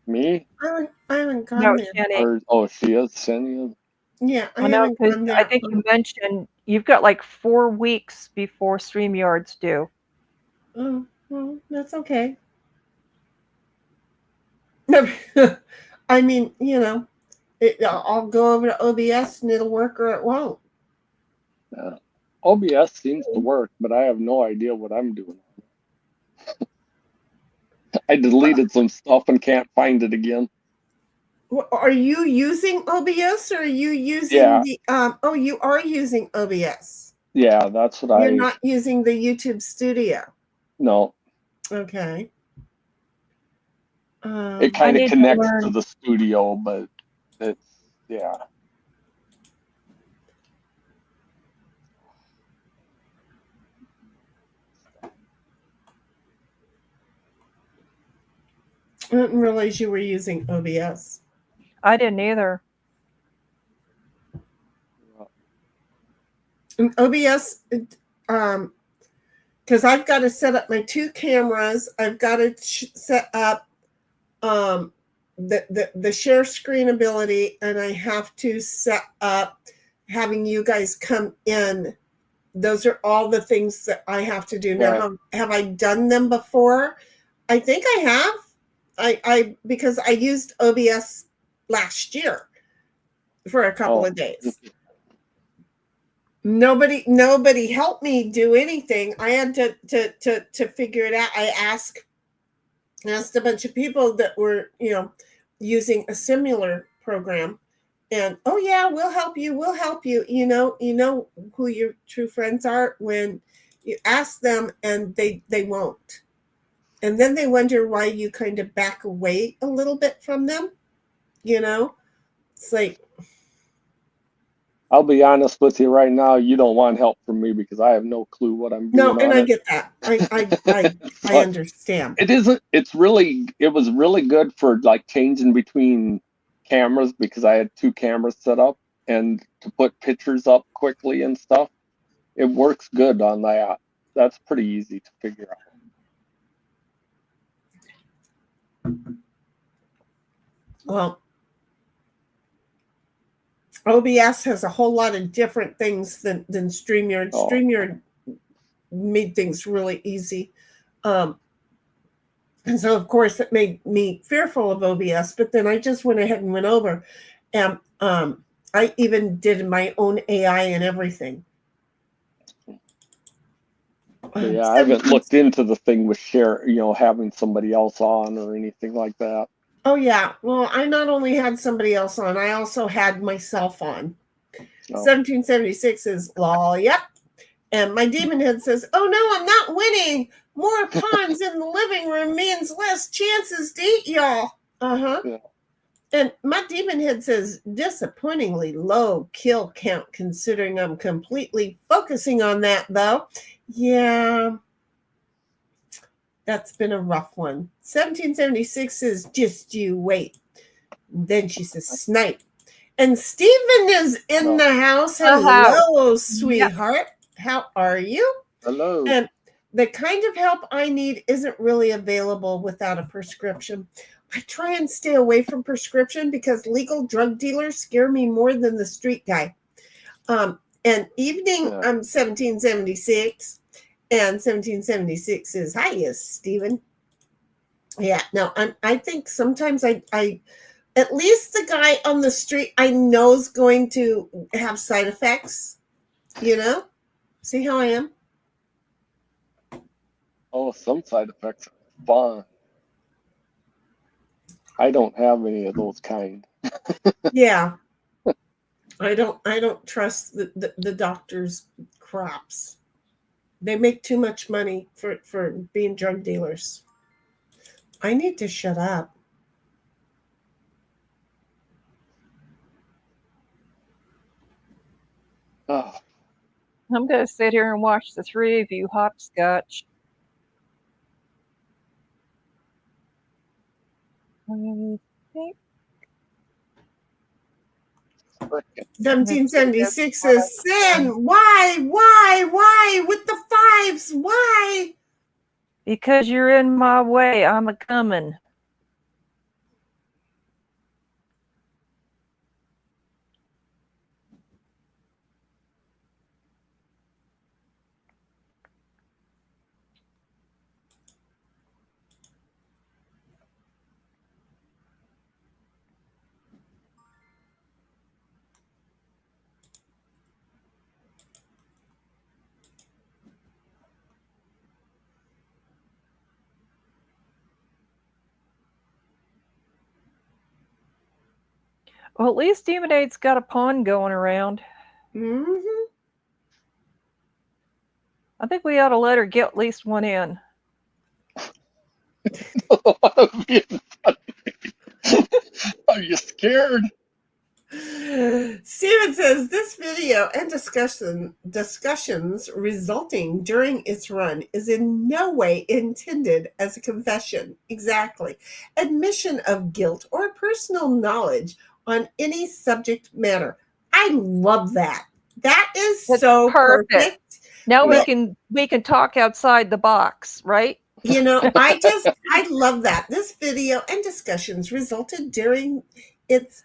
Me? I haven't gone No, there. Jenny. Or she is sending. Yeah, I Well, no, haven't 'cause gone there. I think you mentioned you've got like 4 weeks before StreamYard's due. Oh, well, that's okay. No, I mean, I'll go over to OBS and it'll work or it won't. OBS seems to work, but I have no idea what I'm doing. I deleted some stuff and can't find it again. Are you using OBS or are you using the oh, you are using OBS. Yeah, that's what You're not using the YouTube studio. No. Okay. It kind of connects to the studio, but it's I didn't realize you were using OBS. I didn't either. And OBS, because I've got to set up my 2 cameras. I've got to set up the share screen ability, and I have to set up having you guys come in. Those are all the things that I have to do now. Have I done them before? I think I have. I because I used OBS last year for a couple of days. Nobody helped me do anything. I had to figure it out. I asked a bunch of people that were using a similar program, and oh yeah, we'll help you. You know who your true friends are when you ask them, and they won't. And then they wonder why you kind of back away a little bit from them. It's like, I'll be honest with you right now. You don't want help from me because I have no clue what I'm doing. No, and I get that. I understand. It isn't. It was really good for like changing between cameras because I had 2 cameras set up and to put pictures up quickly and stuff. It works good on that. That's pretty easy to figure out. Well, OBS has a whole lot of different things than StreamYard. StreamYard made things really easy. And so, of course, it made me fearful of OBS, but then I just went ahead and went over. And I even did my own AI and everything. Yeah, I haven't looked into the thing with having somebody else on or anything like that. Oh, yeah. Well, I not only had somebody else on, I also had myself on. 1776 is lol, yep. And my demon head says, oh, no, I'm not winning. More pawns in the living room means less chances to eat y'all. Uh-huh. Yeah. And my demon head says, disappointingly low kill count considering I'm completely focusing on that, though. Yeah. That's been a rough one. 1776 says, just you wait. Then she says, snipe. And Stephen is in the house. Hello, sweetheart. Yes. How are you? Hello. And the kind of help I need isn't really available without a prescription. I try and stay away from prescription because legal drug dealers scare me more than the street guy. And evening, 1776. And 1776 says, hiya, Stephen. Yeah, no, I think sometimes I at least the guy on the street I know is going to have side effects, you know? See how I am? Oh, some side effects are fun. I don't have any of those kind. Yeah. I don't trust the doctors' crops. They make too much money for being drug dealers. I need to shut up. Oh, I'm going to sit here and watch the three of you hopscotch. I think 1776 says, Sin, why? With the fives, why? because you're in my way, I'm a coming. Well, at least Demonade's got a pond going around. Mm-hmm. I think we ought to let her get at least one in. Are you scared? Steven says this video and discussions resulting during its run is in no way intended as a confession. Exactly. Admission of guilt or personal knowledge on any subject matter. I love that. That is That's so perfect. Now Yeah. we can talk outside the box, right? You know, I love that. This video and discussions resulting during its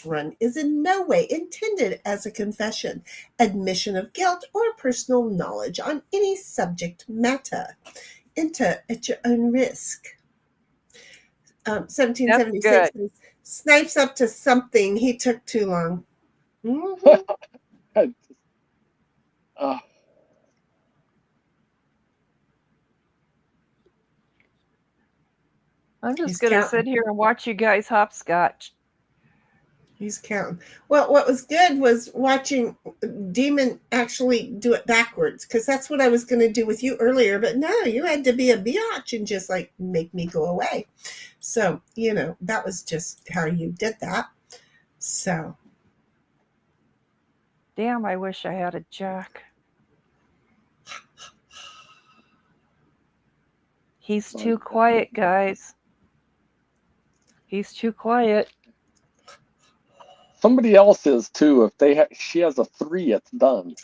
run is in no way intended as a confession, admission of guilt, or personal knowledge on any subject matter. Enter at your own risk. 1776 says, Snipes up to something. He took too long. Mhm. Uh, I'm He's just going to counting. sit here and watch you guys hopscotch. He's counting. Well, what was good was watching Demon actually do it backwards, because that's what I was going to do with you earlier. But no, you had to be a biatch and just like make me go away. So, you know, that was just how you did that. So, Damn, I wish I had a jack. He's too quiet, guys. He's too quiet. somebody else is too. If she has a 3, it's done.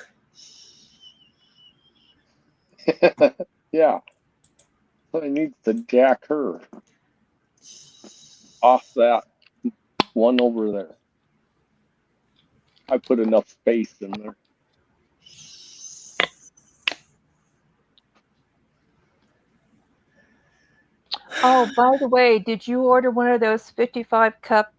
Yeah. So I need to jack her off that one over there. I put enough space in there. Oh, by the way, did you order one of those 55 cup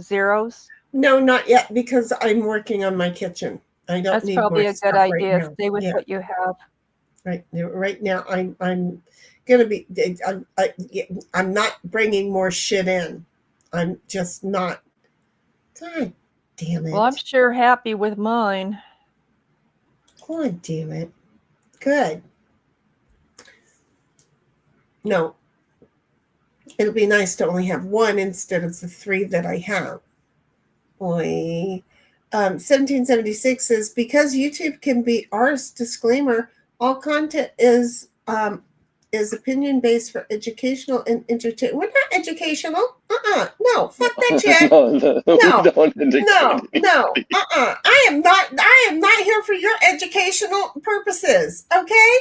zeros? no, not yet, because I'm working on my kitchen. I don't That's need probably more a stuff good right idea. now. Stay with Yeah. what you have. Right now, I'm gonna be. I'm not bringing more shit in. I'm just not. God damn it! Well, I'm sure happy with mine. God damn it! Good. No, it'll be nice to only have one instead of the 3 that I have. Boy. 1776 says, because YouTube can be ours, disclaimer, all content is opinion based for educational and entertainment. We're not educational. No, fuck that shit. No, we No. don't indicate No. I am not here for your educational purposes. Okay?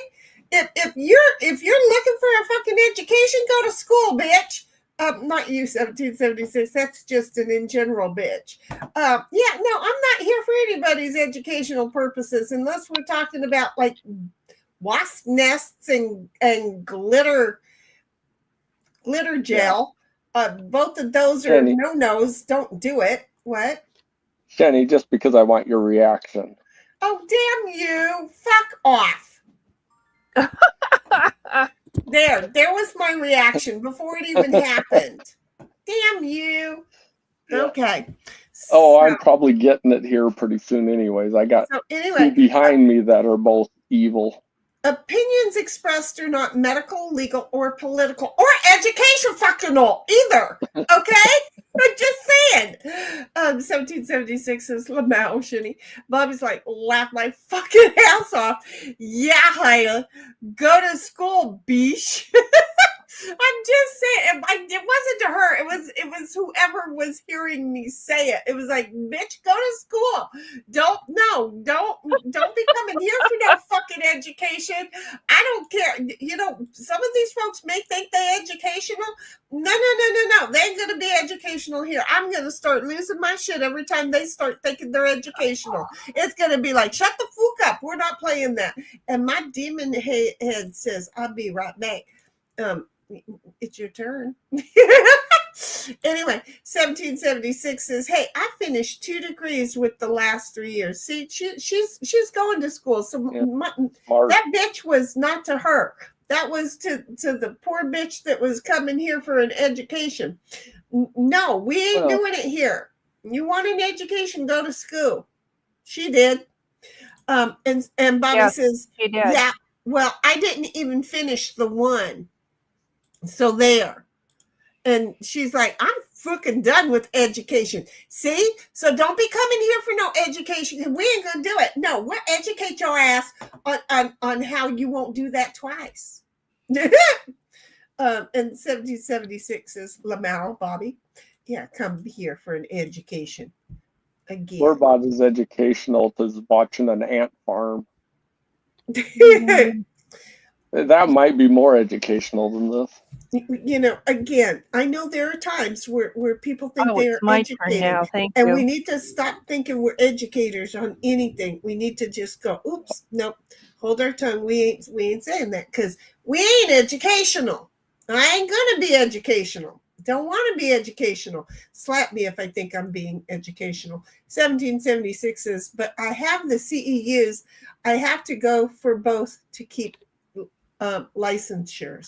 If you're looking for a fucking education, go to school, bitch. Not you, 1776. That's just an in general bitch. Yeah, no, I'm not here for anybody's educational purposes unless we're talking about like wasp nests and glitter glitter gel. Both of those are Jenny. no-nos. Don't do it. What? Jenny, just because I want your reaction. Oh, damn you. Fuck off. There was my reaction before it even happened. Damn you. Yeah. Okay. Oh, I'm probably getting it here pretty soon anyways. I got So two anyway, behind me that are both evil. opinions expressed are not medical, legal, or political, or educational either. Okay? I'm just saying. 1776 is Lamau Shinny. Bobby's like, laugh my fucking ass off. Yeah, Hyla. Go to school, beesh. I'm just saying, it wasn't to her. It was whoever was hearing me say it. It was like, bitch, go to school. Don't be coming here for no fucking education. I don't care. You know, some of these folks may think they're educational. No. They ain't gonna be educational here. I'm gonna start losing my shit every time they start thinking they're educational. It's gonna be like, shut the fuck up. We're not playing that. And my demon head says, I'll be right back. It's your turn. Anyway, 1776 says, hey, I finished 2 degrees with the last 3 years. See, she's going to school. So that bitch was not to her. That was to the poor bitch that was coming here for an education. No, we ain't doing it here. You want an education, go to school. She did. And Bobby says, she did. yeah, well, I didn't even finish the 1. So there. And she's like, I'm fucking done with education. See? So don't be coming here for no education because we ain't gonna do it. No, we'll educate your ass on how you won't do that twice. And 1776 is Lamau, Bobby. Yeah, come here for an education. Again. We're about as educational as watching an ant farm. That might be more educational than this. You know, again, I know there are times where people think they're educated. Now. Thank and you. we need to stop thinking we're educators on anything. We need to just go, oops, nope, hold our tongue. We ain't saying that because we ain't educational. I ain't gonna be educational. Don't want to be educational. Slap me if I think I'm being educational. 1776 is, but I have the CEUs. I have to go for both to keep licensure.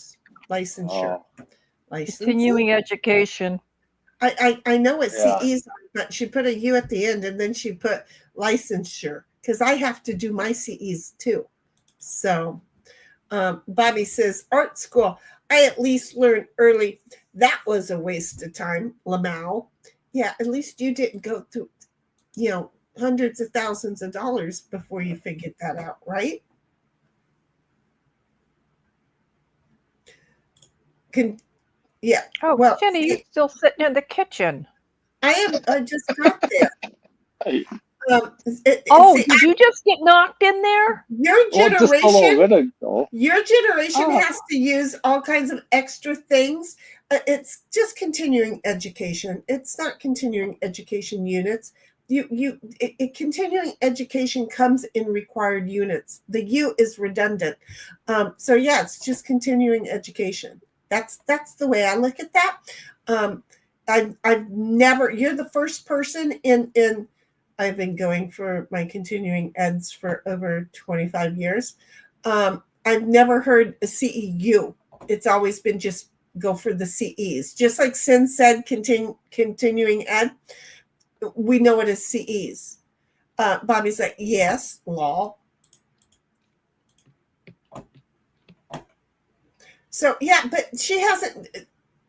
Continuing education. I know what CEs are, but she put a U at the end and then she put licensure because I have to do my CEs too. So Bobby says, art school, I at least learned early. That was a waste of time, Lamau. Yeah, at least you didn't go through, hundreds of thousands of dollars before you figured that out, right? Yeah. Oh, well, Jenny, you're still sitting in the kitchen. I just got there. Hey. Did you just get knocked in there? Your generation, just a little bit ago. Your generation has to use all kinds of extra things. It's just continuing education. It's not continuing education units. Continuing education comes in required units. The U is redundant. So yeah, it's just continuing education. That's the way I look at that. I've never. You're the first person in. I've been going for my continuing eds for over 25 years. I've never heard a CEU. It's always been just go for the CEs. Just like Sin said, continuing ed. We know it as CEs. Bobby's like, yes, law. So yeah, but she hasn't.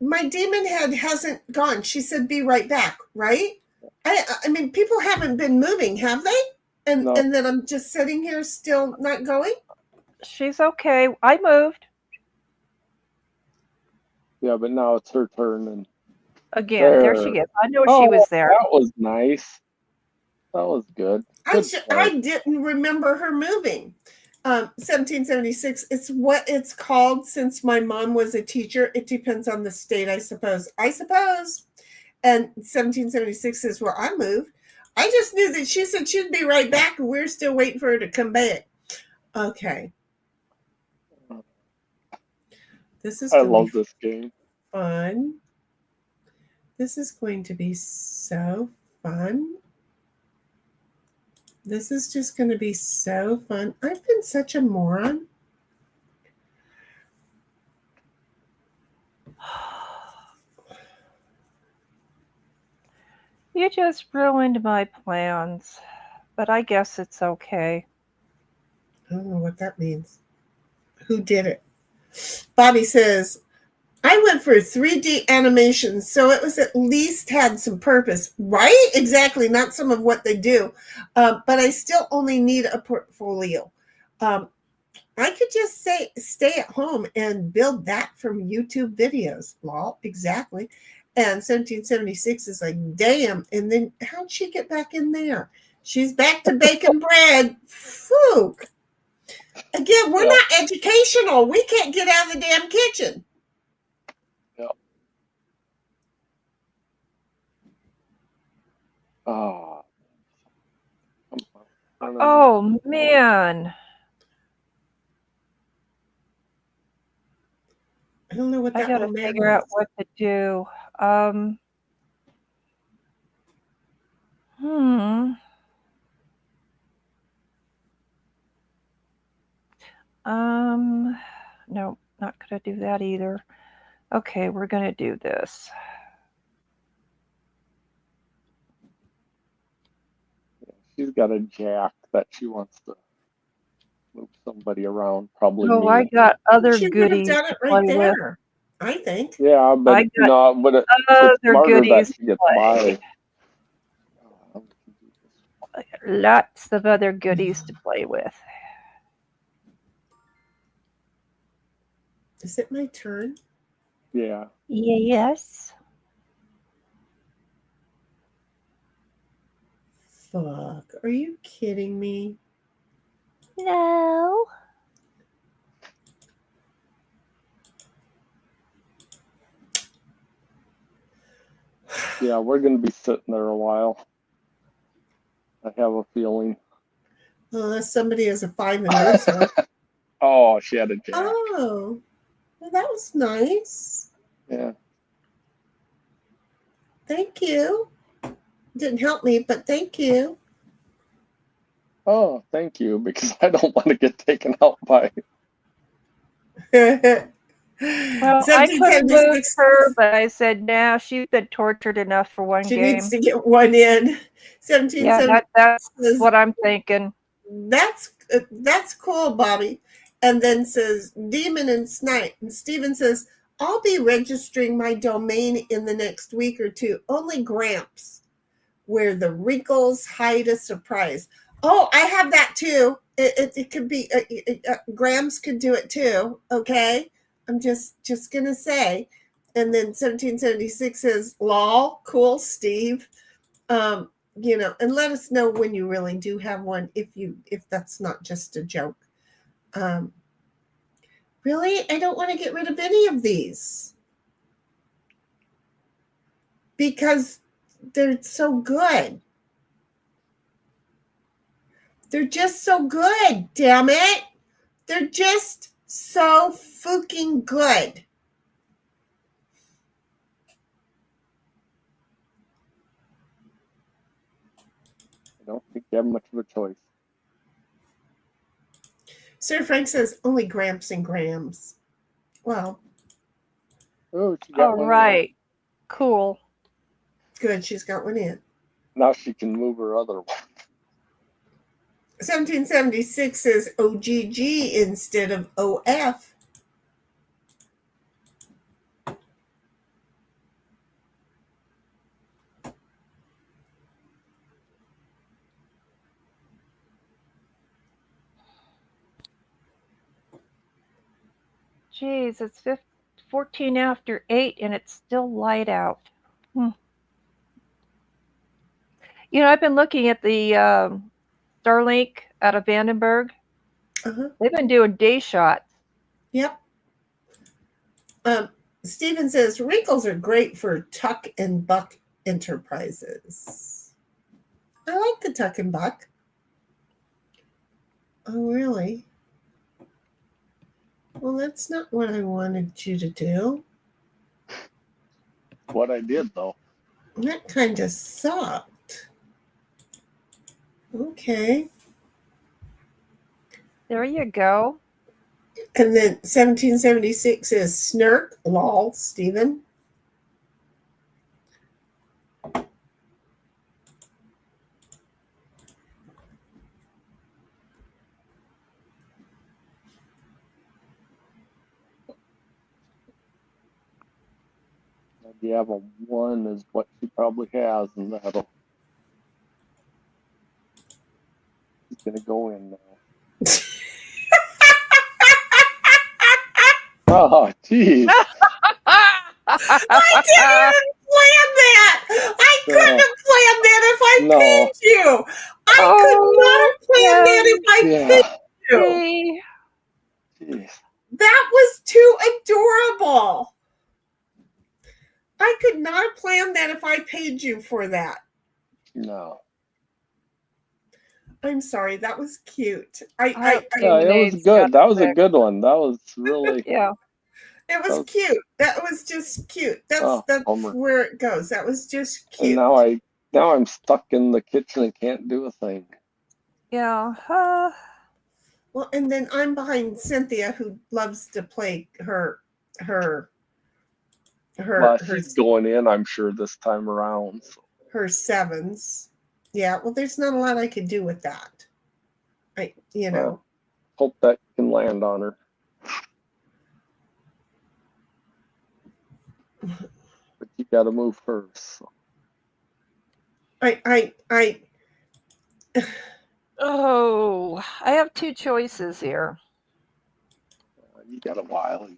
My demon head hasn't gone. She said, "Be right back." Right? I mean, people haven't been moving, have they? And then I'm just sitting here still not going. She's okay. I moved. Yeah, but now it's her turn, and again, there she is. I know she was there. That was nice. That was good. I didn't remember her moving. 1776. It's what it's called since my mom was a teacher. It depends on the state, I suppose. And 1776 is where I moved. I just knew that she said she'd be right back, and we're still waiting for her to come back. Okay. I love this game. fun. This is going to be so fun. This is just going to be so fun. I've been such a moron. You just ruined my plans, but I guess it's okay. I don't know what that means. Who did it? Bobby says, I went for 3D animation, so it was at least had some purpose. Right? Exactly. Not some of what they do. But I still only need a portfolio. I could just say stay at home and build that from YouTube videos. Lol, exactly. And 1776 is like, damn. And then how'd she get back in there? She's back to baking bread. Fook. Again, we're not educational. We can't get out of the damn kitchen. Oh. Oh, man. I don't know what I that gotta old man figure out was. what to do. No, not gonna do that either. Okay, we're gonna do this. She's got a jack that she wants to move somebody around. Probably Oh, me. I got other She would have goodies done to it right play with. there, I think. Yeah, but I got no, but it's other smarter that goodies she to gets play. by. I got lots of other goodies to play with. Is it my turn? Yeah. Yes. Fuck. Are you kidding me? No. Yeah, we're going to be sitting there a while. I have a feeling. Unless somebody has a 5 and no song. Oh, she had a jack. Oh, well, that was nice. Yeah. Thank you. Didn't help me, but thank you. Oh, thank you, because I don't want to get taken out by. Well, I could have moved her, but I said, nah, she's been tortured enough for one She game. needs to get one in. 1776. Yeah, that's what I'm thinking. That's cool, Bobby. And then says Demon and Snipe. And Steven says, I'll be registering my domain in the next week or two. Only Gramps, where the wrinkles hide a surprise. Oh, I have that too. It could be Grams could do it too. Okay, I'm just gonna say. And then 1776 says, "Lol, cool, Steve." You know, and let us know when you really do have one, if that's not just a joke. Really, I don't want to get rid of any of these because they're so good. They're just so good, damn it. They're just so fucking good. I don't think you have much of a choice. Sir Frank says only Gramps and Grams. Well. Oh, she got All one right. Cool. Good, she's got one in. Now she can move her other one. 1776 says OGG instead of OF. Geez, it's 14 after 8 and it's still light out. You know, I've been looking at the Starlink out of Vandenberg. They've been doing day shots. Yep. Steven says wrinkles are great for Tuck and Buck enterprises. I like the Tuck and Buck. Oh, really? Well, that's not what I wanted you to do. what I did though. That kind of sucked. Okay. There you go. And then 1776 is Snurk, lol, Stephen. You have a 1 is what she probably has, and that'll. She's gonna go in now. Oh, geez. I didn't plan that. I couldn't have planned that if I No. paid you. I could not have planned that if I paid you. Jeez. That was too adorable. I could not have planned that if I paid you for that. No. I'm sorry. That was cute. Yeah, it was good. That was a good one. That was really. Yeah. It was cute. That was just cute. That's Homer. where it goes. That was just cute. And now I'm stuck in the kitchen and can't do a thing. Yeah. Well, and then I'm behind Cynthia, who loves to play her She's going in, I'm sure, this time around. So. her sevens. Yeah, well, there's not a lot I could do with that. Well, hope that can land on her. But you got to move first. So. Oh, I have two choices here. You got a while.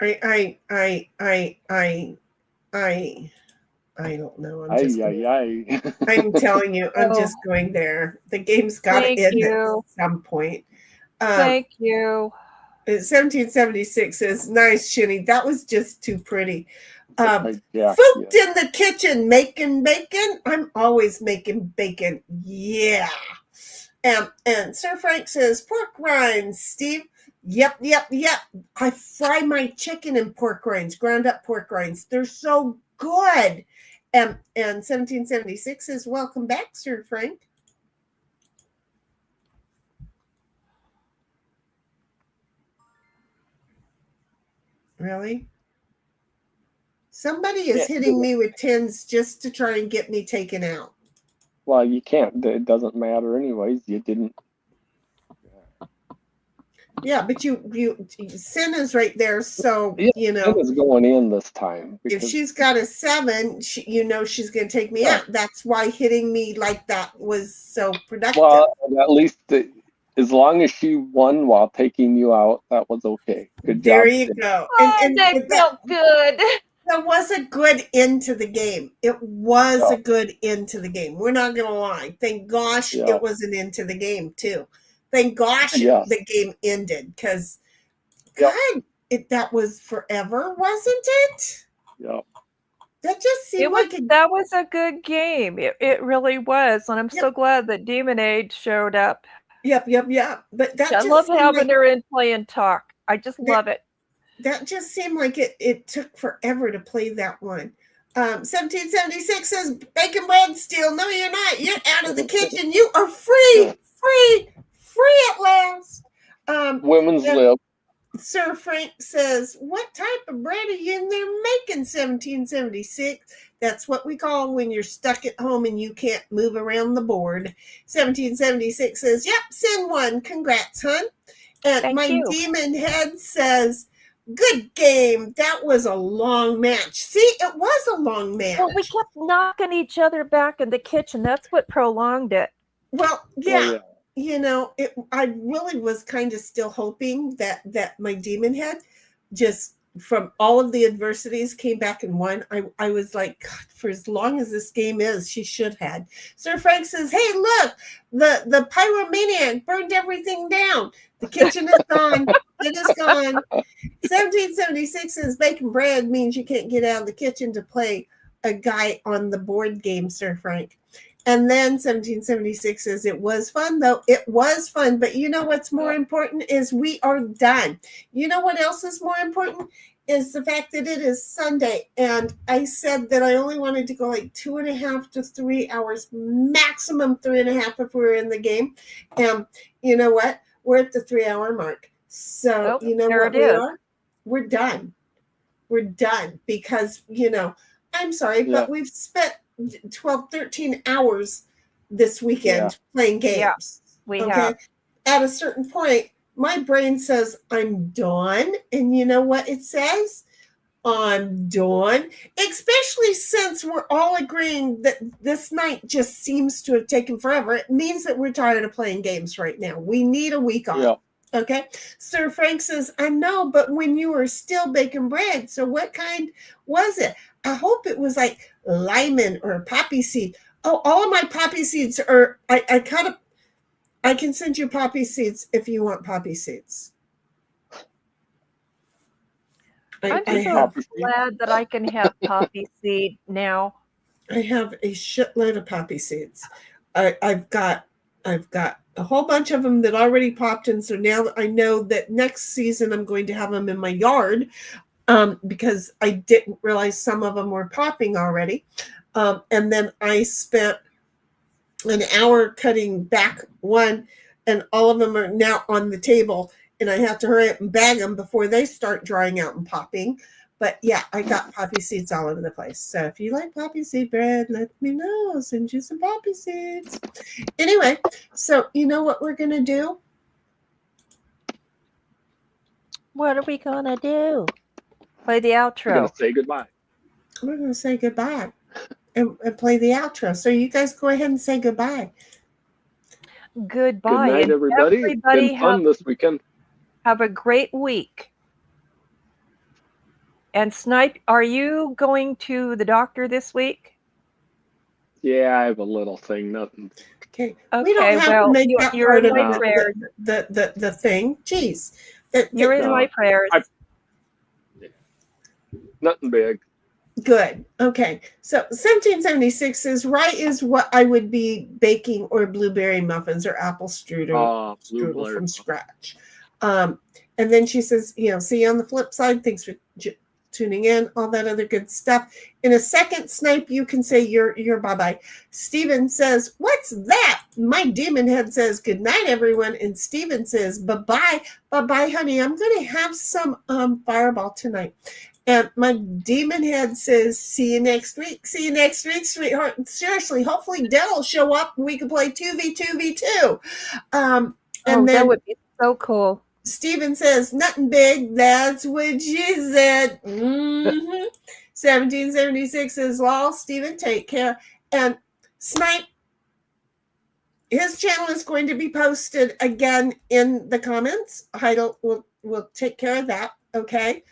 I don't know. I'm telling you, I'm just going there. The game's got to end at some point. Thank you. 1776 says, nice, Shinny. That was just too pretty. Fooked in the kitchen making bacon. I'm always making bacon. Yeah. And Sir Frank says, pork rinds, Steve. Yep. I fry my chicken in pork rinds, ground up pork rinds. They're so good. And 1776 says, welcome back, Sir Frank. Really? Somebody is hitting me with 10s just to try and get me taken out. Well, you can't. It doesn't matter anyways. You didn't. Yeah, but you sin is right there, so Sin is going in this time. If she's got a 7, she's going to take me out. That's why hitting me like that was so productive. Well, at least as long as she won while taking you out, that was okay. Good there job. There you go. And that felt good. That was a good end to the game. It was a good end to the game. We're not going to lie. Thank gosh it was an end to the game, too. Thank gosh the game ended, because God, that was forever, wasn't it? Yeah. That just seemed that was a good game. It really was, and I'm so glad that Demon Age showed up. Yep. But I love having her in play and talk. I just love it. That just seemed like it took forever to play that one. 1776 says, bacon bread steal. No, you're not. You're out of the kitchen. You are free at last. Women's lib. Sir Frank says, what type of bread are you in there making, 1776? That's what we call when you're stuck at home and you can't move around the board. 1776 says, yep, send one. Congrats, hon. And Demon Head says, good game. That was a long match. See, it was a long match. Well, we kept knocking each other back in the kitchen. That's what prolonged it. Well, yeah. I really was kind of still hoping that my Demon Head, just from all of the adversities, came back and won. I was like, God, for as long as this game is, she should have. Sir Frank says, hey, look, the pyromaniac burned everything down. The kitchen is gone. It is gone. 1776 says bacon bread means you can't get out of the kitchen to play a guy on the board game, Sir Frank. And then 1776 says, it was fun, though. It was fun. But you know what's more important is we are done. You know what else is more important is the fact that it is Sunday. And I said that I only wanted to go like 2.5 to 3 hours, maximum 3.5 if we were in the game. And you know what? We're at the 3-hour mark. So you know what we are? We're done. We're done because, you know, I'm sorry, but we've spent 12, 13 hours this weekend playing games. Yeah, we have. At a certain point, my brain says, I'm done. And you know what it says? I'm done. Especially since we're all agreeing that this night just seems to have taken forever. It means that we're tired of playing games right now. We need a week off. Yeah. Okay. Sir Frank says, I know, but when you were still baking bread, so what kind was it? I hope it was like lemon or poppy seed. Oh, all of my poppy seeds are, I can send you poppy seeds if you want poppy seeds. I'm so glad that I can have poppy seed now. I have a shitload of poppy seeds. I've got a whole bunch of them that already popped, and so now I know that next season I'm going to have them in my yard because I didn't realize some of them were popping already. And then I spent an hour cutting back one, and all of them are now on the table, and I have to hurry up and bag them before they start drying out and popping. But yeah, I got poppy seeds all over the place. So if you like poppy seed bread, let me know. I'll send you some poppy seeds. Anyway, so you know what we're going to do? What are we going to do? Play the outro. We're going to say goodbye. We're going to say goodbye and play the outro. So you guys go ahead and say goodbye. Goodbye. Good night, everybody. It's been fun this weekend. Have a great week. And Snipe, are you going to the doctor this week? Yeah, I have a little thing, nothing. Okay. We don't have to make that you're part in of my prayers. The thing. Jeez. You're in my prayers. Nothing big. Good. Okay. So 1776 says, rye is what I would be baking, or blueberry muffins or apple strudel from scratch. And then she says, you know, see you on the flip side. Thanks for tuning in, all that other good stuff. In a second, Snipe, you can say your bye-bye. Steven says, what's that? My demon head says, good night, everyone. And Steven says, bye-bye. Bye-bye, honey. I'm going to have some Fireball tonight. And my demon head says, see you next week. See you next week, sweetheart. Seriously, hopefully Dell will show up and we can play 2v2v2. And then that would be so cool. Steven says, nothing big. That's what she said. 1776 says, lol, Steven, take care. And Snipe, his channel is going to be posted again in the comments. Heidel will take care of that. Okay.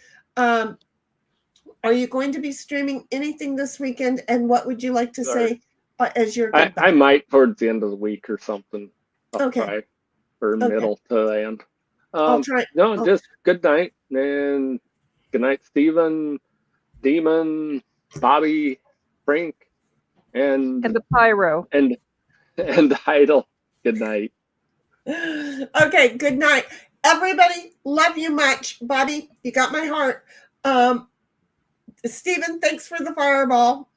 Are you going to be streaming anything this weekend? And what would you like to say as your goodbye? I might towards the end of the week or something. I'll Okay. try, or middle to the end. I'll try. No, just good night. And good night, Stephen, Demon, Bobby, Frank, and the Pyro. And Heidel. Good night. Okay, good night. Everybody, love you much. Bobby, you got my heart. Stephen, thanks for the Fireball.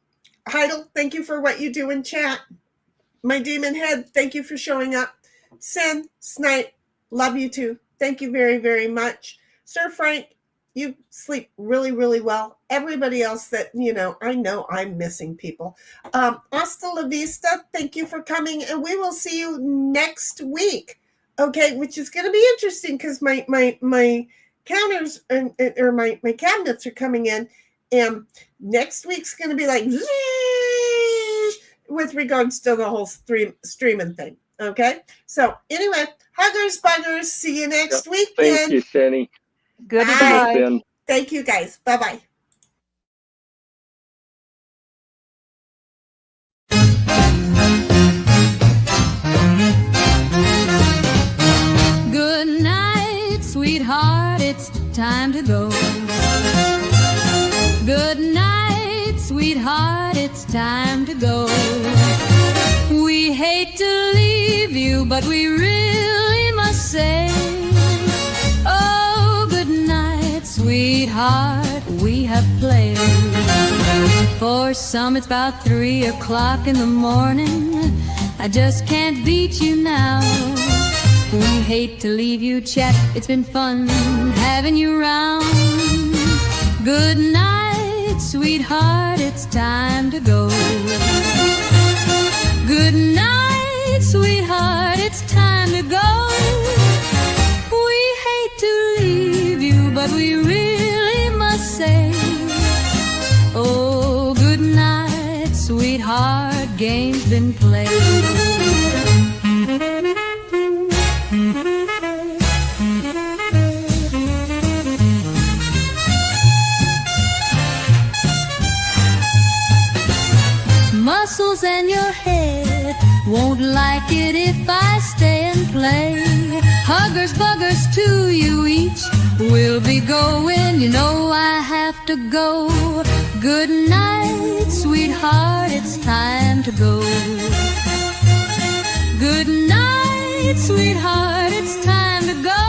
Heidel, thank you for what you do in chat. My demon head, thank you for showing up. Sin, Snipe, love you too. Thank you very, very much. Sir Frank, you sleep really, really well. Everybody else that, you know I'm missing people. Hasta la vista, thank you for coming, and we will see you next week. Okay, which is going to be interesting because my counters or my cabinets are coming in, and next week's going to be like with regards to the whole streaming thing. Okay, so anyway, huggers, buggers, see you next weekend. Thank you, Shani. Goodbye. Thank you, guys. Bye-bye. Good night, sweetheart, it's time to go. Good night, sweetheart, it's time to go. but we really must say, oh, good night, sweetheart, we have played. For some it's about 3 o'clock in the morning, I just can't beat you now. We hate to leave you, chat, it's been fun having you round. Good night, sweetheart, it's time to go. Good night, sweetheart, it's time to go. We hate to leave you, but we really must say, oh, good night, sweetheart, game's been played. Muscles and your head won't like it if I stay and play. Huggers, buggers to you each, we'll be going, you know I have to go. Good night, sweetheart, it's time to go. Good night, sweetheart, it's time to go.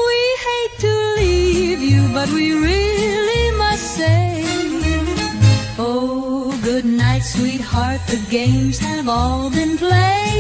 We hate to leave you, but we really must say, oh, good night, sweetheart, the games have all been played.